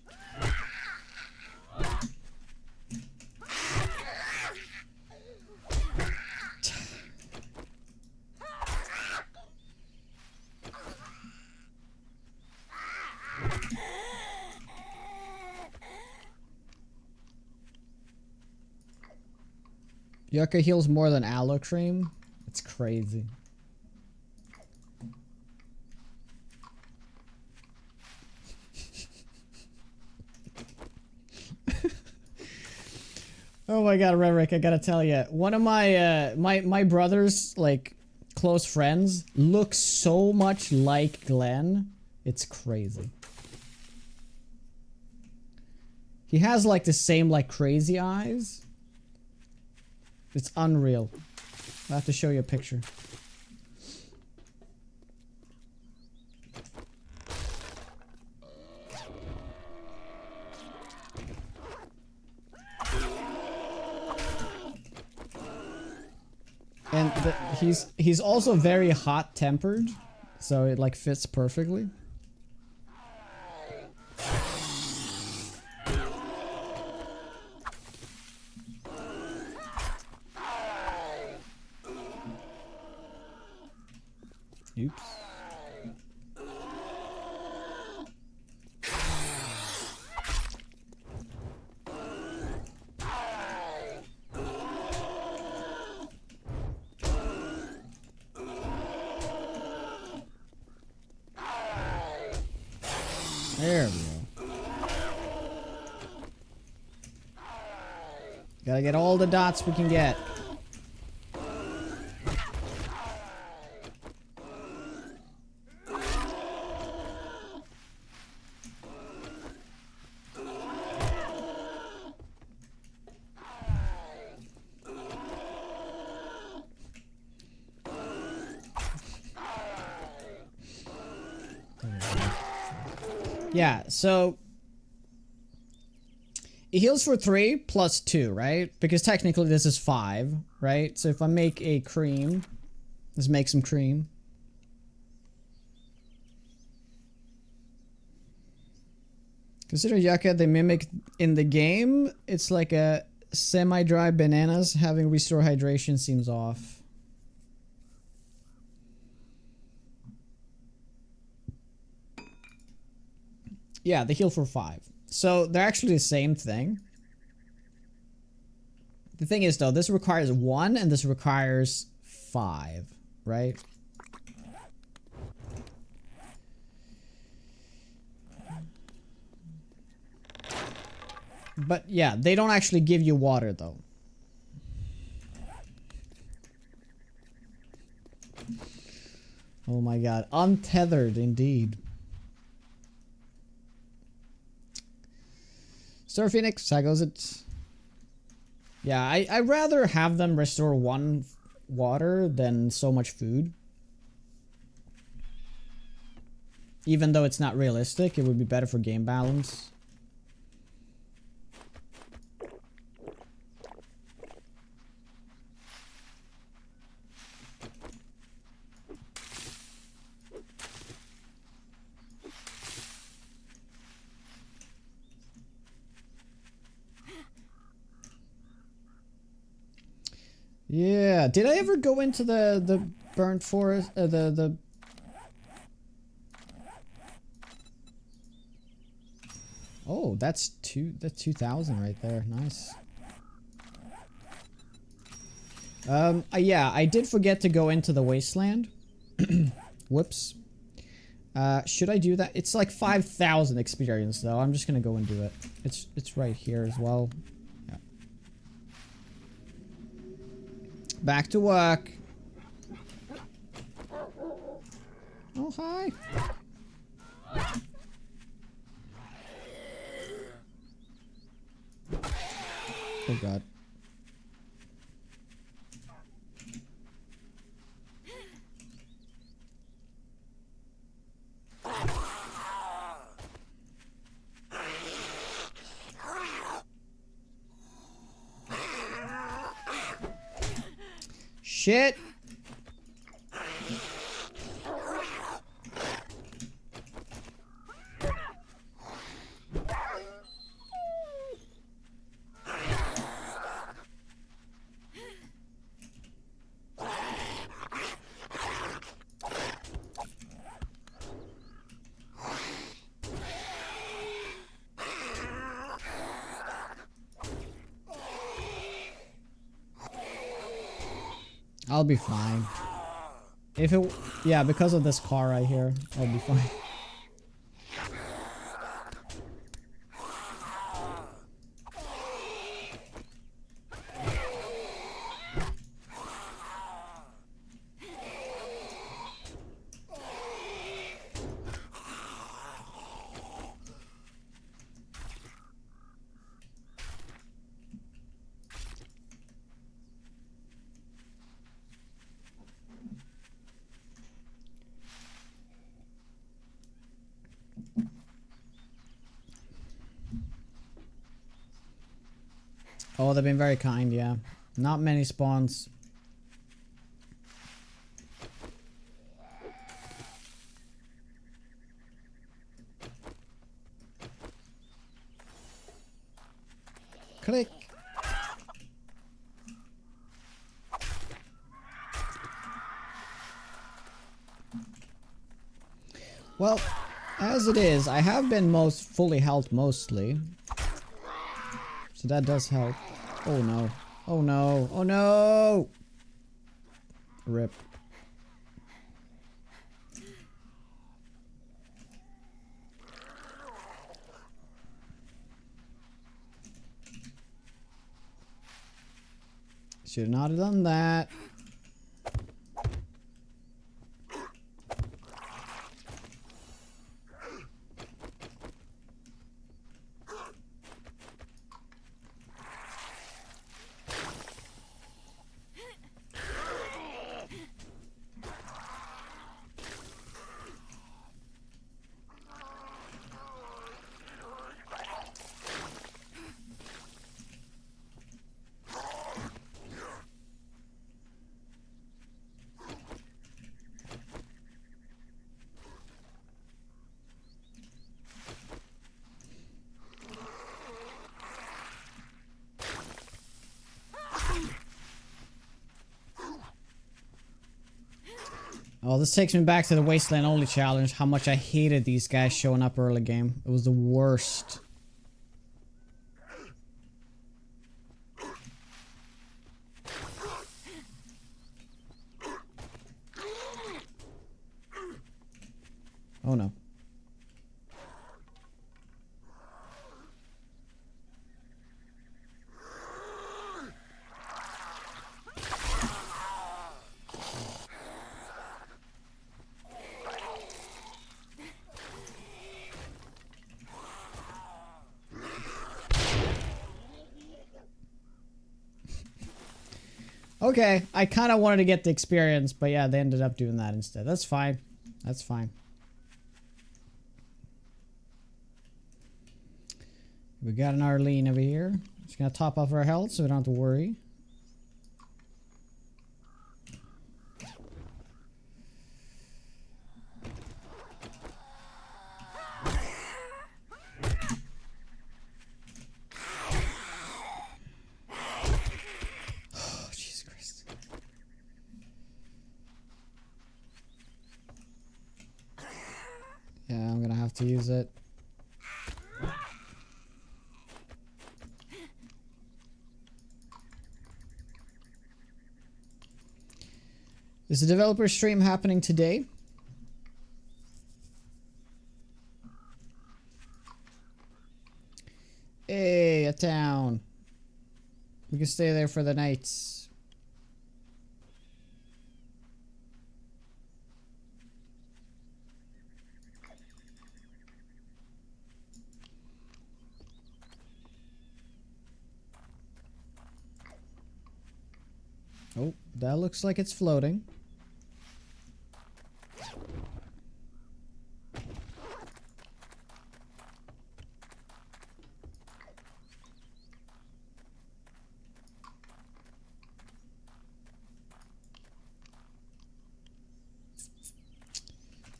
Yucca heals more than aloe cream? It's crazy. Oh my god, Reverick, I gotta tell you, one of my my brother's like close friends looks so much like Glenn. It's crazy. He has like the same like crazy eyes. It's unreal. I'll have to show you a picture. And he's also very hot-tempered, so it like fits perfectly. There we go. Gotta get all the dots we can get. Yeah, so it heals for 3 plus 2, right? Because technically this is 5, right? So if I make a cream, let's make some cream. Consider yucca they mimic in the game. It's like a semi-dry bananas. Having restore hydration seems off. Yeah, they heal for 5. So they're actually the same thing. The thing is though, this requires 1 and this requires 5, right? But yeah, they don't actually give you water though. Oh my god, untethered indeed. Star Phoenix, how goes it? Yeah, I'd rather have them restore 1 water than so much food. Even though it's not realistic, it would be better for game balance. Yeah, did I ever go into the burnt forest? Oh, that's 2,000 right there. Nice. Yeah, I did forget to go into the wasteland. Whoops. Should I do that? It's like 5,000 experience though. I'm just gonna go and do it. It's right here as well. Yeah. Back to work. Oh, hi. Oh god. Shit. I'll be fine. If it, yeah, because of this car right here, I'll be fine. Oh, they've been very kind, yeah. Not many spawns. Click. Well, as it is, I have been most fully health mostly. So that does help. Oh no. Oh no. Oh no! Rip. Should not have done that. Oh, this takes me back to the Wasteland Only challenge. How much I hated these guys showing up early game. It was the worst. Oh no. Okay, I kind of wanted to get the experience, but yeah, they ended up doing that instead. That's fine. That's fine. We got an Arlene over here. Just gonna top off our health so we don't have to worry. Oh, Jesus Christ. Yeah, I'm gonna have to use it. Is the developer stream happening today? Hey, a town. We can stay there for the night. Oh, that looks like it's floating.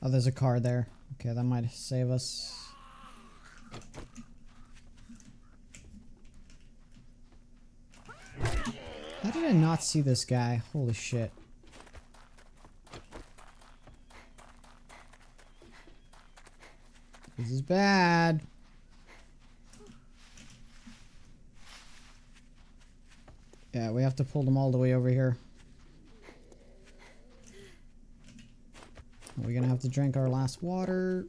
Oh, there's a car there. Okay, that might save us. How did I not see this guy? Holy shit. This is bad. Yeah, we have to pull them all the way over here. We're gonna have to drink our last water.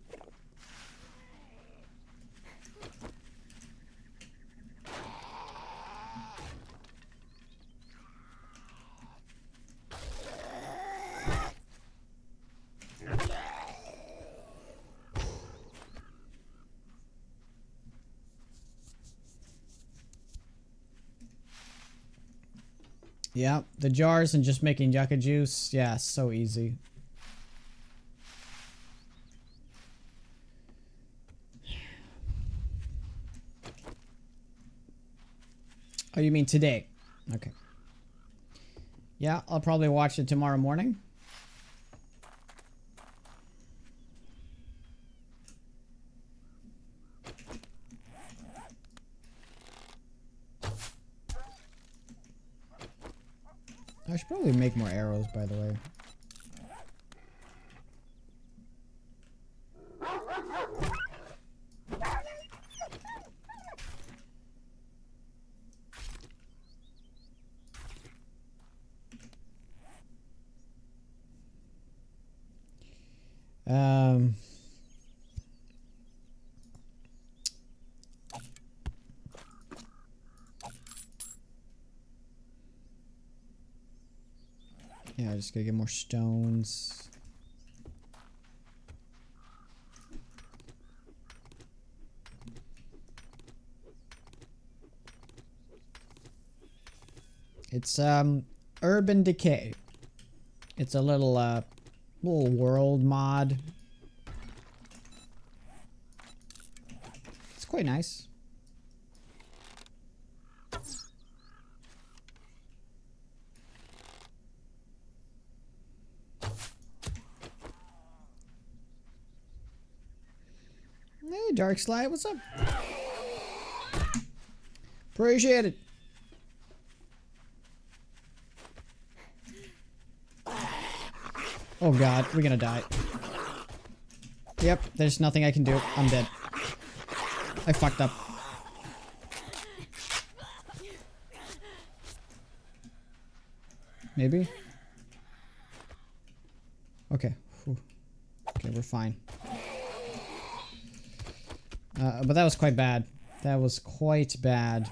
Yeah, the jars and just making yucca juice. Yeah, so easy. Oh, you mean today? Okay. Yeah, I'll probably watch it tomorrow morning. I should probably make more arrows, by the way. Um... just gotta get more stones. It's Urban Decay. It's a little little world mod. It's quite nice. Hey, Dark Slide, what's up? Appreciate it. Oh god, we're gonna die. Yep, there's nothing I can do. I'm dead. I fucked up. Maybe? Okay. Whew. Okay, we're fine. But that was quite bad. That was quite bad.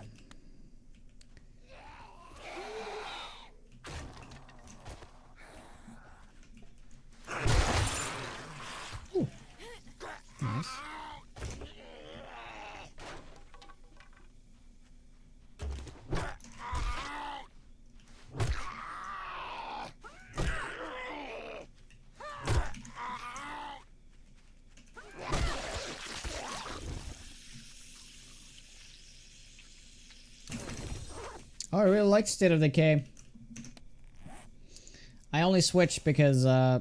Ooh. Nice. Oh, I really like State of Decay. I only switched because I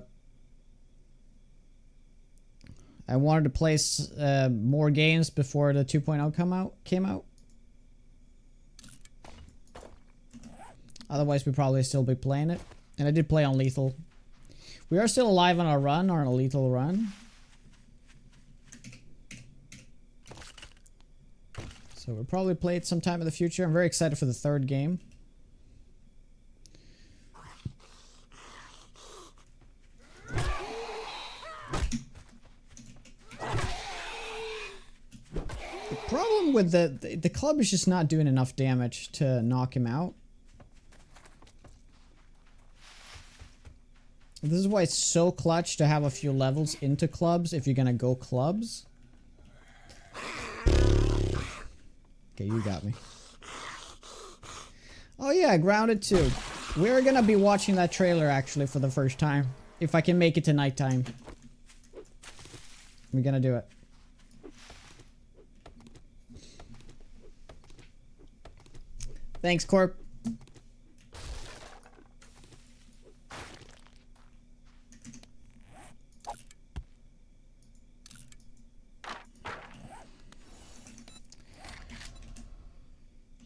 wanted to play more games before the 2.0 came out. Otherwise, we'd probably still be playing it. And I did play on Lethal. We are still alive on our run, on a Lethal run. So we'll probably play it sometime in the future. I'm very excited for the third game. The problem with the club is just not doing enough damage to knock him out. This is why it's so clutch to have a few levels into clubs if you're gonna go clubs. Okay, you got me. Oh yeah, Grounded 2. We're gonna be watching that trailer actually for the first time. If I can make it to nighttime. We're gonna do it. Thanks, Corp.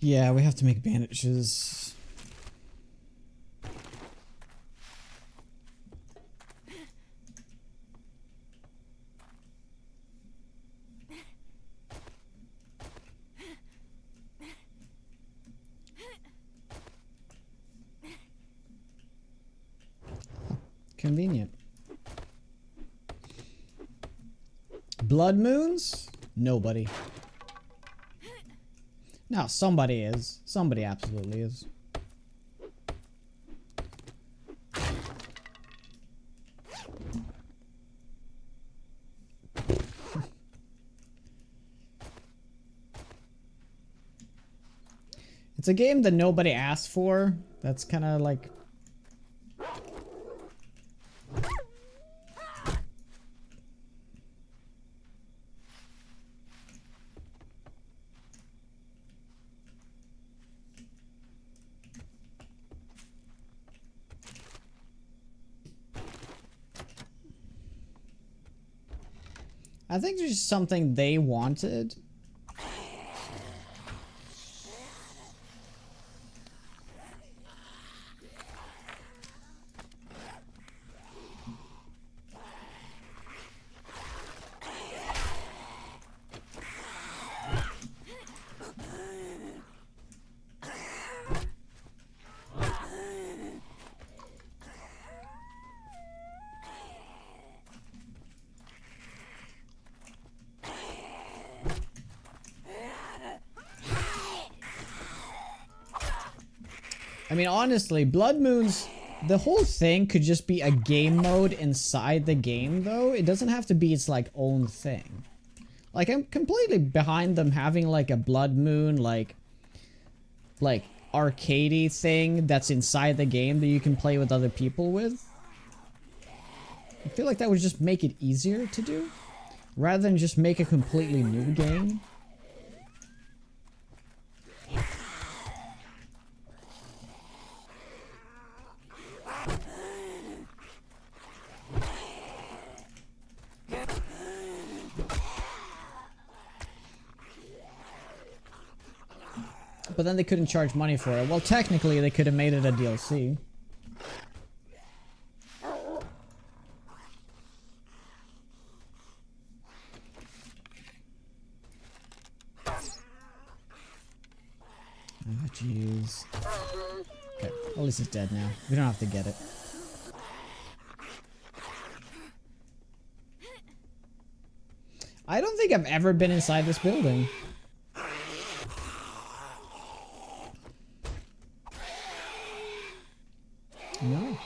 Yeah, we have to make bandages. Convenient. Blood moons? Nobody. No, somebody is. Somebody absolutely is. It's a game that nobody asked for. That's kind of like... I think there's just something they wanted. I mean, honestly, Blood Moons The whole thing could just be a game mode inside the game, though. It doesn't have to be its, like, own thing. Like, I'm completely behind them having, like, a Blood Moon, like arcadey thing that's inside the game that you can play with other people with. I feel like that would just make it easier to do, rather than just make a completely new game. But then they couldn't charge money for it. Well, technically, they could have made it a DLC. Oh, jeez. Okay, at least it's dead now. We don't have to get it. I don't think I've ever been inside this building. No.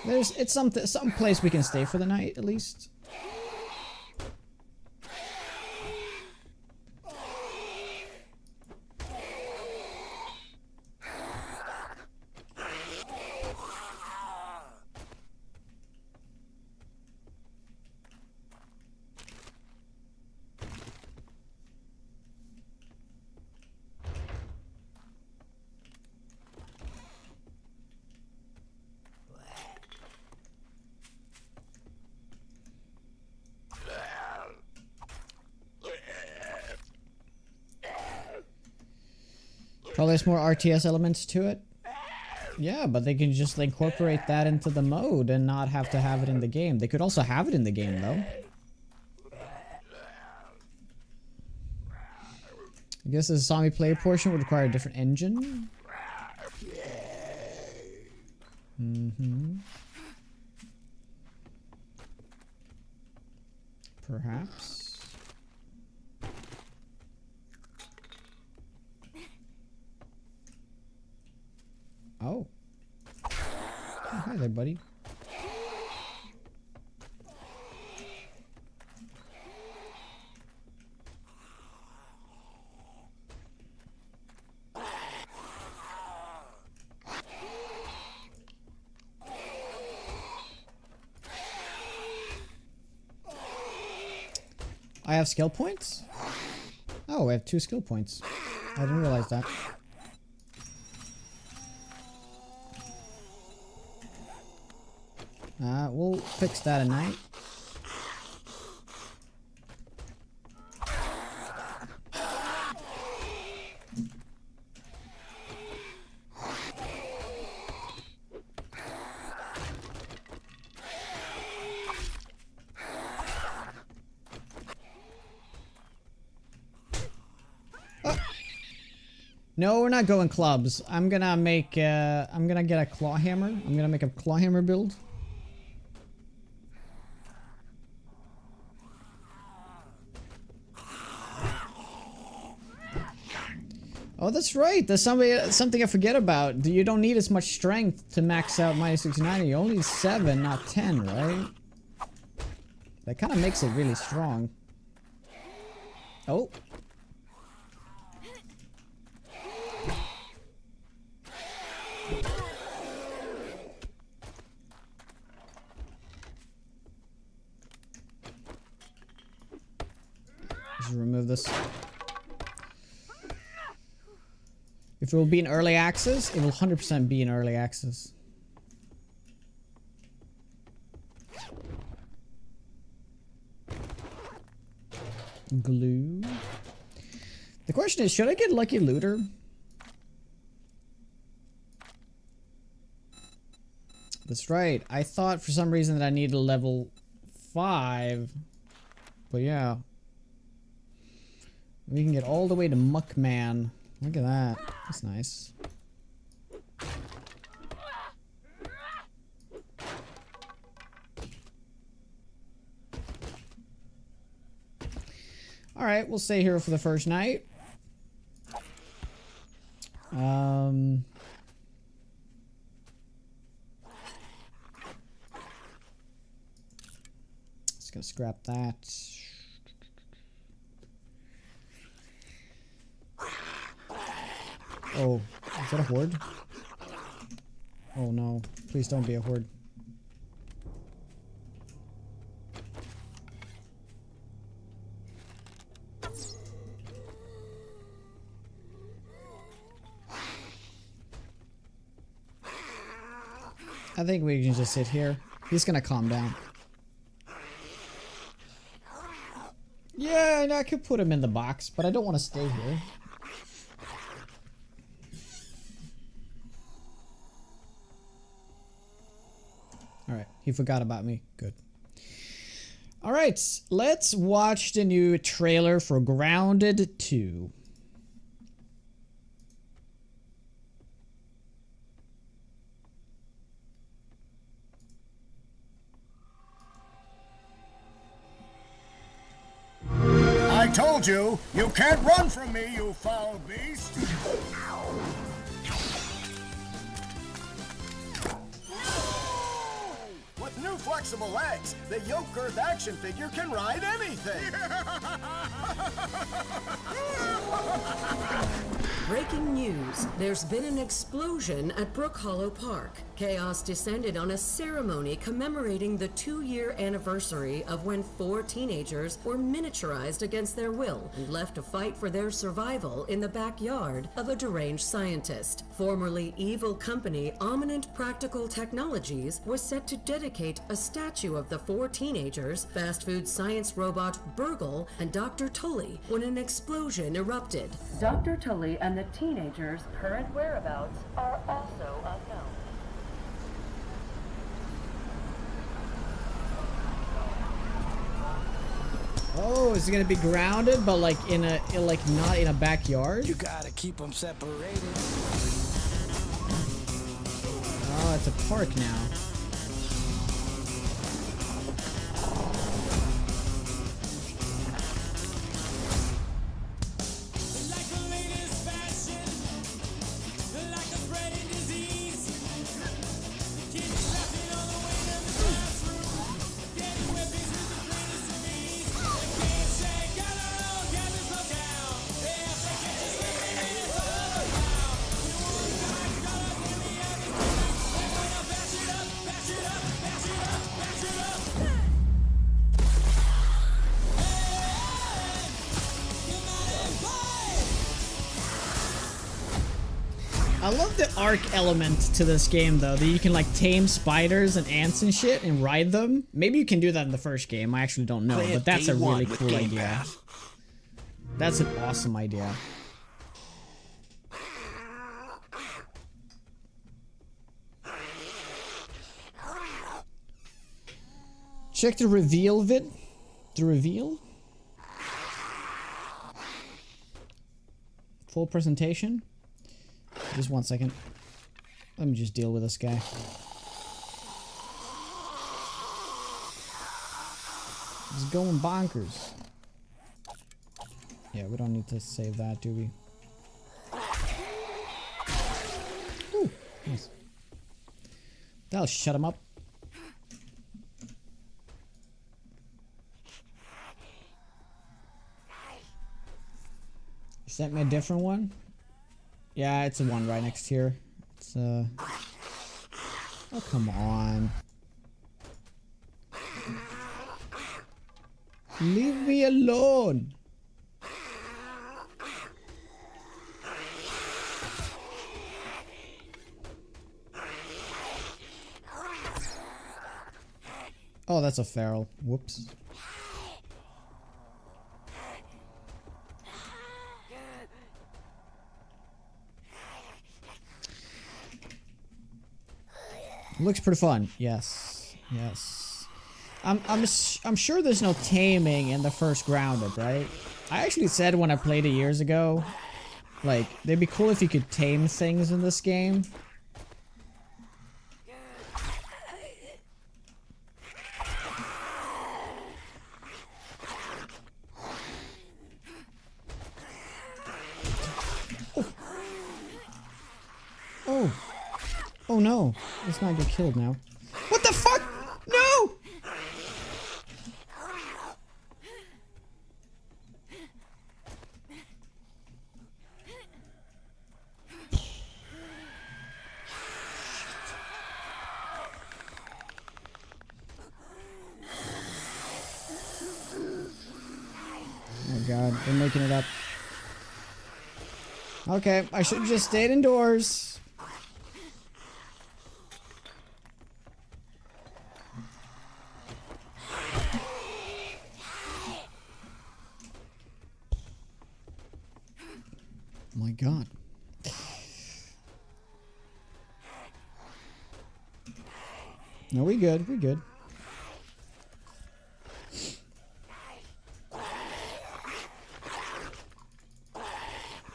It's some place we can stay for the night, at least. Probably there's more RTS elements to it. Yeah, but they can just incorporate that into the mode and not have to have it in the game. They could also have it in the game, though. I guess the zombie play portion would require a different engine. Perhaps. Oh. Oh, hi there, buddy. I have skill points? Oh, I have 2 skill points. I didn't realize that. We'll fix that at night. No, we're not going clubs. I'm gonna make, I'm gonna get a claw hammer. I'm gonna make a claw hammer build. Oh, that's right. There's something I forget about. You don't need as much strength to max out minus 69. You only need 7, not 10, right? That kind of makes it really strong. Oh. Just remove this. If it will be in early access, it will 100% be in early access. Glue. The question is, should I get Lucky Looter? That's right. I thought for some reason that I needed a level 5. But yeah. We can get all the way to Muckman. Look at that. That's nice. Alright, we'll stay here for the first night. Just gonna scrap that. Oh, is that a horde? Oh no, please don't be a horde. I think we can just sit here. He's gonna calm down. Yeah, and I could put him in the box, but I don't want to stay here. Alright, he forgot about me. Good. Alright, let's watch the new trailer for Grounded 2. I told you, you can't run from me, you foul beast! With new flexible legs, the Yoke Girth action figure can ride anything! Breaking news. There's been an explosion at Brook Hollow Park. Chaos descended on a ceremony commemorating the 2-year anniversary of when 4 teenagers were miniaturized against their will and left to fight for their survival in the backyard of a deranged scientist. Formerly evil company Ominent Practical Technologies was set to dedicate a statue of the 4 teenagers, fast food science robot Burgle, and Dr. Tully when an explosion erupted. Dr. Tully and the teenagers' current whereabouts are also unknown. Oh, is it gonna be grounded, but like not in a backyard? You gotta keep them separated. Oh, it's a park now. I love the arc element to this game though, that you can like tame spiders and ants and shit and ride them. Maybe you can do that in the first game, I actually don't know, but that's a really cool idea. That's an awesome idea. Check the reveal vid. The reveal? Full presentation? Just 1 second. Let me just deal with this guy. He's going bonkers. Yeah, we don't need to save that, do we? Ooh, nice. That'll shut him up. You sent me a different one? Yeah, it's the one right next here. It's oh, come on. Leave me alone. Oh, that's a feral. Whoops. Looks pretty fun. Yes. Yes. I'm sure there's no taming in the first Grounded, right? I actually said when I played it years ago, like, it'd be cool if you could tame things in this game. Oh. Oh no. Let's not get killed now. What the fuck? No! god, they're making it up. Okay, I should have just stayed indoors. My god. No, we good, we good.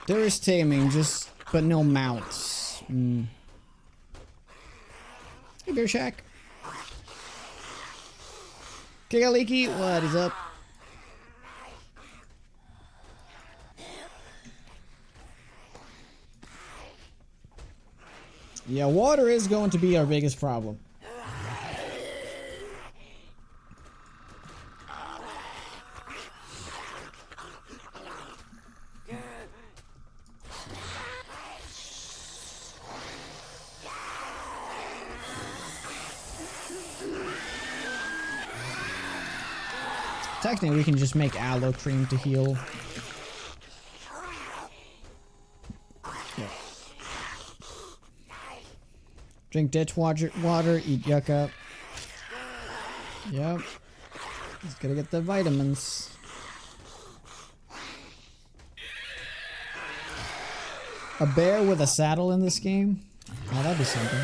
There is taming, just but no mounts. Hey, Bear Shack. Kigaliki, what is up? Yeah, water is going to be our biggest problem. Technically, we can just make aloe cream to heal. Yeah. Drink ditch water, eat yucca. Yep. Just gotta get the vitamins. A bear with a saddle in this game? Oh, that'd be something.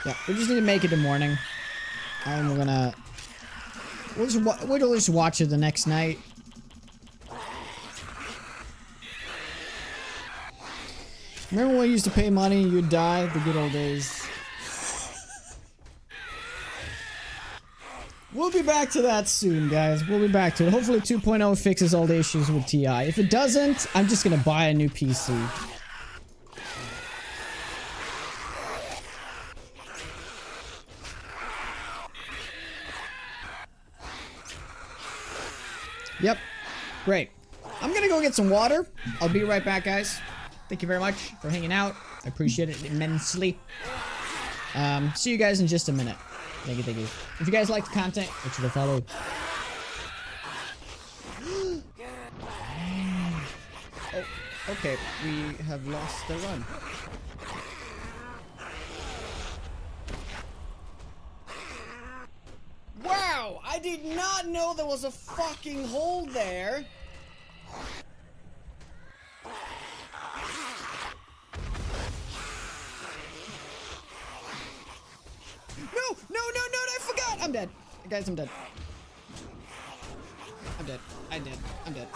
Yeah, we just need to make it the morning. And we're gonna... We'll just watch it the next night. Remember when we used to pay money and you'd die? The good old days. We'll be back to that soon, guys. We'll be back to it. Hopefully 2.0 fixes all the issues with TI. If it doesn't, I'm just gonna buy a new PC. Yep. Great. I'm gonna go get some water. I'll be right back, guys. Thank you very much for hanging out. I appreciate it immensely. See you guys in just a minute. Thank you, thank you. If you guys like the content, make sure to follow. Oh, okay. We have lost the run. Wow! I did not know there was a fucking hole there. No, I forgot! I'm dead. Guys, I'm dead. I'm dead. I'm dead. I'm dead.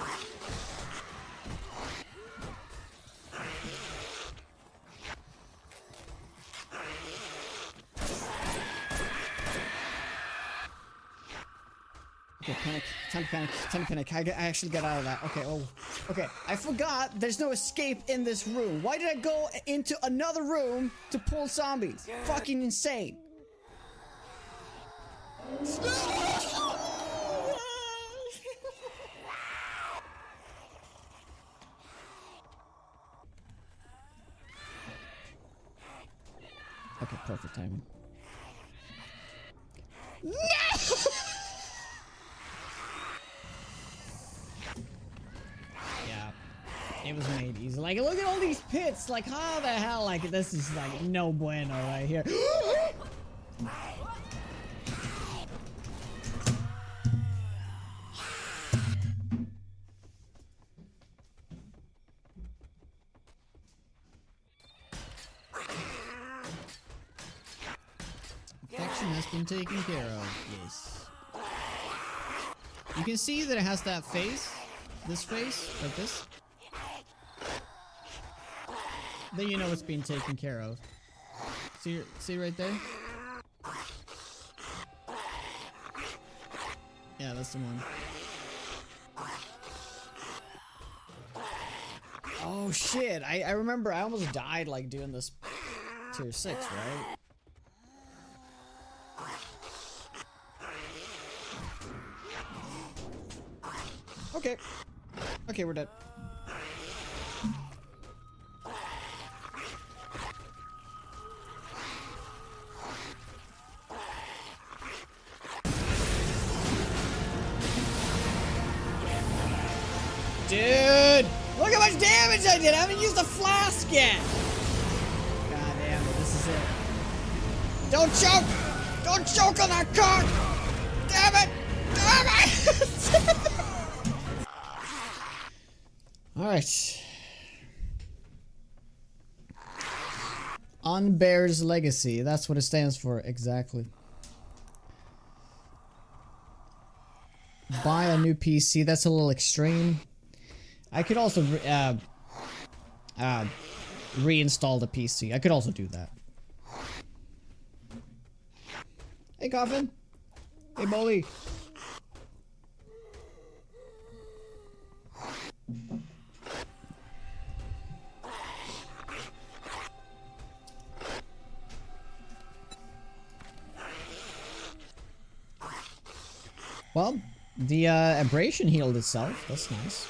Okay, panic. Time to panic. Time to panic. I actually got out of that. Okay, oh. Okay, I forgot there's no escape in this room. Why did I go into another room to pull zombies? Fucking insane. Okay, perfect timing. No! Yeah, it was made easy. Like, look at all these pits. Like, how the hell? Like, this is like no bueno right here. Infection has been taken care of. Yes. You can see that it has that face. This face, like this. Then you know it's being taken care of. See right there? Yeah, that's the one. Oh shit, I remember I almost died like doing this tier 6, right? Okay. Okay, we're dead. Dude! Look how much damage I did! I haven't used the flask yet! God damn it, this is it. Don't choke! Don't choke on that cock! Damn it! Damn it! Alright. On Bear's Legacy. That's what it stands for, exactly. Buy a new PC. That's a little extreme. I could also reinstall the PC. I could also do that. Hey, Coffin. Hey, Molly. Well, the abrasion healed itself. That's nice.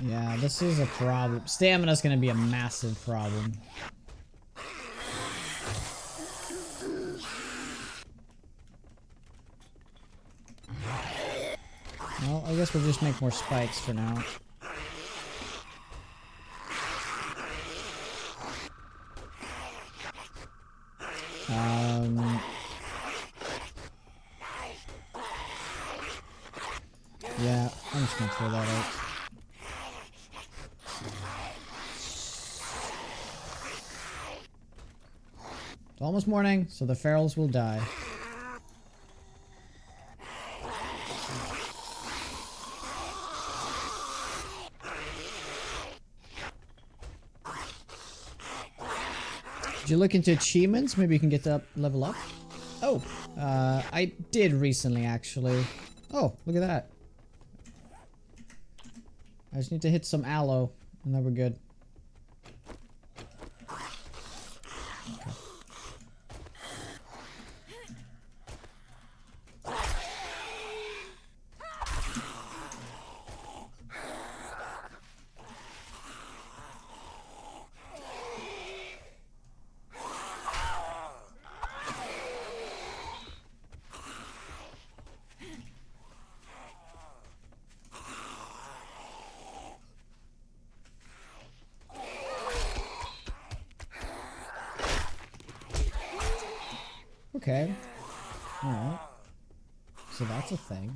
Yeah, this is a problem. Stamina's gonna be a massive problem. Well, I guess we'll just make more spikes for now. Yeah, I'm just gonna throw that out. It's almost morning, so the ferals will die. Did you look into achievements? Maybe you can get the level up? Oh, I did recently, actually. Oh, look at that. I just need to hit some aloe, and then we're good. Okay. Alright. So that's a thing.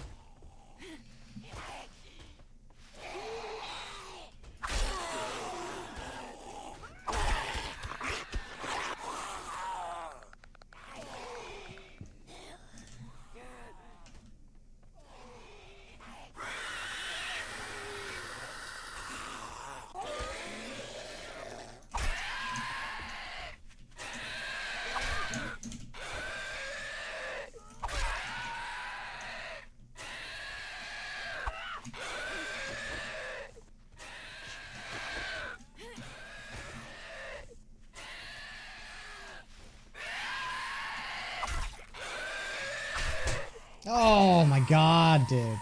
Oh my god, dude.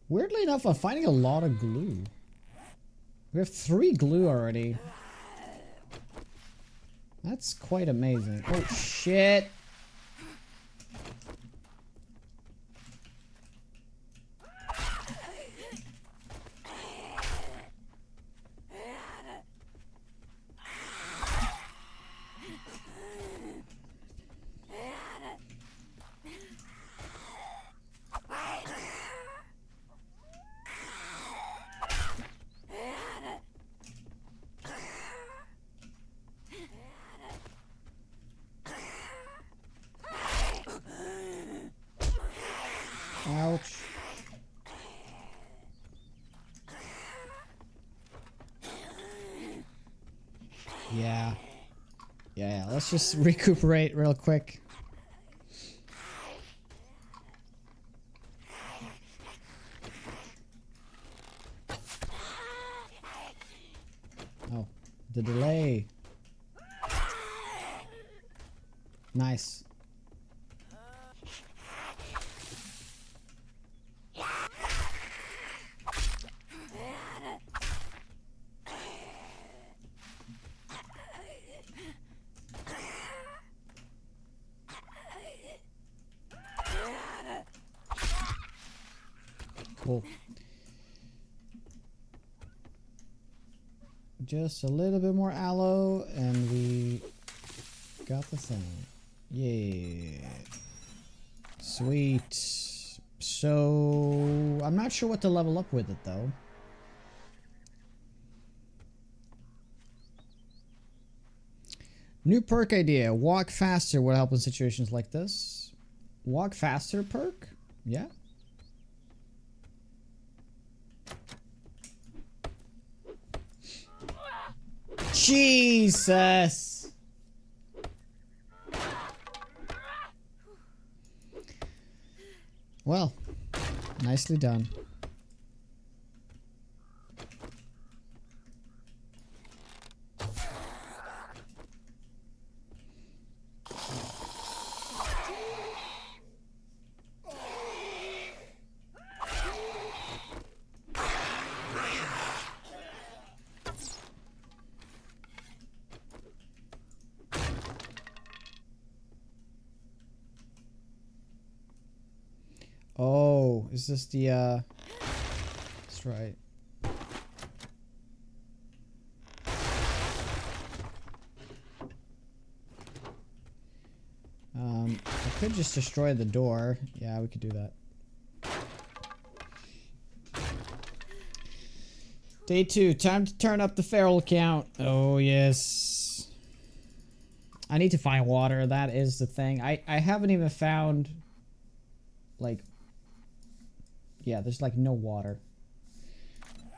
Weirdly enough, I'm finding a lot of glue. We have 3 glue already. That's quite amazing. Oh shit. Ouch. Yeah. Yeah, let's just recuperate real quick. Oh, the delay. Cool. Just a little bit more aloe, and we got the thing. Yeah. Sweet. So, I'm not sure what to level up with it, though. New perk idea. Walk faster will help in situations like this. Walk faster perk? Yeah. Jesus! Well, nicely done. Oh, is this the, that's right. I could just destroy the door. Yeah, we could do that. Day 2, time to turn up the feral count. Oh, yes. I need to find water. That is the thing. I haven't even found, like, yeah, there's like no water.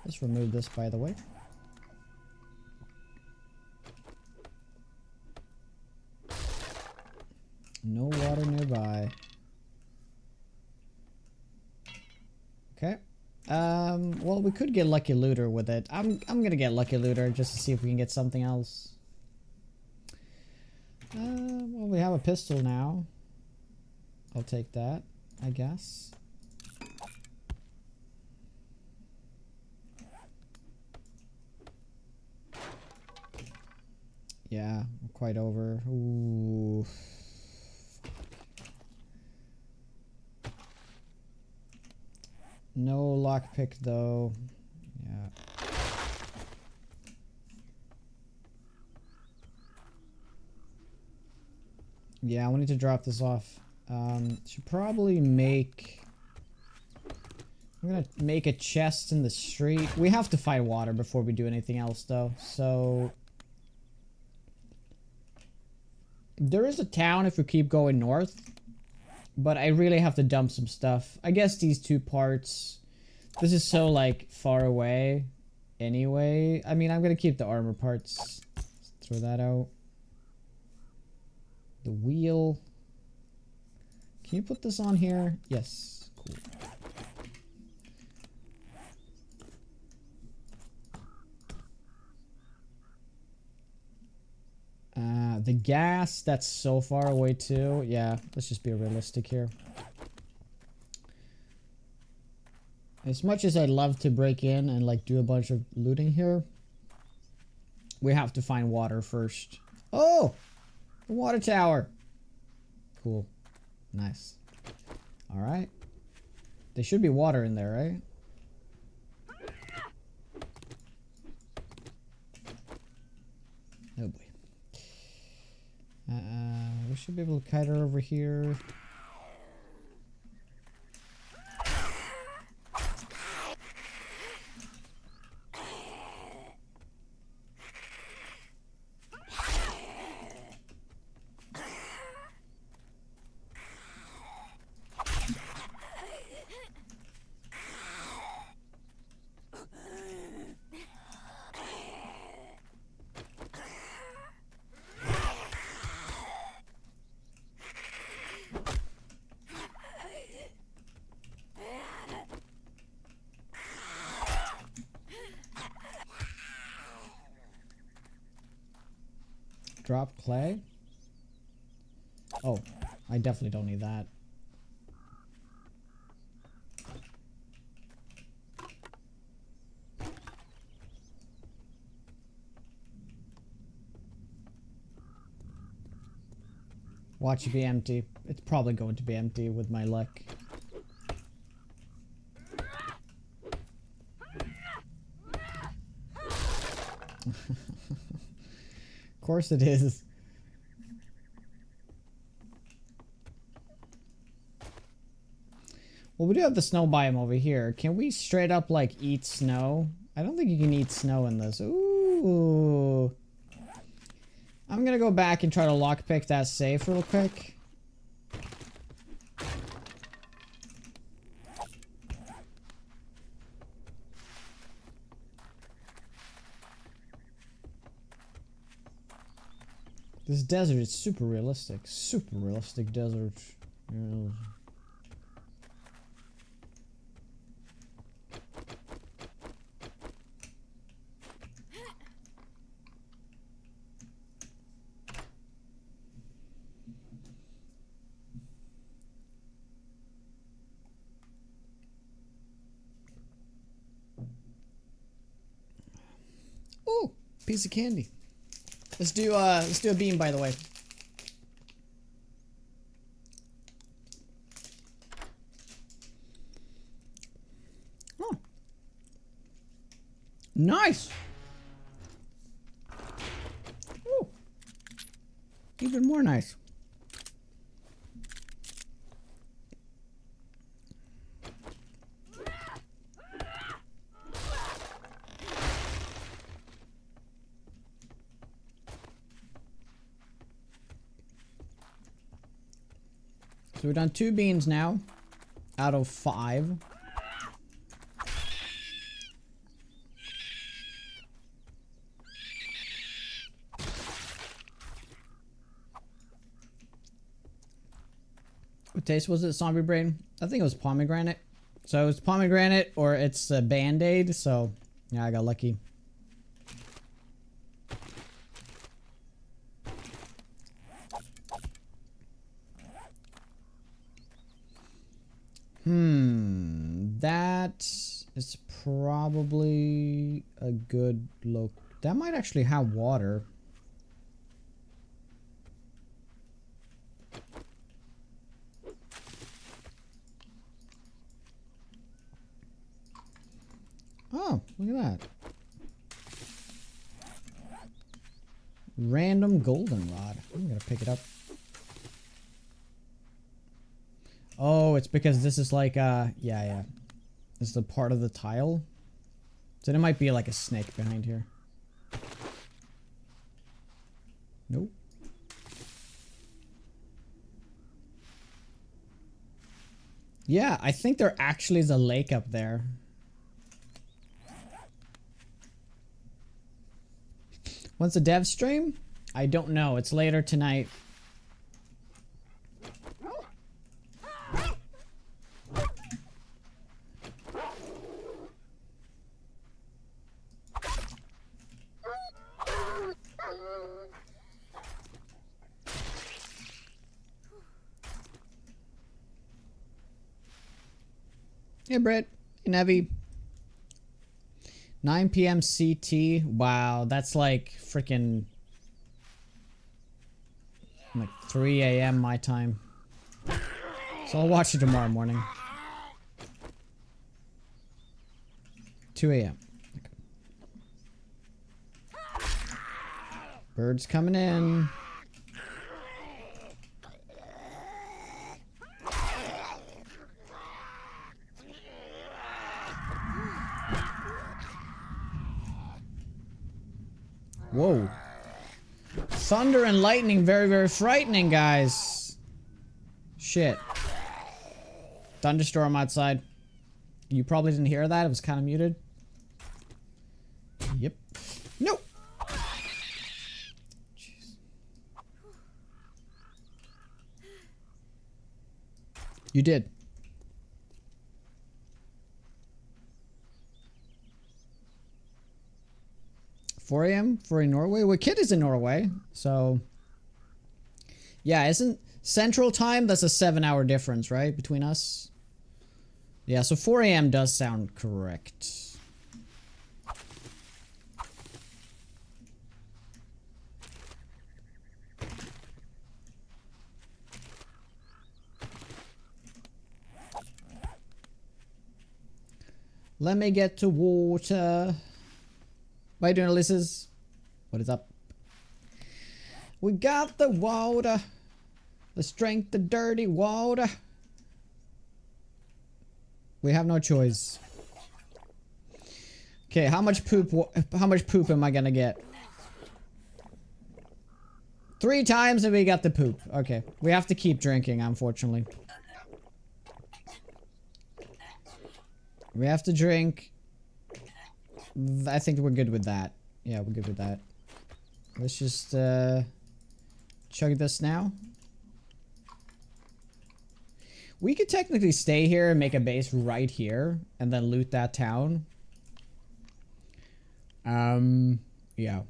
Let's remove this, by the way. No water nearby. Okay. Well, we could get Lucky Looter with it. I'm gonna get Lucky Looter just to see if we can get something else. Well, we have a pistol now. I'll take that, I guess. Yeah, we're quite over. Ooh. No lockpick though. Yeah. Yeah, we need to drop this off. Should probably make... I'm gonna make a chest in the street. We have to find water before we do anything else though, so... There is a town if we keep going north, but I really have to dump some stuff. I guess these two parts, this is so like far away anyway. I mean, I'm gonna keep the armor parts. Let's throw that out. The wheel. Can you put this on here? Yes. Cool. The gas, that's so far away too. Yeah, let's just be realistic here. As much as I'd love to break in and like do a bunch of looting here, we have to find water first. Oh! The water tower! Cool. Nice. Alright. There should be water in there, right? Oh boy. We should be able to kite her over here. Drop clay? Oh, I definitely don't need that. Watch it be empty. It's probably going to be empty with my luck. Of course it is. Well, we do have the snow biome over here. Can we straight up, like, eat snow? I don't think you can eat snow in this. Ooh. I'm gonna go back and try to lockpick that safe real quick. This desert is super realistic. Super realistic desert. Yeah. Ooh, piece of candy. Let's do a beam, by the way. Oh. Nice. Ooh. Even more nice. So we've done 2 beans now, out of 5. What taste was it, Zombie Brain? I think it was pomegranate. So it's pomegranate or it's a Band-Aid, so yeah, I got lucky. That is probably a good look. That might actually have water. Oh, look at that. Random goldenrod. I'm gonna pick it up. Oh, it's because this is like, yeah. This is the part of the tile. So there might be like a snake behind here. Nope. Yeah, I think there actually is a lake up there. When's the dev stream? I don't know. It's later tonight. Hey, Britt. Hey, Nevi. 9 p.m. CT. Wow, that's like freaking like 3 a.m. my time. So I'll watch it tomorrow morning. 2 a.m. Okay. Birds coming in. Whoa. Thunder and lightning, very, very frightening, guys. Shit. Thunderstorm outside. You probably didn't hear that. It was kind of muted. Yep. Nope. Jeez. You did. 4 a.m. for in Norway? Well, Kid is in Norway, so... Yeah, isn't Central Time? That's a 7-hour difference, right? Between us? Yeah, so 4 a.m. does sound correct. Let me get to water. What are you doing, Ulysses? What is up? We got the water. Let's drink the dirty water. We have no choice. Okay, how much poop am I gonna get? 3 times and we got the poop. Okay, we have to keep drinking, unfortunately. We have to drink. I think we're good with that. Yeah, we're good with that. Let's just chug this now. We could technically stay here and make a base right here and then loot that town. Yeah.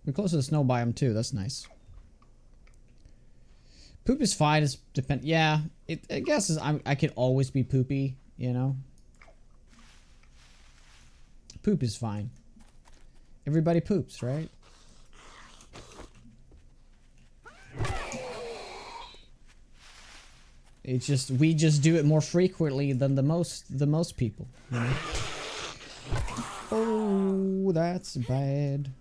We're close to the snow biome too. That's nice. Poop is fine. It's yeah, I guess I could always be poopy, you know. Poop is fine. Everybody poops, right? It's just we just do it more frequently than the most people, you know? Oh, that's bad.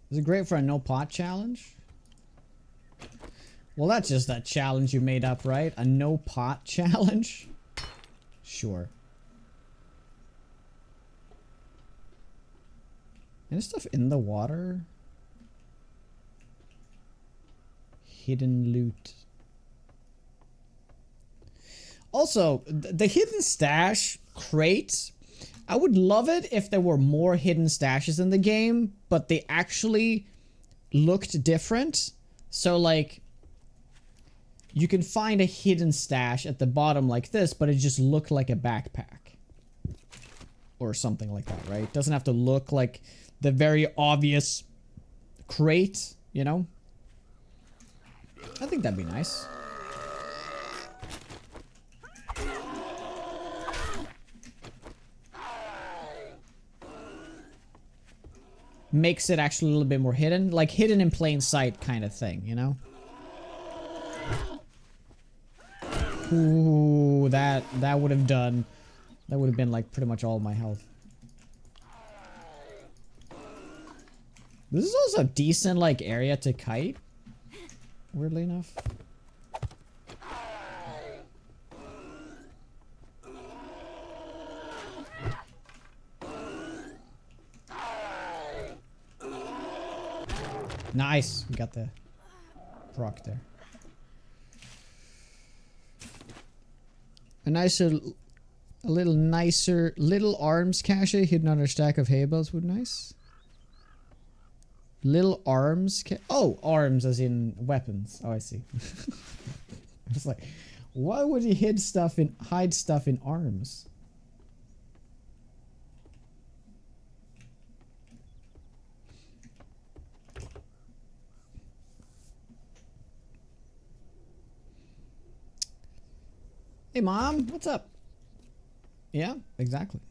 Is it great for a no pot challenge? Well, that's just that challenge you made up, right? A no pot challenge? Sure. Any stuff in the water? Hidden loot. Also, the hidden stash crate, I would love it if there were more hidden stashes in the game, but they actually looked different. So like, you can find a hidden stash at the bottom like this, but it just looked like a backpack. Or something like that, right? It doesn't have to look like the very obvious crate, you know? I think that'd be nice. Makes it actually a little bit more hidden, like hidden in plain sight kind of thing, you know? Ooh, that would have done, that would have been like pretty much all my health. This is also a decent like area to kite, weirdly enough. Nice, we got the proc there. A little nicer little arms cache hidden under a stack of hay bales would nice. Little arms oh, arms as in weapons. Oh, I see. I was like, why would he hide stuff in arms? Hey mom, what's up? Yeah, exactly.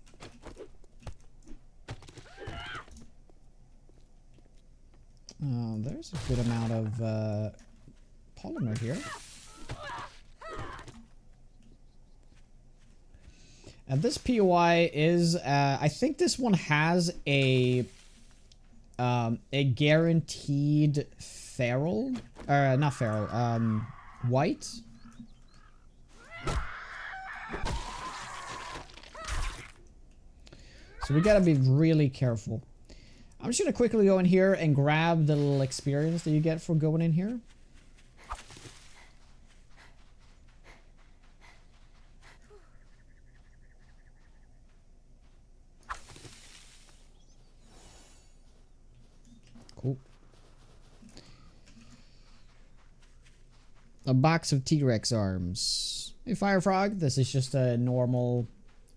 There's a good amount of polymer here. And this POI is, I think this one has a guaranteed feral, or not feral, white. So we gotta be really careful. I'm just gonna quickly go in here and grab the little experience that you get for going in here. Cool. A box of T-Rex arms. Hey Firefrog, this is just a normal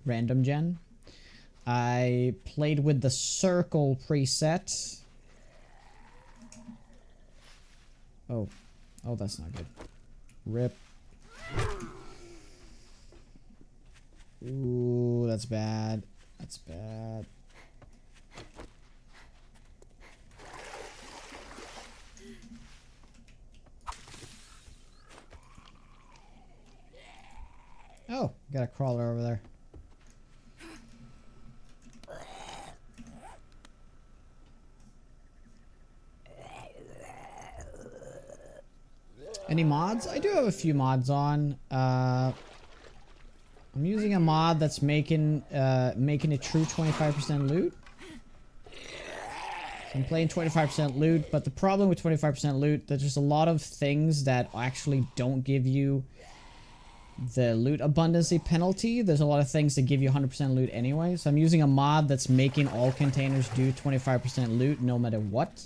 random gen. I played with the circle preset. Oh, that's not good. Rip. Ooh, that's bad. That's bad. Oh, got a crawler over there. Any mods? I do have a few mods on. I'm using a mod that's making a true 25% loot. So I'm playing 25% loot, but the problem with 25% loot, there's just a lot of things that actually don't give you the loot abundancy penalty. There's a lot of things that give you 100% loot anyway. So I'm using a mod that's making all containers do 25% loot no matter what.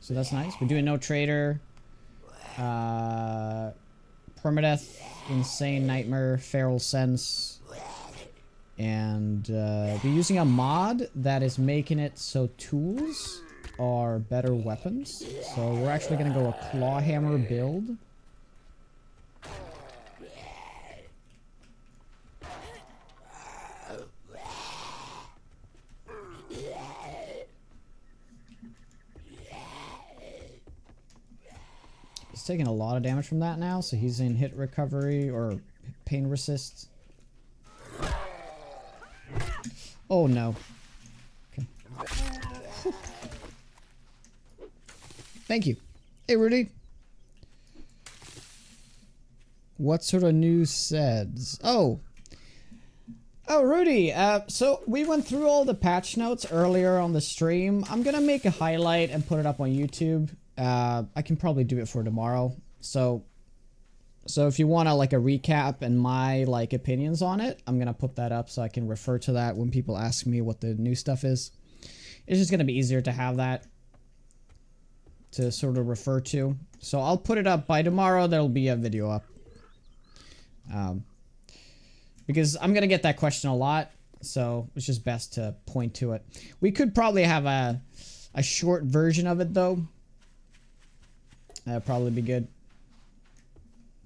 So that's nice. We're doing no trader, permadeath, insane nightmare, feral sense, and we're using a mod that is making it so tools are better weapons. So we're actually gonna go a claw hammer build. Taking a lot of damage from that now, so he's in hit recovery or pain resist. Oh no. Okay. Thank you. Hey Rudy. What sort of news says? Oh, Rudy, so we went through all the patch notes earlier on the stream. I'm gonna make a highlight and put it up on YouTube. I can probably do it for tomorrow. So if you want like a recap and my like opinions on it, I'm gonna put that up so I can refer to that when people ask me what the new stuff is. It's just gonna be easier to have that to sort of refer to. So I'll put it up by tomorrow. There'll be a video up. Because I'm gonna get that question a lot, so it's just best to point to it. We could probably have a short version of it though. That'd probably be good.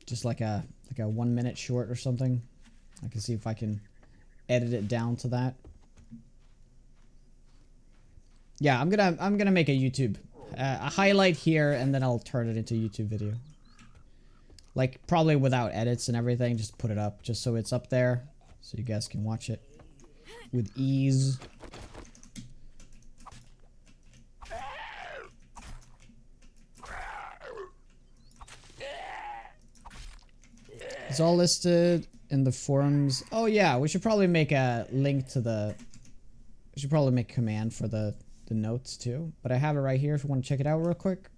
Just like a 1 minute short or something. I can see if I can edit it down to that. Yeah, I'm gonna make a YouTube a highlight here, and then I'll turn it into a YouTube video. Like probably without edits and everything. Just put it up, just so it's up there, so you guys can watch it with ease. It's all listed in the forums. Oh yeah, we should probably make a link to the... We should probably make a command for the notes too. But I have it right here if you want to check it out real quick.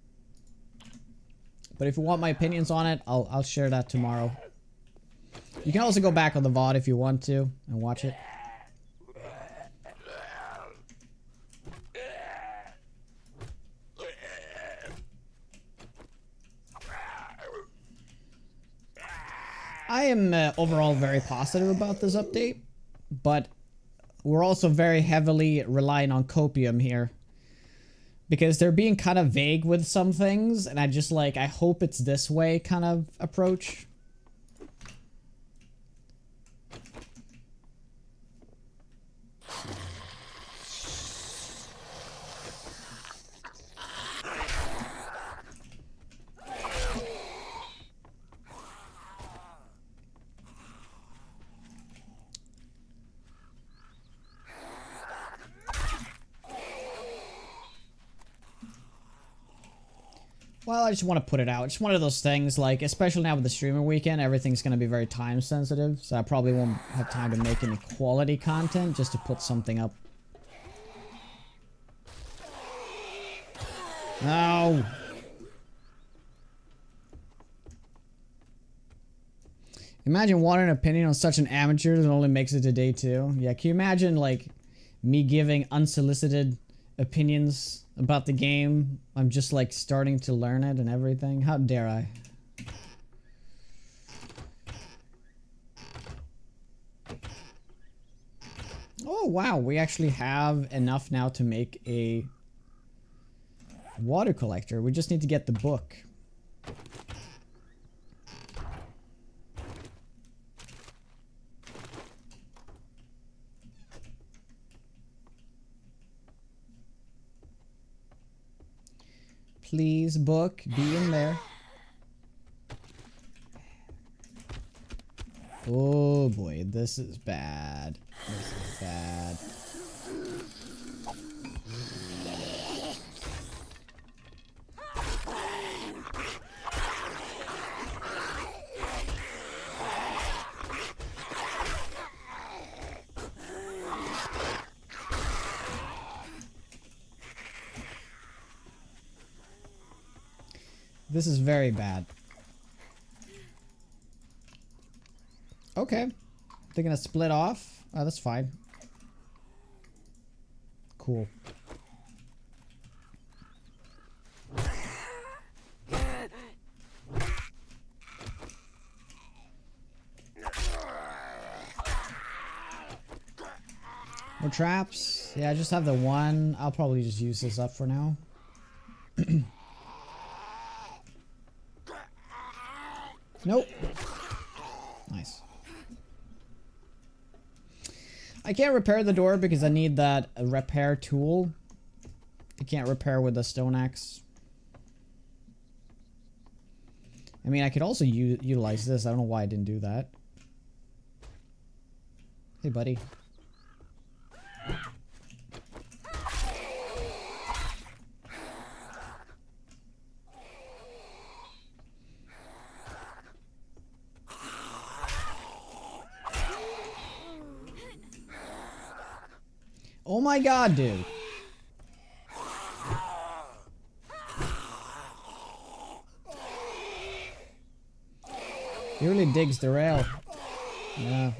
But if you want my opinions on it, I'll share that tomorrow. You can also go back on the VOD if you want to and watch it. I am overall very positive about this update, but we're also very heavily relying on Copium here. Because they're being kind of vague with some things, and I hope it's this way kind of approach. Well, I just want to put it out. It's one of those things, like, especially now with the streamer weekend, everything's going to be very time sensitive, so I probably won't have time to make any quality content just to put something up. No! Imagine wanting an opinion on such an amateur that only makes it to day 2. Yeah, can you imagine, like, me giving unsolicited opinions about the game? I'm just like starting to learn it and everything. How dare I? Oh wow, we actually have enough now to make a Water collector. We just need to get the book. Please, book, be in there. Oh boy, this is bad. This is bad. This is very bad. Okay. They're gonna split off. Oh, that's fine. Cool. More traps. Yeah, I just have the one. I'll probably just use this up for now. Nope. Nice. I can't repair the door because I need that repair tool. I can't repair with the stone axe. I mean, I could also utilize this. I don't know why I didn't do that. Hey, buddy. Oh my god, dude. He really digs the rail. Yeah.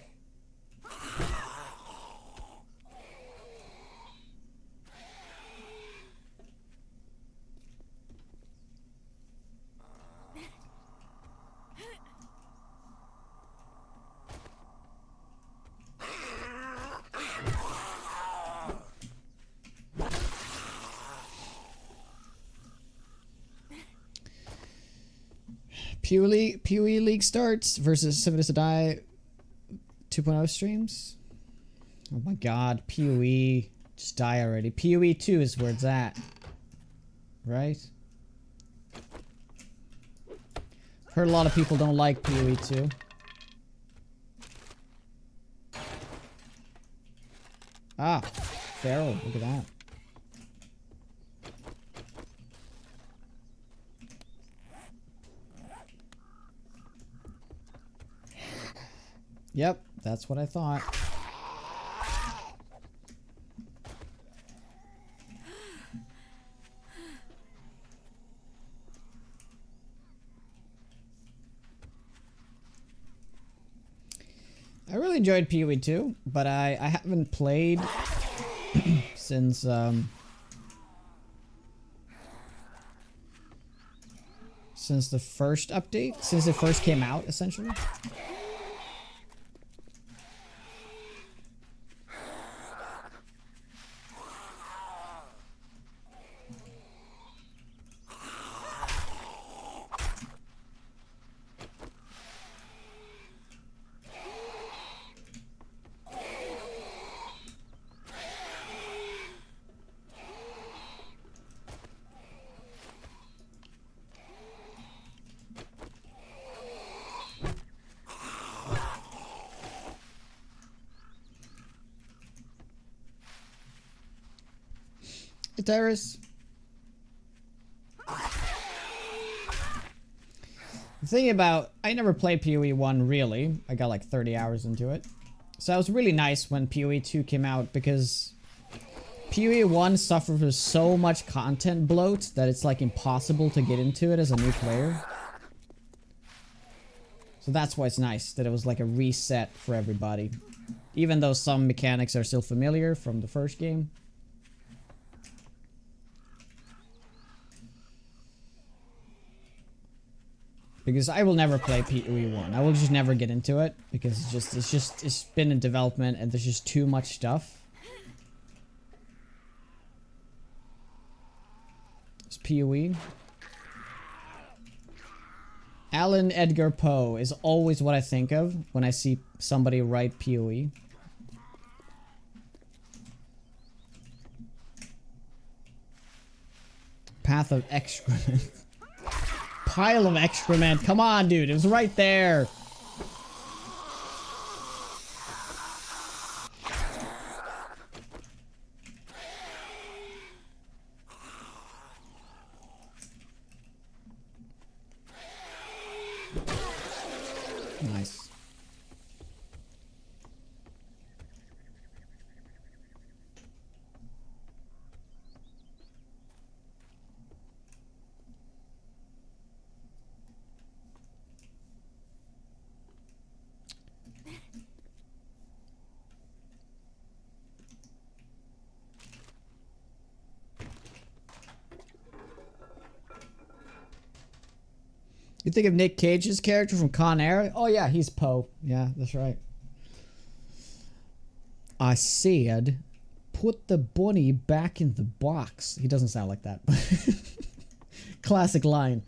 PoE League starts versus 7 Days to Die 2.0 streams. Oh my god, PoE. Just die already. PoE 2 is where it's at. Right? Heard a lot of people don't like PoE 2. Ah, Feral, look at that. Yep, that's what I thought. I really enjoyed PoE 2, but I haven't played since the first update, since it first came out, essentially. Darius. The thing about, I never played PoE 1 really. I got like 30 hours into it. So it was really nice when PoE 2 came out because PoE 1 suffered from so much content bloat that it's like impossible to get into it as a new player. So that's why it's nice that it was like a reset for everybody. Even though some mechanics are still familiar from the first game. Because I will never play PoE 1. I will just never get into it because it's been in development and there's just too much stuff. PoE. Alan Edgar Poe is always what I think of when I see somebody write PoE. Path of excrement. Pile of excrement. Come on, dude. It was right there. Nice. You think of Nick Cage's character from Con Air? Oh yeah, he's Poe. Yeah, that's right. I said, put the bunny back in the box. He doesn't sound like that. Classic line.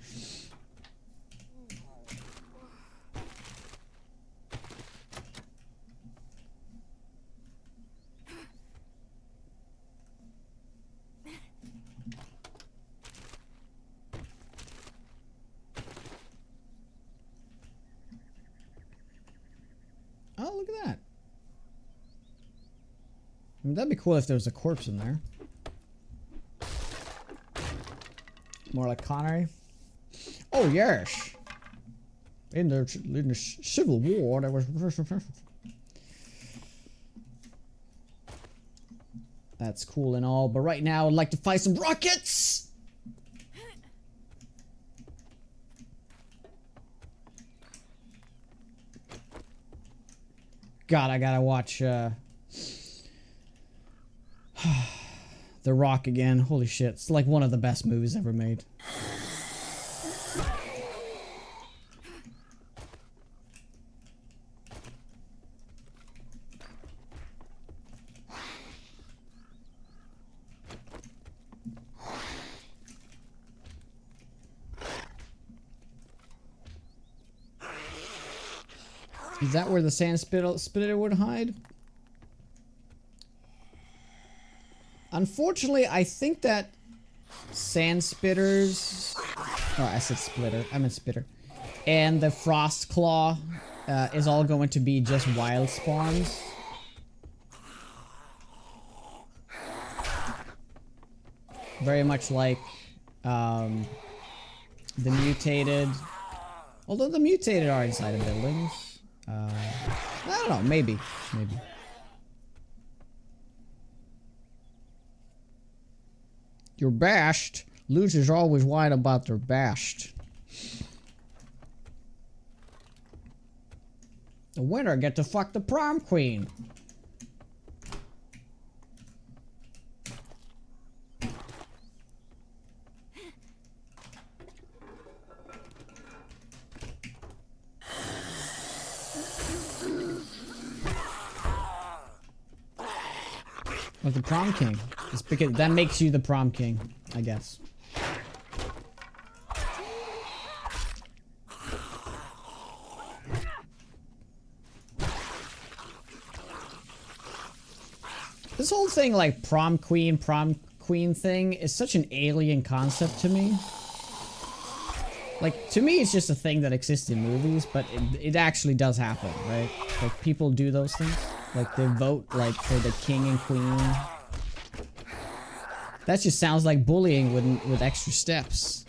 Oh, look at that. I mean, that'd be cool if there was a corpse in there. More like Connery. Oh, yes. In the Civil War, there was... That's cool and all, but right now I'd like to find some rockets! God, I gotta watch The Rock again. Holy shit. It's like one of the best movies ever made. Is that where the sand spitter would hide? Unfortunately, I think that sand spitters... Oh, I said splitter. I meant spitter. And the frost claw is all going to be just wild spawns. Very much like the mutated... Although the mutated are inside of buildings. I don't know, maybe. You're bashed. Losers always whine about their bashed. The winner get to fuck the prom queen. Or the prom king. It's because that makes you the prom king, I guess. This whole thing, like prom queen thing, is such an alien concept to me. Like, to me, it's just a thing that exists in movies, but it actually does happen, right? Like, people do those things. Like, they vote, like, for the king and queen. That just sounds like bullying with extra steps.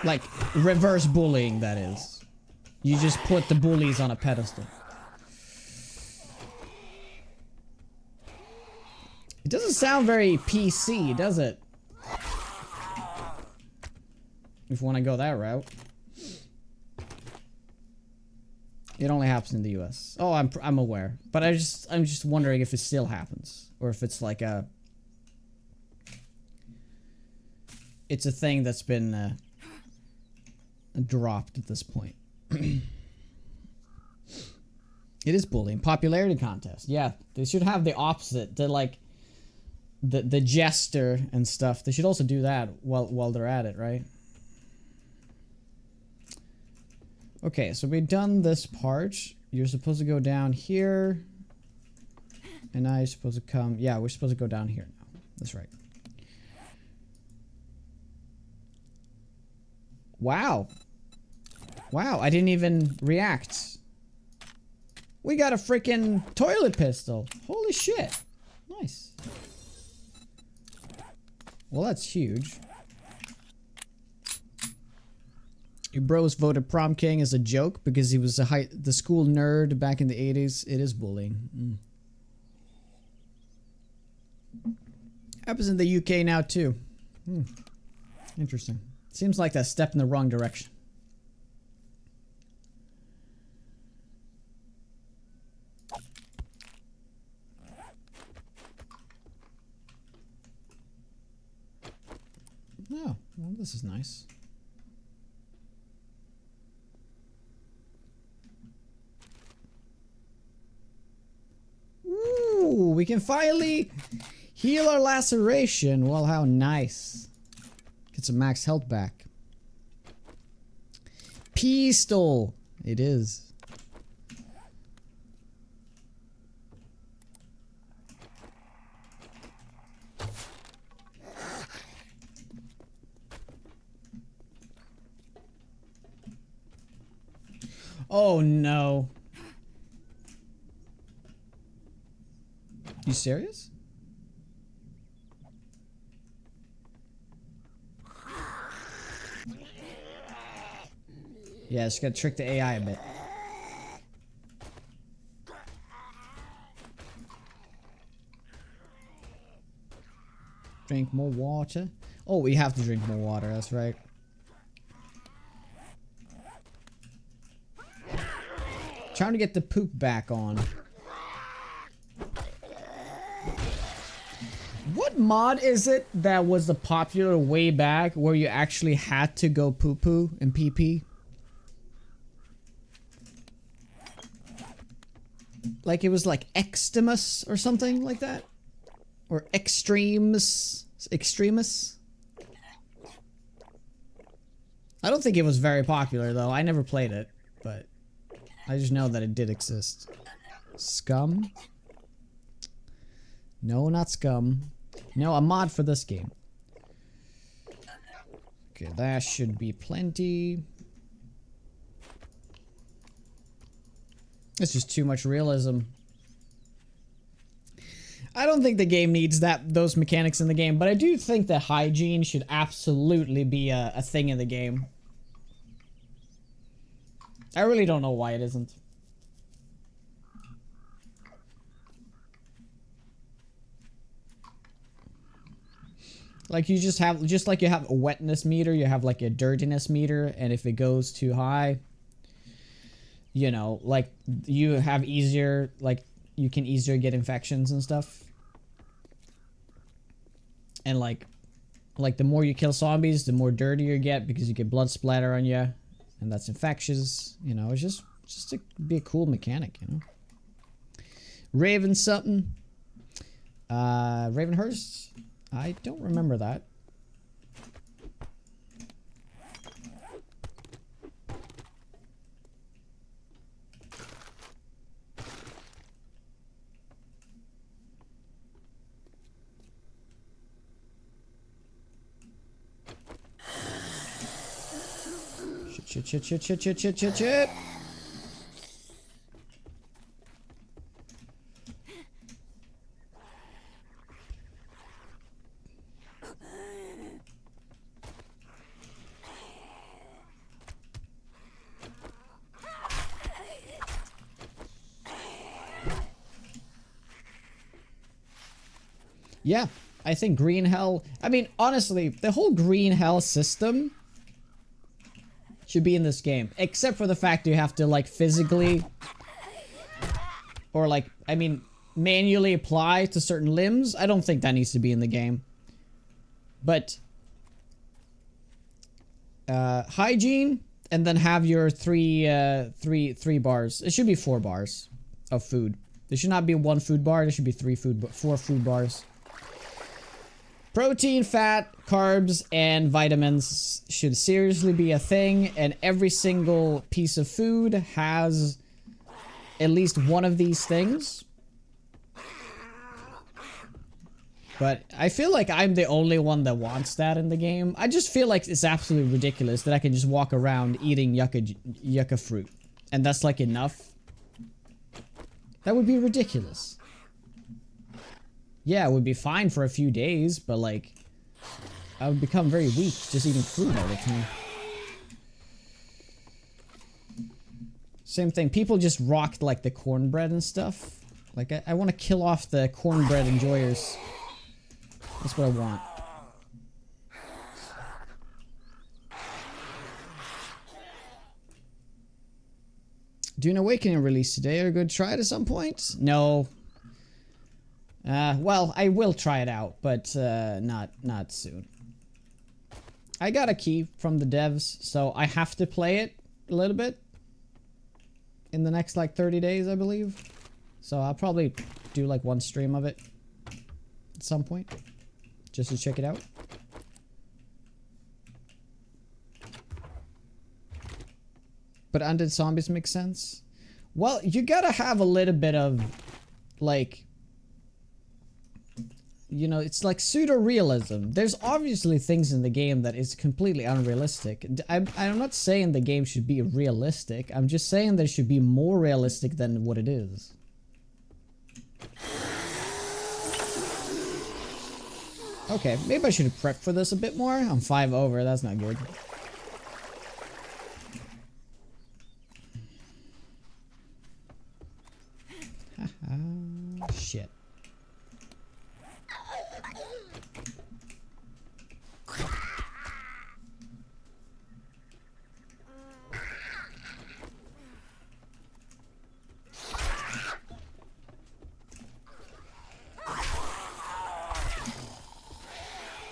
Like, reverse bullying, that is. You just put the bullies on a pedestal. It doesn't sound very PC, does it? If you want to go that route. It only happens in the US. Oh, I'm aware. But I'm just wondering if it still happens. Or if it's like a... It's a thing that's been dropped at this point. It is bullying. Popularity contest. Yeah, they should have the opposite. They're like... the jester and stuff. They should also do that while they're at it, right? Okay, so we've done this part. You're supposed to go down here. And now you're supposed to come... Yeah, we're supposed to go down here now. That's right. Wow. Wow, I didn't even react. We got a freaking toilet pistol. Holy shit. Nice. Well, that's huge. Your bros voted prom king as a joke because he was the school nerd back in the 80s. It is bullying. Happens in the UK now too. Interesting. Seems like a step in the wrong direction. Oh, well, this is nice. Ooh, we can finally heal our laceration. Well, how nice. Get some max health back. Pistol. It is. Oh no. You serious? Yeah, just gotta trick the AI a bit. Drink more water. Oh, we have to drink more water, that's right. Trying to get the poop back on. What mod is it that was the popular way back where you actually had to go poo poo and pee pee? Like it was like Extremus or something like that? Or Extremus? Extremus? I don't think it was very popular though. I never played it, but I just know that it did exist. Scum? No, not Scum. No, a mod for this game. Okay, that should be plenty. It's just too much realism. I don't think the game needs those mechanics in the game, but I do think that hygiene should absolutely be a thing in the game. I really don't know why it isn't. Like you just have, just like you have a wetness meter, you have like a dirtiness meter, and if it goes too high, you know, like you have easier, like you can easier get infections and stuff. And like the more you kill zombies, the more dirty you get because you get blood splatter on you, and that's infectious. You know, it's just to be a cool mechanic, you know. Raven something. Ravenhurst. I don't remember that. Shit. Yeah, I think Green Hell... I mean, honestly, the whole Green Hell system should be in this game. Except for the fact you have to, like, physically... Or, like, I mean, manually apply to certain limbs. I don't think that needs to be in the game. But... hygiene, and then have your three bars. It should be 4 bars of food. There should not be 1 food bar. There should be 4 food bars. Protein, fat, carbs, and vitamins should seriously be a thing, and every single piece of food has at least one of these things. But I feel like I'm the only one that wants that in the game. I just feel like it's absolutely ridiculous that I can just walk around eating yucca fruit. And that's like enough. That would be ridiculous. Yeah, it would be fine for a few days, but like, I would become very weak just eating fruit all the time. Same thing, people just rocked like the cornbread and stuff. Like, I want to kill off the cornbread enjoyers. That's what I want. Dune Awakening release today. Are you going to try it at some point? No. Well, I will try it out, but not soon. I got a key from the devs, so I have to play it a little bit in the next like 30 days, I believe. So I'll probably do like one stream of it at some point, just to check it out. But Undead Zombies make sense. Well, you gotta have a little bit of, like, you know, it's like pseudo-realism. There's obviously things in the game that is completely unrealistic. I'm not saying the game should be realistic. I'm just saying that it should be more realistic than what it is. Okay, maybe I should have prepped for this a bit more. I'm 5 over, that's not good. Shit.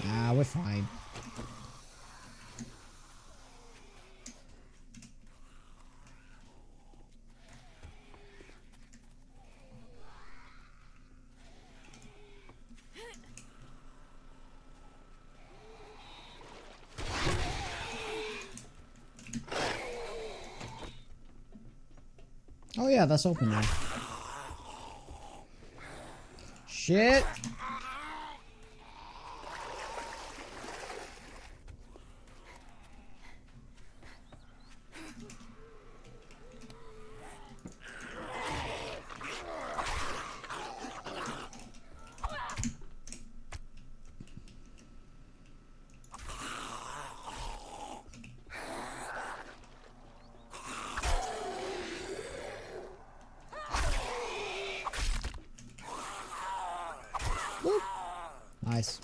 Nah, we're fine. Oh yeah, that's open now. Shit. Whoop. Nice.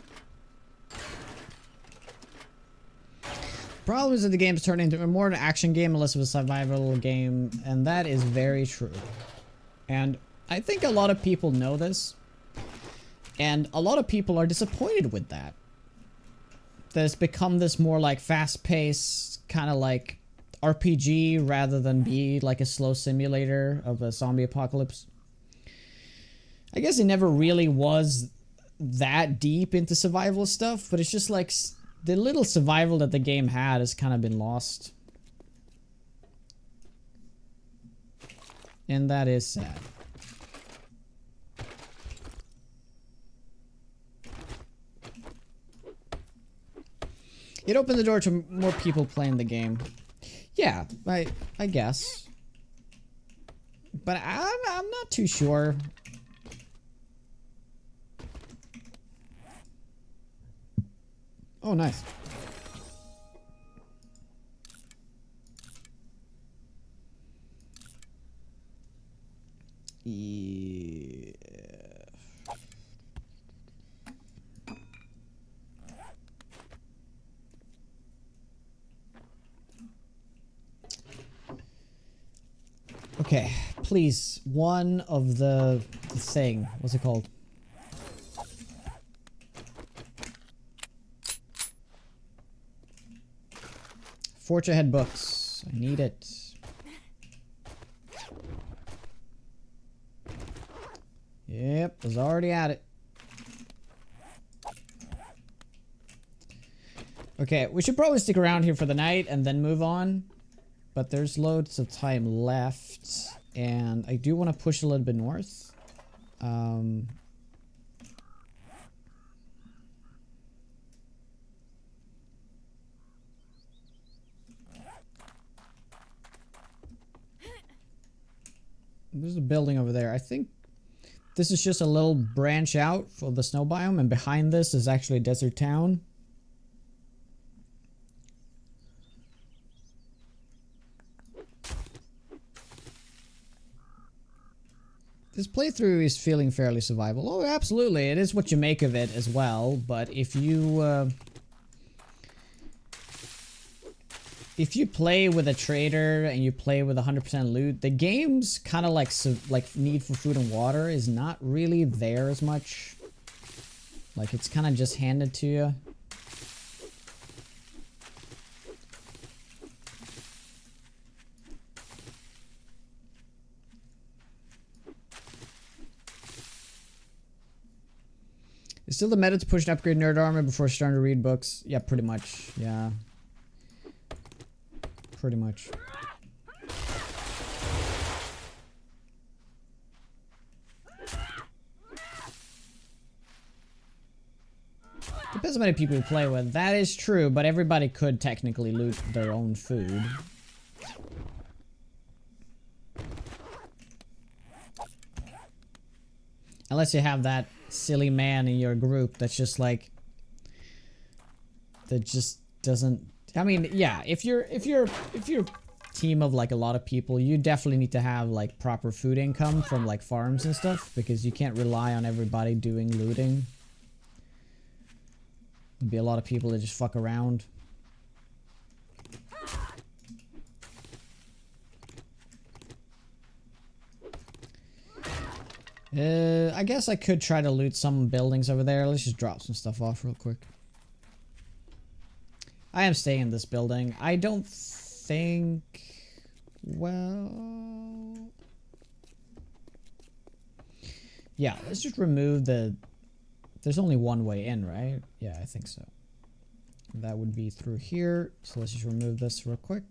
Problem is that the game's turned into more an action game and less of a survival game, and that is very true. And I think a lot of people know this, and a lot of people are disappointed with that. That it's become this more like fast-paced, kind of like RPG rather than be like a slow simulator of a zombie apocalypse. I guess it never really was that deep into survival stuff, but it's just like the little survival that the game had has kind of been lost. And that is sad. It opened the door to more people playing the game. Yeah, I guess. But I'm not too sure. Oh, nice. Yeah. Okay, please, one of the thing. What's it called? Forge Ahead books. I need it. Yep, was already at it. Okay, we should probably stick around here for the night and then move on. But there's loads of time left. And I do want to push a little bit north. There's a building over there. I think this is just a little branch out for the snow biome, and behind this is actually a desert town. This playthrough is feeling fairly survival. Oh, absolutely. It is what you make of it as well, but if you play with a trader and you play with 100% loot, the game's kind of like need for food and water is not really there as much. Like, it's kind of just handed to you. Is still the meta to push and upgrade nerd armor before starting to read books? Yeah, pretty much. Yeah. Pretty much. Depends how many people you play with. That is true, but everybody could technically loot their own food. Unless you have that silly man in your group that's just like, that just doesn't. I mean, yeah, if you're team of like a lot of people, you definitely need to have like proper food income from like farms and stuff, because you can't rely on everybody doing looting. There'll be a lot of people that just fuck around. I guess I could try to loot some buildings over there. Let's just drop some stuff off real quick. I am staying in this building. I don't think... Well... Yeah, let's just remove the... There's only one way in, right? Yeah, I think so. That would be through here. So let's just remove this real quick.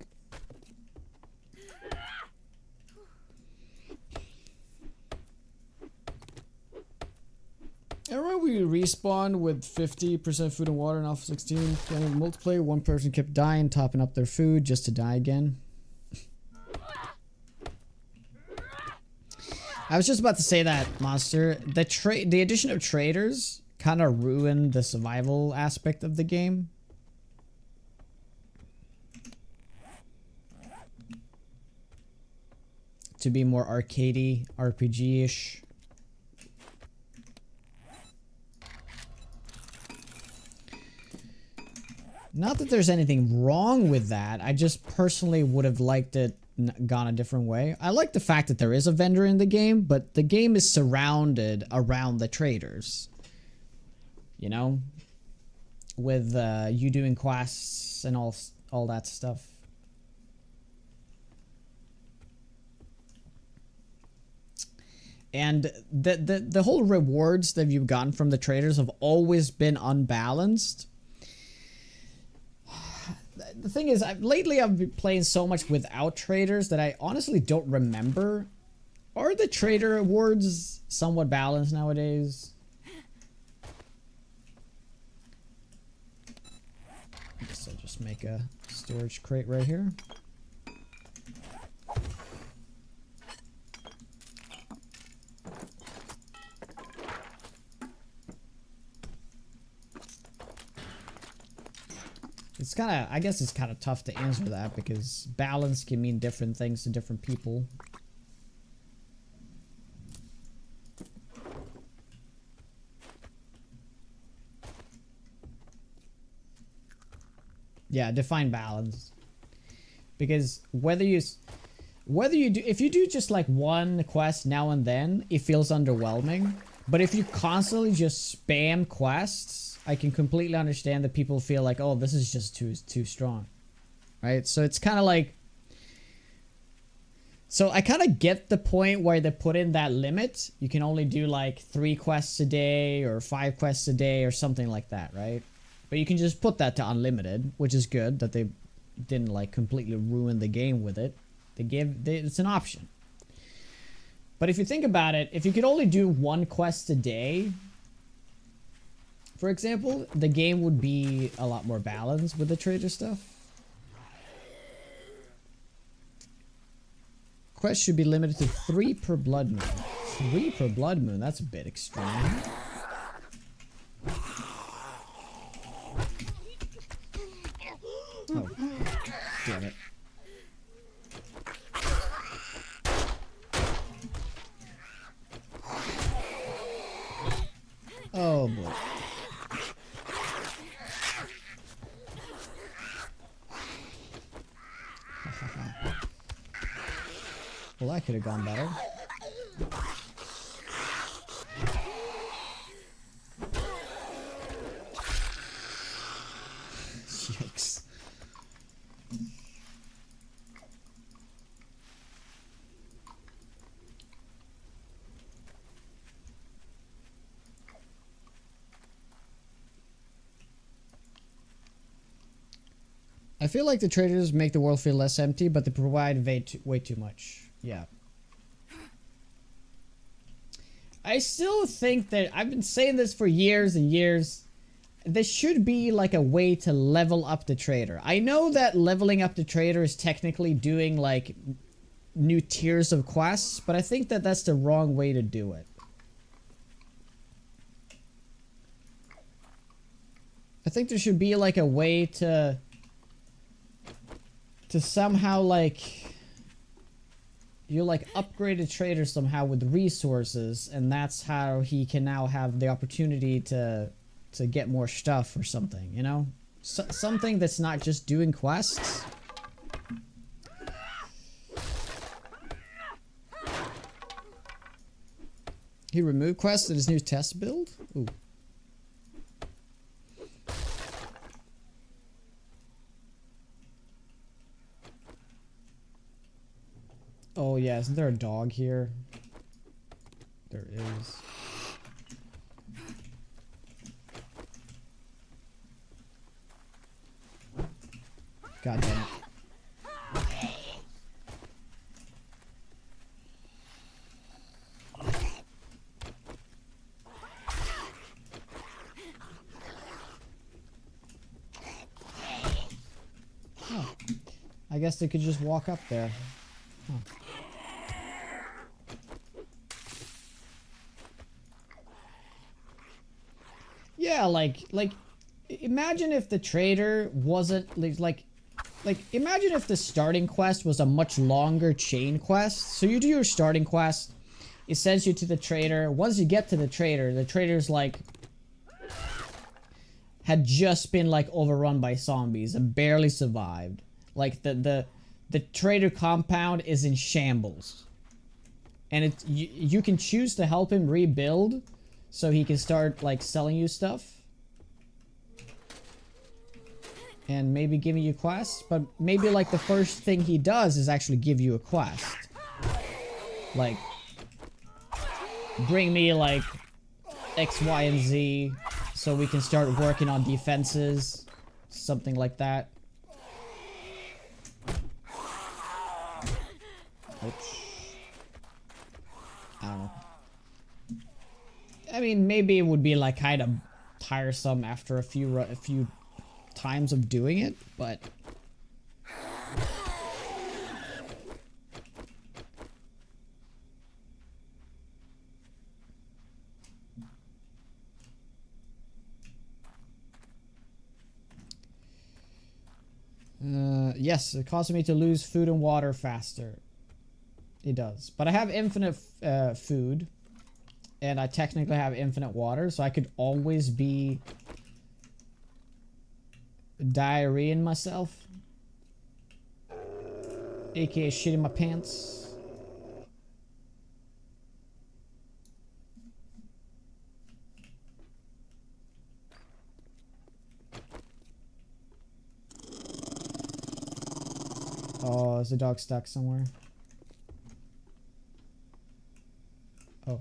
Alright, we respawned with 50% food and water in Alpha 16. Playing multiplayer, one person kept dying, topping up their food just to die again. I was just about to say that, Monster. The addition of traders kind of ruined the survival aspect of the game. To be more arcadey, RPG-ish. Not that there's anything wrong with that. I just personally would have liked it gone a different way. I like the fact that there is a vendor in the game, but the game is surrounded around the traders. You know? With you doing quests and all that stuff. And the whole rewards that you've gotten from the traders have always been unbalanced. The thing is, lately I've been playing so much without traders that I honestly don't remember. Are the trader rewards somewhat balanced nowadays? I guess I'll just make a storage crate right here. It's kind of, I guess it's kind of tough to answer that because balance can mean different things to different people. Yeah, define balance. Because whether you do, if you do just like one quest now and then, it feels underwhelming. But if you constantly just spam quests, I can completely understand that people feel like, oh, this is just too strong, right? So it's kind of like, so I kind of get the point where they put in that limit. You can only do like 3 quests a day or 5 quests a day or something like that, right? But you can just put that to unlimited, which is good that they didn't like completely ruin the game with it. It's an option. But if you think about it, if you could only do one quest a day, for example, the game would be a lot more balanced with the trader stuff. Quests should be limited to 3 per blood moon. 3 per blood moon, that's a bit extreme. Oh, damn it. Oh boy. Well, that could have gone better. Yikes. I feel like the traders make the world feel less empty, but they provide way too much. Yeah. I still think that I've been saying this for years and years. There should be like a way to level up the trader. I know that leveling up the trader is technically doing like new tiers of quests, but I think that that's the wrong way to do it. I think there should be like a way to somehow like you like upgrade a trader somehow with resources, and that's how he can now have the opportunity to get more stuff or something, you know? Something that's not just doing quests. He removed quests in his new test build? Ooh. Oh yeah, isn't there a dog here? There is. God damn it. Oh. I guess they could just walk up there. Huh. Yeah, like imagine if the trader wasn't like imagine if the starting quest was a much longer chain quest. So you do your starting quest, it sends you to the trader. Once you get to the trader's like had just been like overrun by zombies and barely survived. Like the trader compound is in shambles. And you can choose to help him rebuild so he can start like selling you stuff. And maybe giving you quests, but maybe like the first thing he does is actually give you a quest. Like, bring me like X, Y, and Z so we can start working on defenses. Something like that. Oops. I don't know. I mean, maybe it would be like kind of tiresome after a few times of doing it, but yes, it causes me to lose food and water faster. It does, but I have infinite food, and I technically have infinite water, so I could always be diarrheaing myself, aka shitting my pants. Oh, is the dog stuck somewhere? Oh.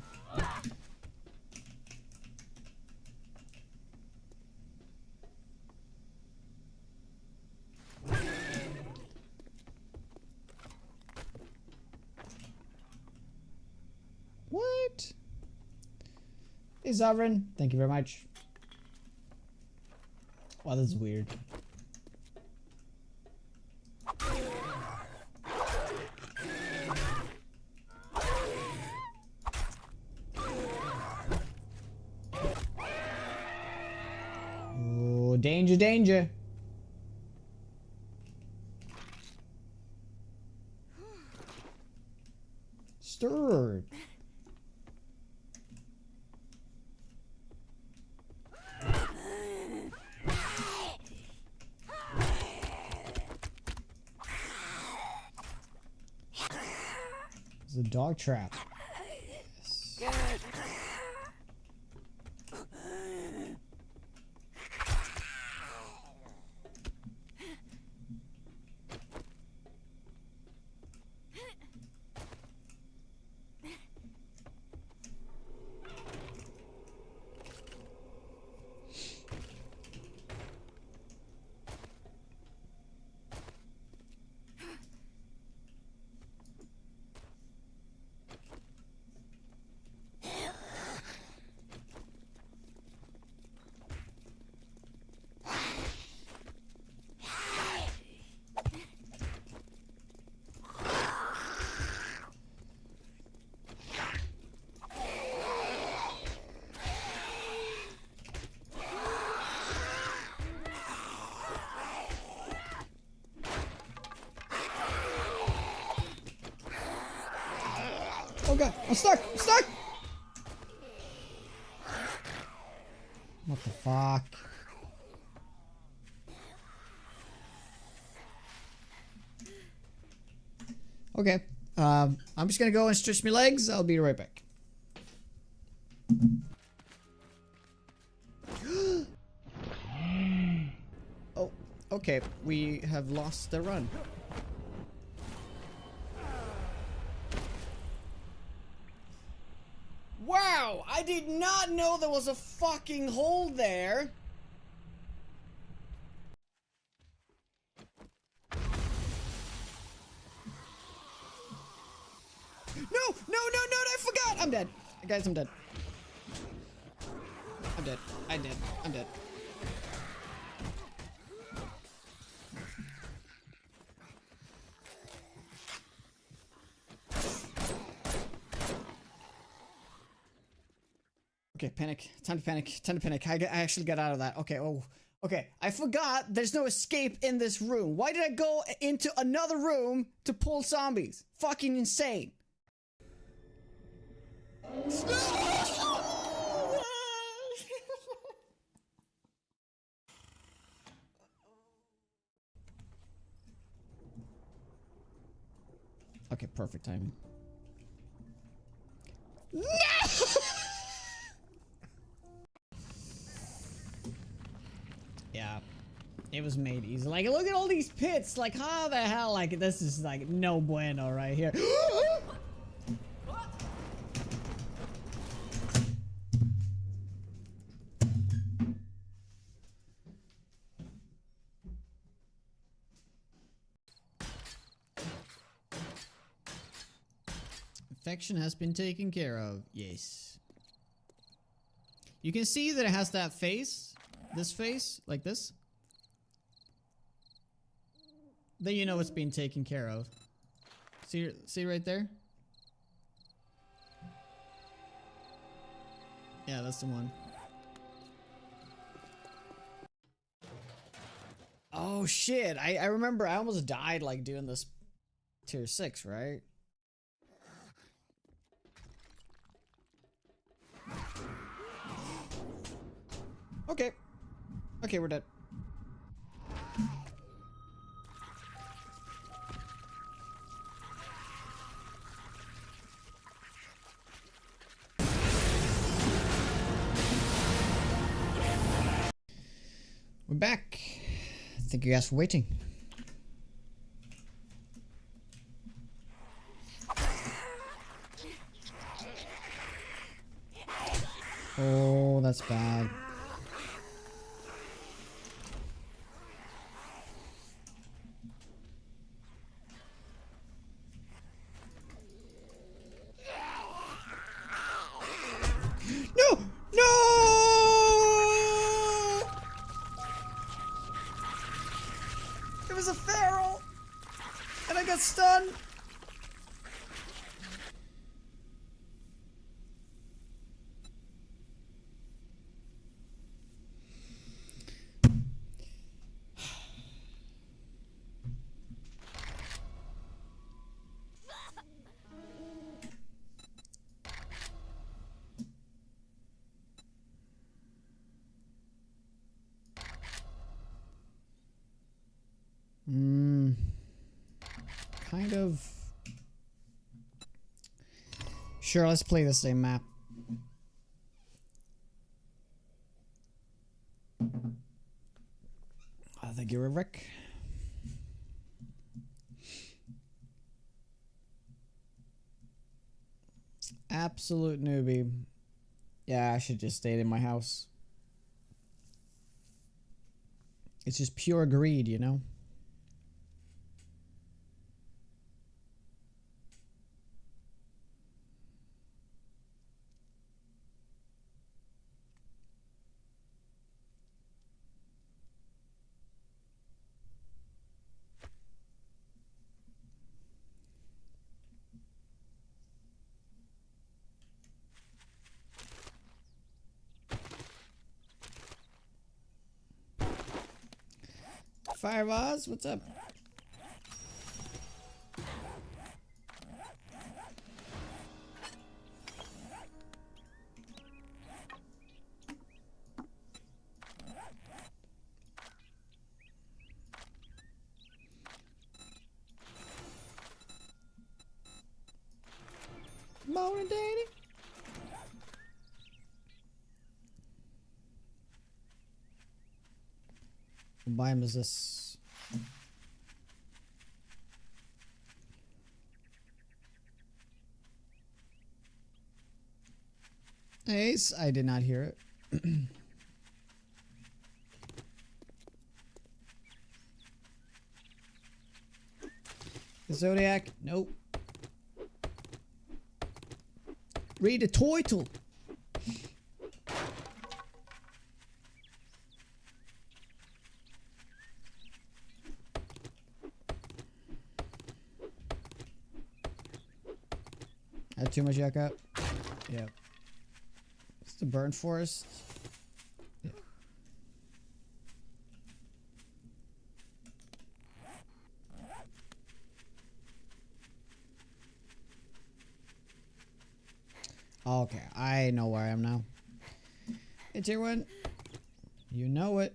What? Hey, Sovereign. Thank you very much. Wow, this is weird. Oh, danger, danger. Stirred. It's a dog trap. Yes. Oh god, I'm stuck! I'm stuck! What the fuck? Okay, I'm just gonna go and stretch my legs. I'll be right back. Oh, okay, we have lost the run. Wow, I did not know there was a fucking hole there. No, I forgot. I'm dead. Guys, I'm dead. I'm dead. I'm dead. I'm dead. Okay, panic. Time to panic. Time to panic. I actually got out of that. Okay, oh. Okay, I forgot there's no escape in this room. Why did I go into another room to pull zombies? Fucking insane. Okay, perfect timing. No! Yeah, it was made easy. Like, look at all these pits. Like, how the hell? Like, this is like no bueno right here. Infection has been taken care of. Yes. You can see that it has that face. This face. Like this. Then you know it's being taken care of. See right there? Yeah, that's the one. Oh shit. I remember I almost died like doing this tier 6, right? Okay. Okay, we're dead. We're back. Thank you guys for waiting. Oh, that's bad. stun! Kind of. Sure, let's play the same map. Thank you, Rick. Absolute newbie. Yeah, I should just stayed in my house. It's just pure greed, you know? Fireballs, what's up? Morning, Daddy. What biome is this? Ace, I did not hear it. The Zodiac, nope. Read the title. Had too much yak up? Yeah. It's the burn forest. Yeah. Okay, I know where I am now. It's your one. You know it.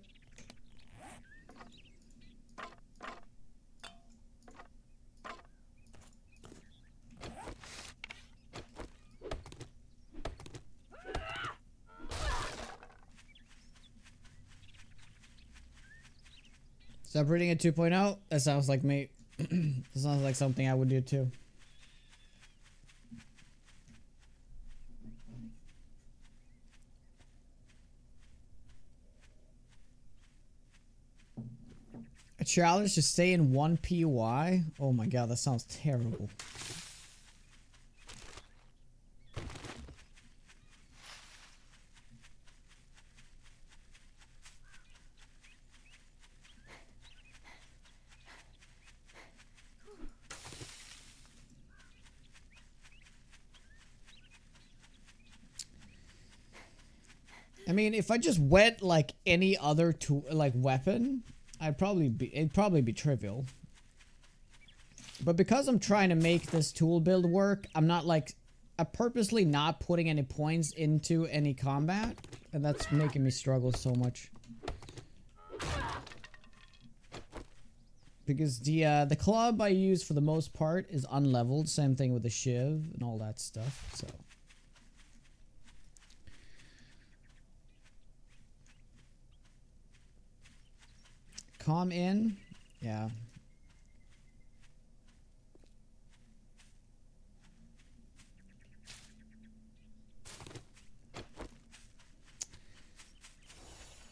Stop reading at 2.0? That sounds like me. That sounds like something I would do too. A challenge to stay in 1 PY? Oh my god, that sounds terrible. I mean, if I just went like any other tool, like weapon, it'd probably be trivial. But because I'm trying to make this tool build work, I'm purposely not putting any points into any combat, and that's making me struggle so much. Because the club I use for the most part is unleveled, same thing with the shiv and all that stuff, so. Calm in, yeah.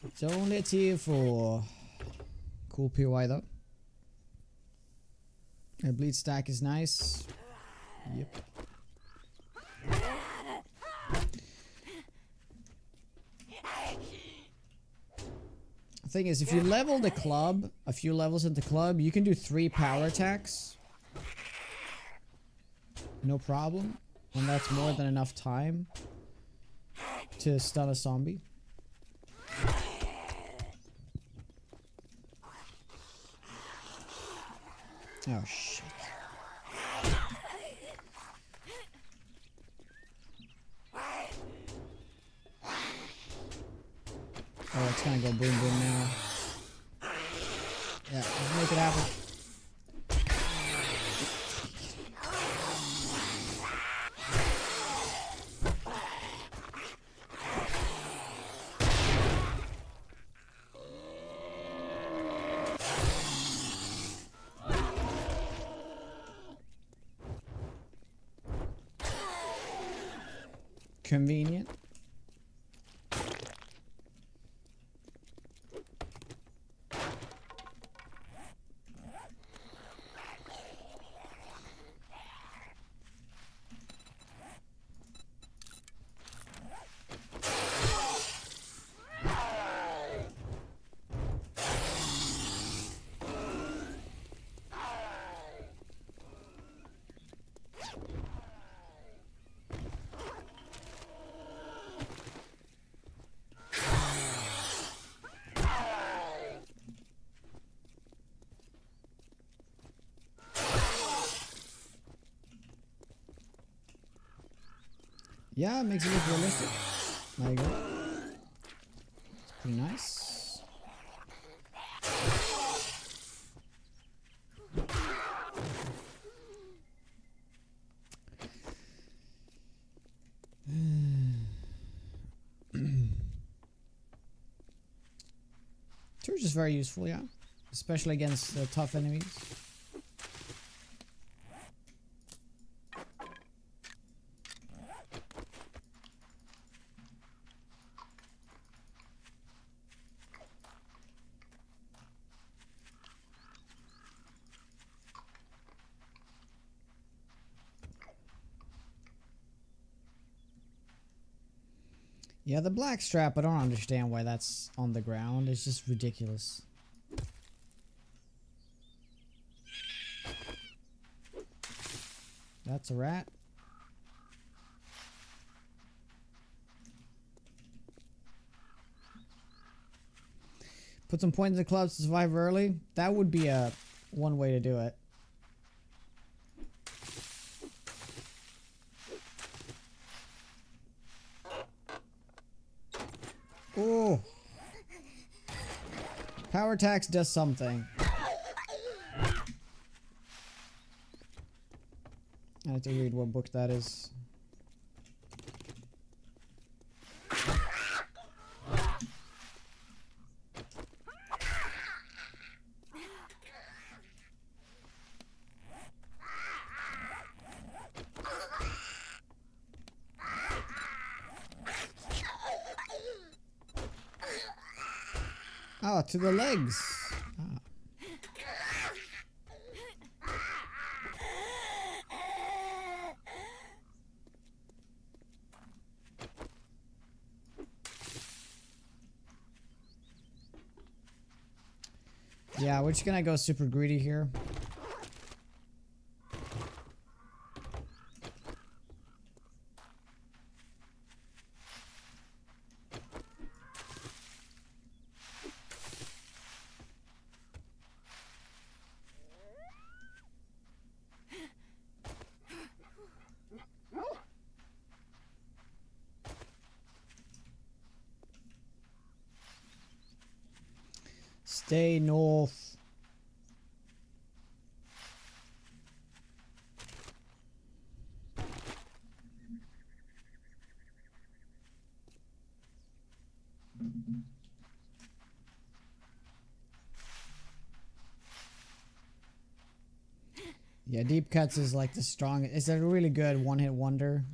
It's only tier 4. Cool PY though. The bleed stack is nice. Yep. Thing is, if you level the club a few levels into club, you can do 3 power attacks no problem. And that's more than enough time to stun a zombie. Oh shit. Oh, it's gonna go boom boom now. Yeah, let's make it happen. Convenient. Yeah, it makes it look realistic. There you go. It's pretty nice. Torch is very useful, yeah. Especially against tough enemies. Yeah, the black strap, I don't understand why that's on the ground. It's just ridiculous. That's a rat. Put some points in the clubs to survive early. That would be a one way to do it. Oh, power tax does something. I have to read what book that is. Oh, to the legs. Ah. Yeah, we're just gonna go super greedy here. Stay north. Yeah, deep cuts is like the strongest. It's a really good one-hit wonder.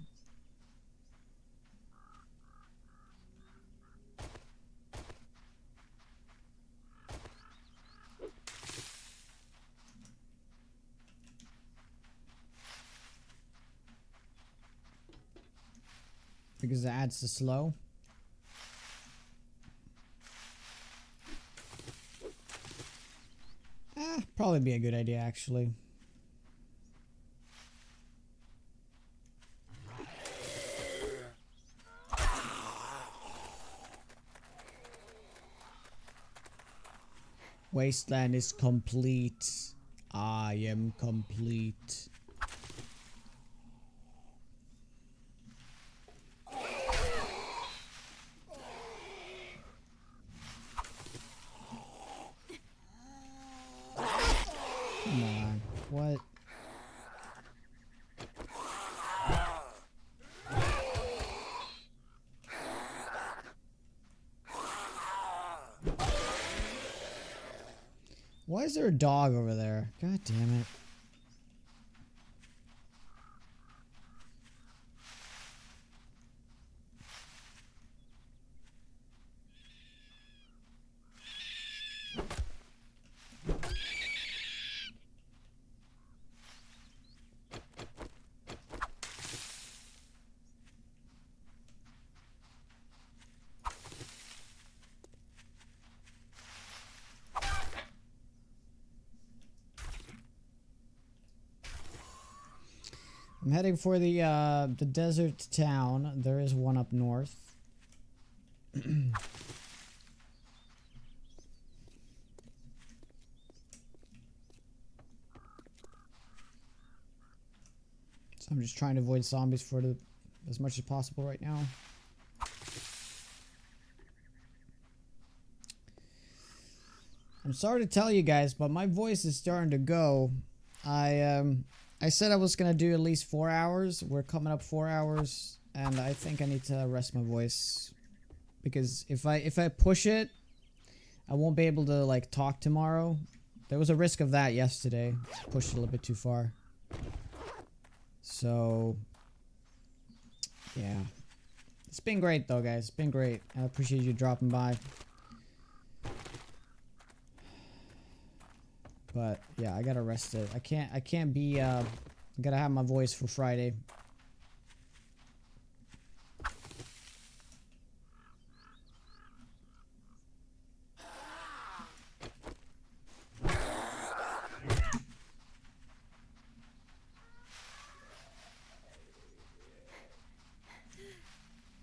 Because it adds the slow. Probably be a good idea actually. Wasteland is complete. I am complete. Come on. What? Why is there a dog over there? God damn it. I'm heading for the desert town. There is one up north. So I'm just trying to avoid zombies for as much as possible right now. I'm sorry to tell you guys, but my voice is starting to go. I said I was gonna do at least 4 hours. We're coming up 4 hours, and I think I need to rest my voice because if I push it, I won't be able to like talk tomorrow. There was a risk of that yesterday. Pushed it a little bit too far. So yeah, it's been great though, guys. It's been great. I appreciate you dropping by. But yeah, I gotta rest it. I can't be I gotta have my voice for Friday.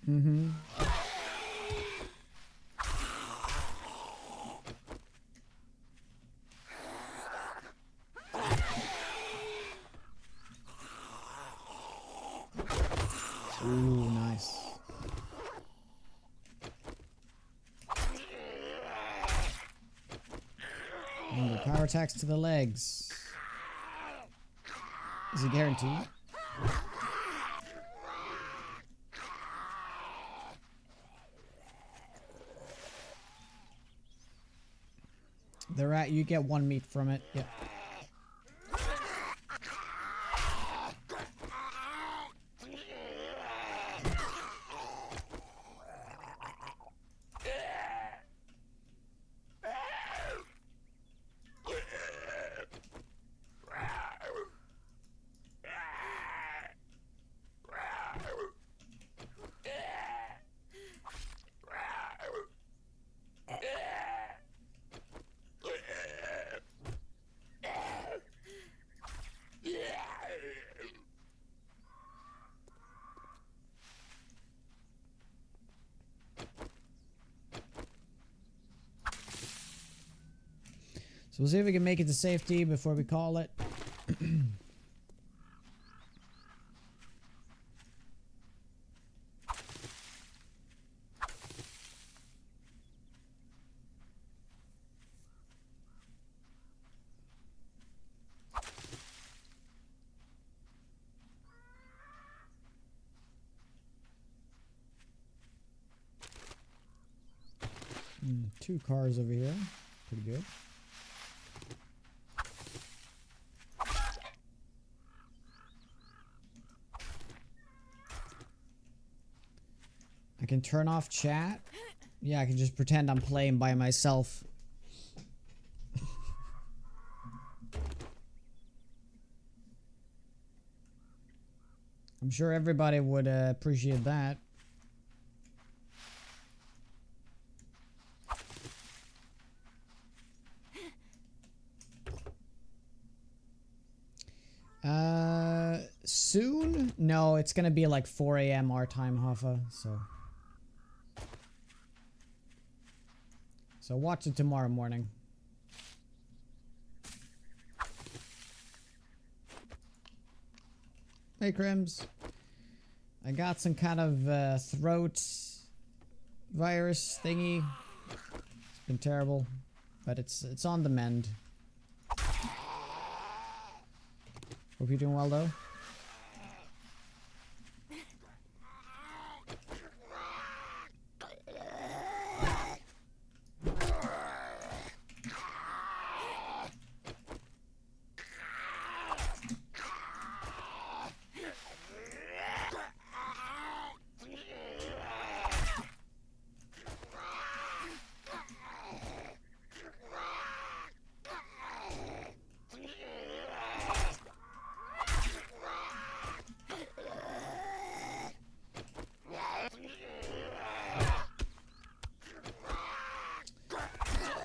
Mm-hmm. Ooh, nice. And the power attacks to the legs. Is it guaranteed? The rat, you get 1 meat from it. Yeah. So we'll see if we can make it to safety before we call it. Two cars over here. Pretty good. I can turn off chat. Yeah, I can just pretend I'm playing by myself. I'm sure everybody would appreciate that. Soon? No, it's gonna be like 4 a.m. our time, Hoffa, so watch it tomorrow morning. Hey, Crims. I got some kind of throat virus thingy. It's been terrible, but it's on the mend. Hope you're doing well, though.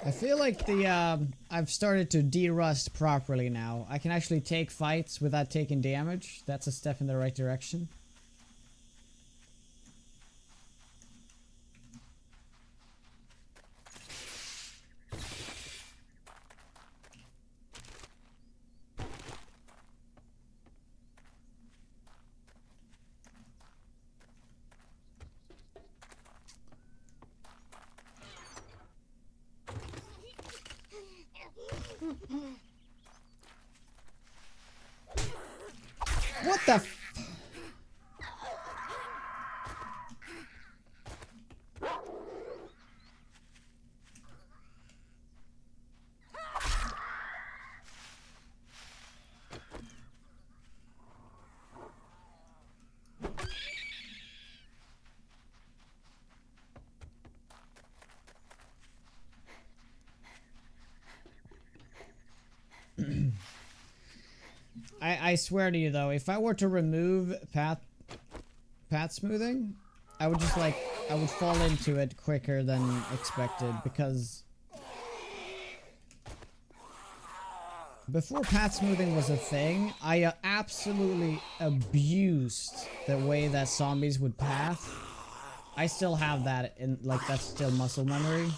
I feel like I've started to de-rust properly now. I can actually take fights without taking damage. That's a step in the right direction. What the f- I swear to you though, if I were to remove path smoothing, I would just like, I would fall into it quicker than expected, because before path smoothing was a thing, I absolutely abused the way that zombies would path. I still have that in, like, that's still muscle memory.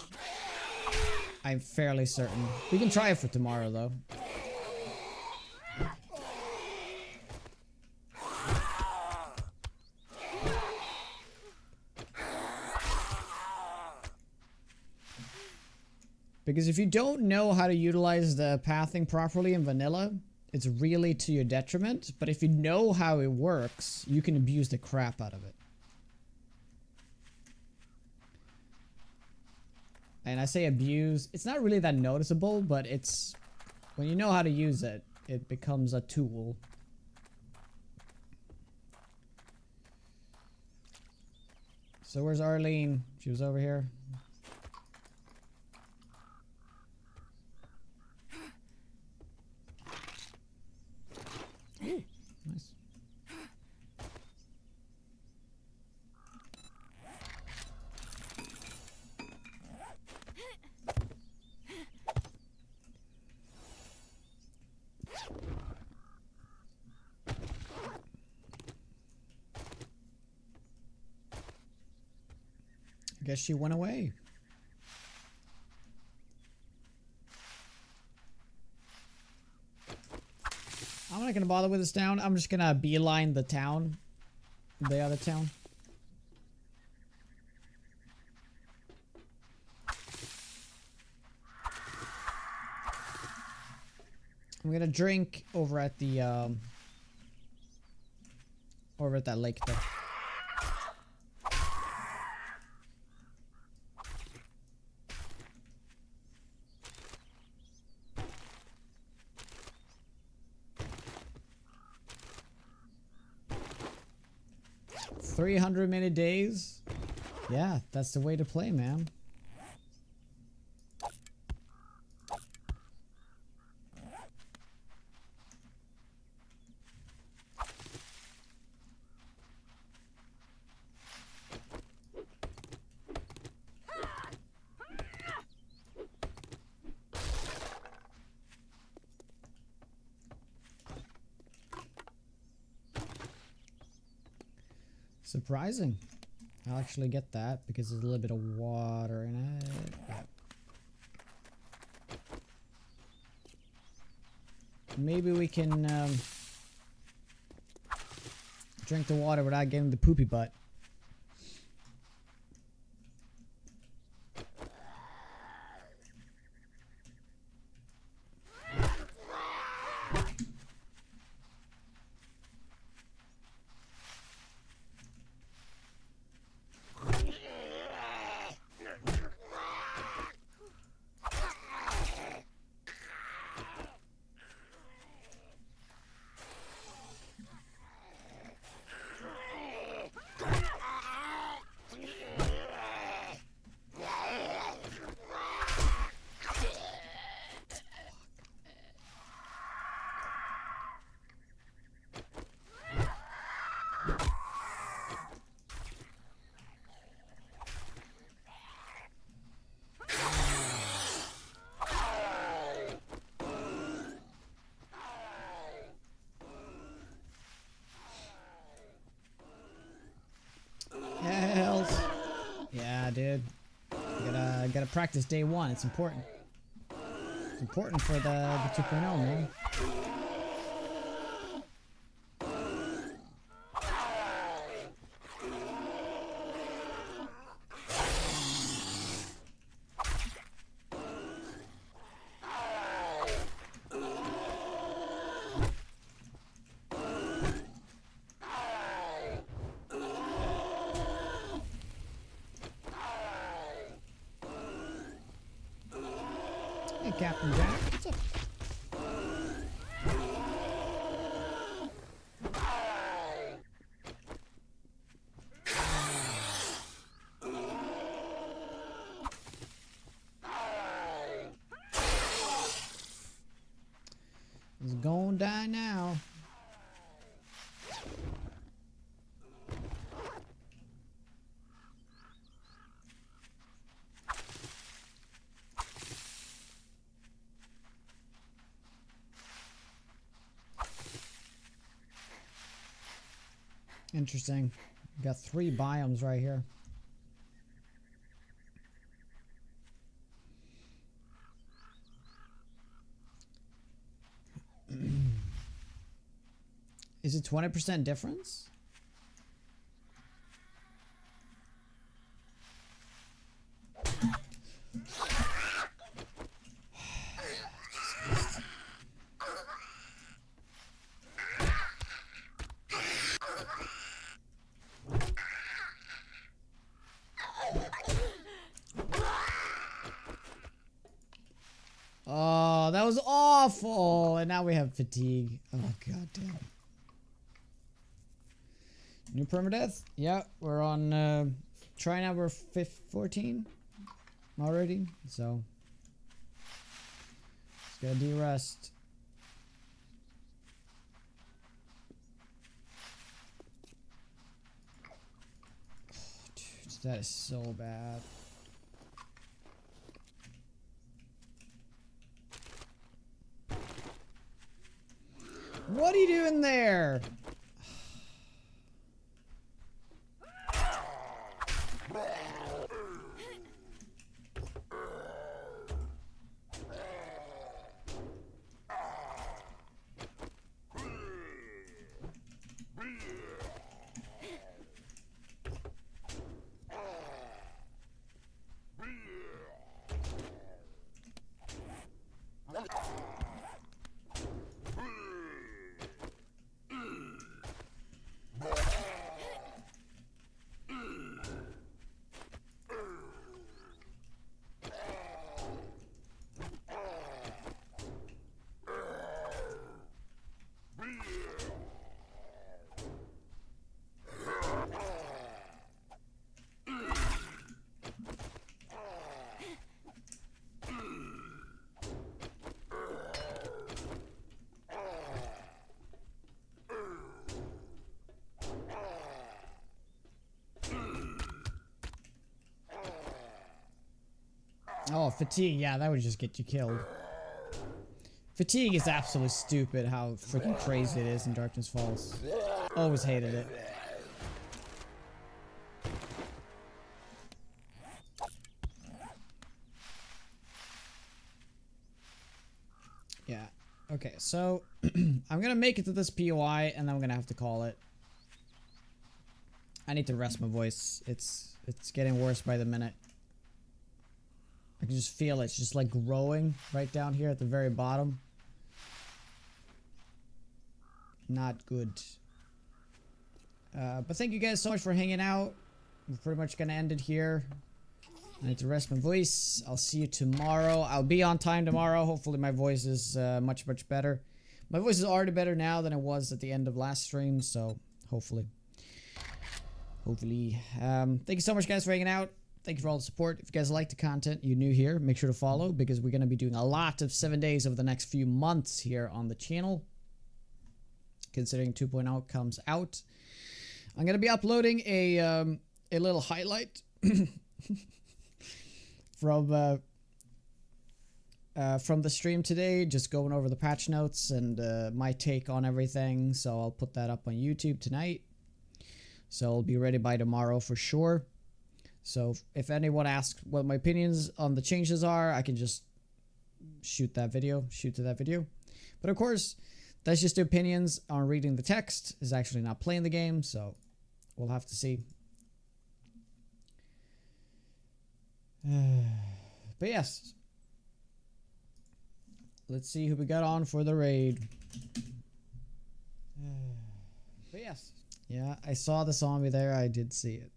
I'm fairly certain. We can try it for tomorrow though. Because if you don't know how to utilize the pathing properly in vanilla, it's really to your detriment. But if you know how it works, you can abuse the crap out of it. And I say abuse, it's not really that noticeable, but it's, when you know how to use it, it becomes a tool. So where's Arlene? She was over here. Ooh, nice. I guess she went away. I'm not gonna bother with this town. I'm just gonna beeline the town. The other town. I'm gonna drink over at the over at that lake there. $300-minute days. Yeah, that's the way to play, man. Surprising. I'll actually get that because there's a little bit of water in it. Yeah. Maybe we can drink the water without getting the poopy butt. Hells. Yeah, dude. Gotta practice day one. It's important. It's important for the 2.0, man. Hey, Captain Jack. What's up? It's gonna die now. Interesting. Got 3 biomes right here. Is it 20% difference? Oh, that was awful. And now we have fatigue. Oh, god damn. New permadeath? Yeah, we're on try number 14 already. So just gotta de-rest. Oh, dude, that is so bad. What are you doing there? Oh, fatigue. Yeah, that would just get you killed. Fatigue is absolutely stupid how freaking crazy it is in Darkness Falls. Always hated it. Yeah. Okay, so I'm gonna make it to this POI and then I'm gonna have to call it. I need to rest my voice. It's getting worse by the minute. I can just feel it's just like growing right down here at the very bottom. Not good. But thank you guys so much for hanging out. We're pretty much gonna end it here. I need to rest my voice. I'll see you tomorrow. I'll be on time tomorrow. Hopefully my voice is much better. My voice is already better now than it was at the end of last stream, so hopefully. Thank you so much, guys, for hanging out. Thank you for all the support. If you guys like the content, you're new here, make sure to follow, because we're going to be doing a lot of 7 days over the next few months here on the channel, considering 2.0 comes out. I'm going to be uploading a little highlight from the stream today, just going over the patch notes and my take on everything. So I'll put that up on YouTube tonight. So I'll be ready by tomorrow for sure. So if anyone asks what my opinions on the changes are, I can just shoot to that video. But of course, that's just the opinions on reading the text. Is actually not playing the game, so we'll have to see. But yes, let's see who we got on for the raid. But yes, yeah, I saw the zombie there. I did see it.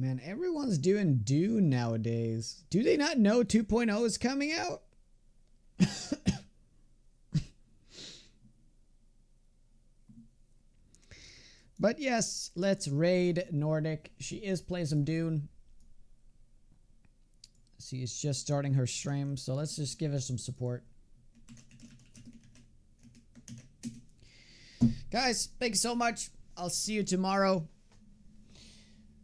Man, everyone's doing Dune nowadays. Do they not know 2.0 is coming out? But yes, let's raid Nordic. She is playing some Dune. She is just starting her stream, so let's just give her some support. Guys, thank you so much. I'll see you tomorrow.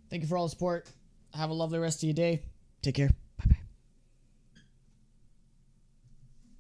Thank you for all the support. Have a lovely rest of your day. Take care.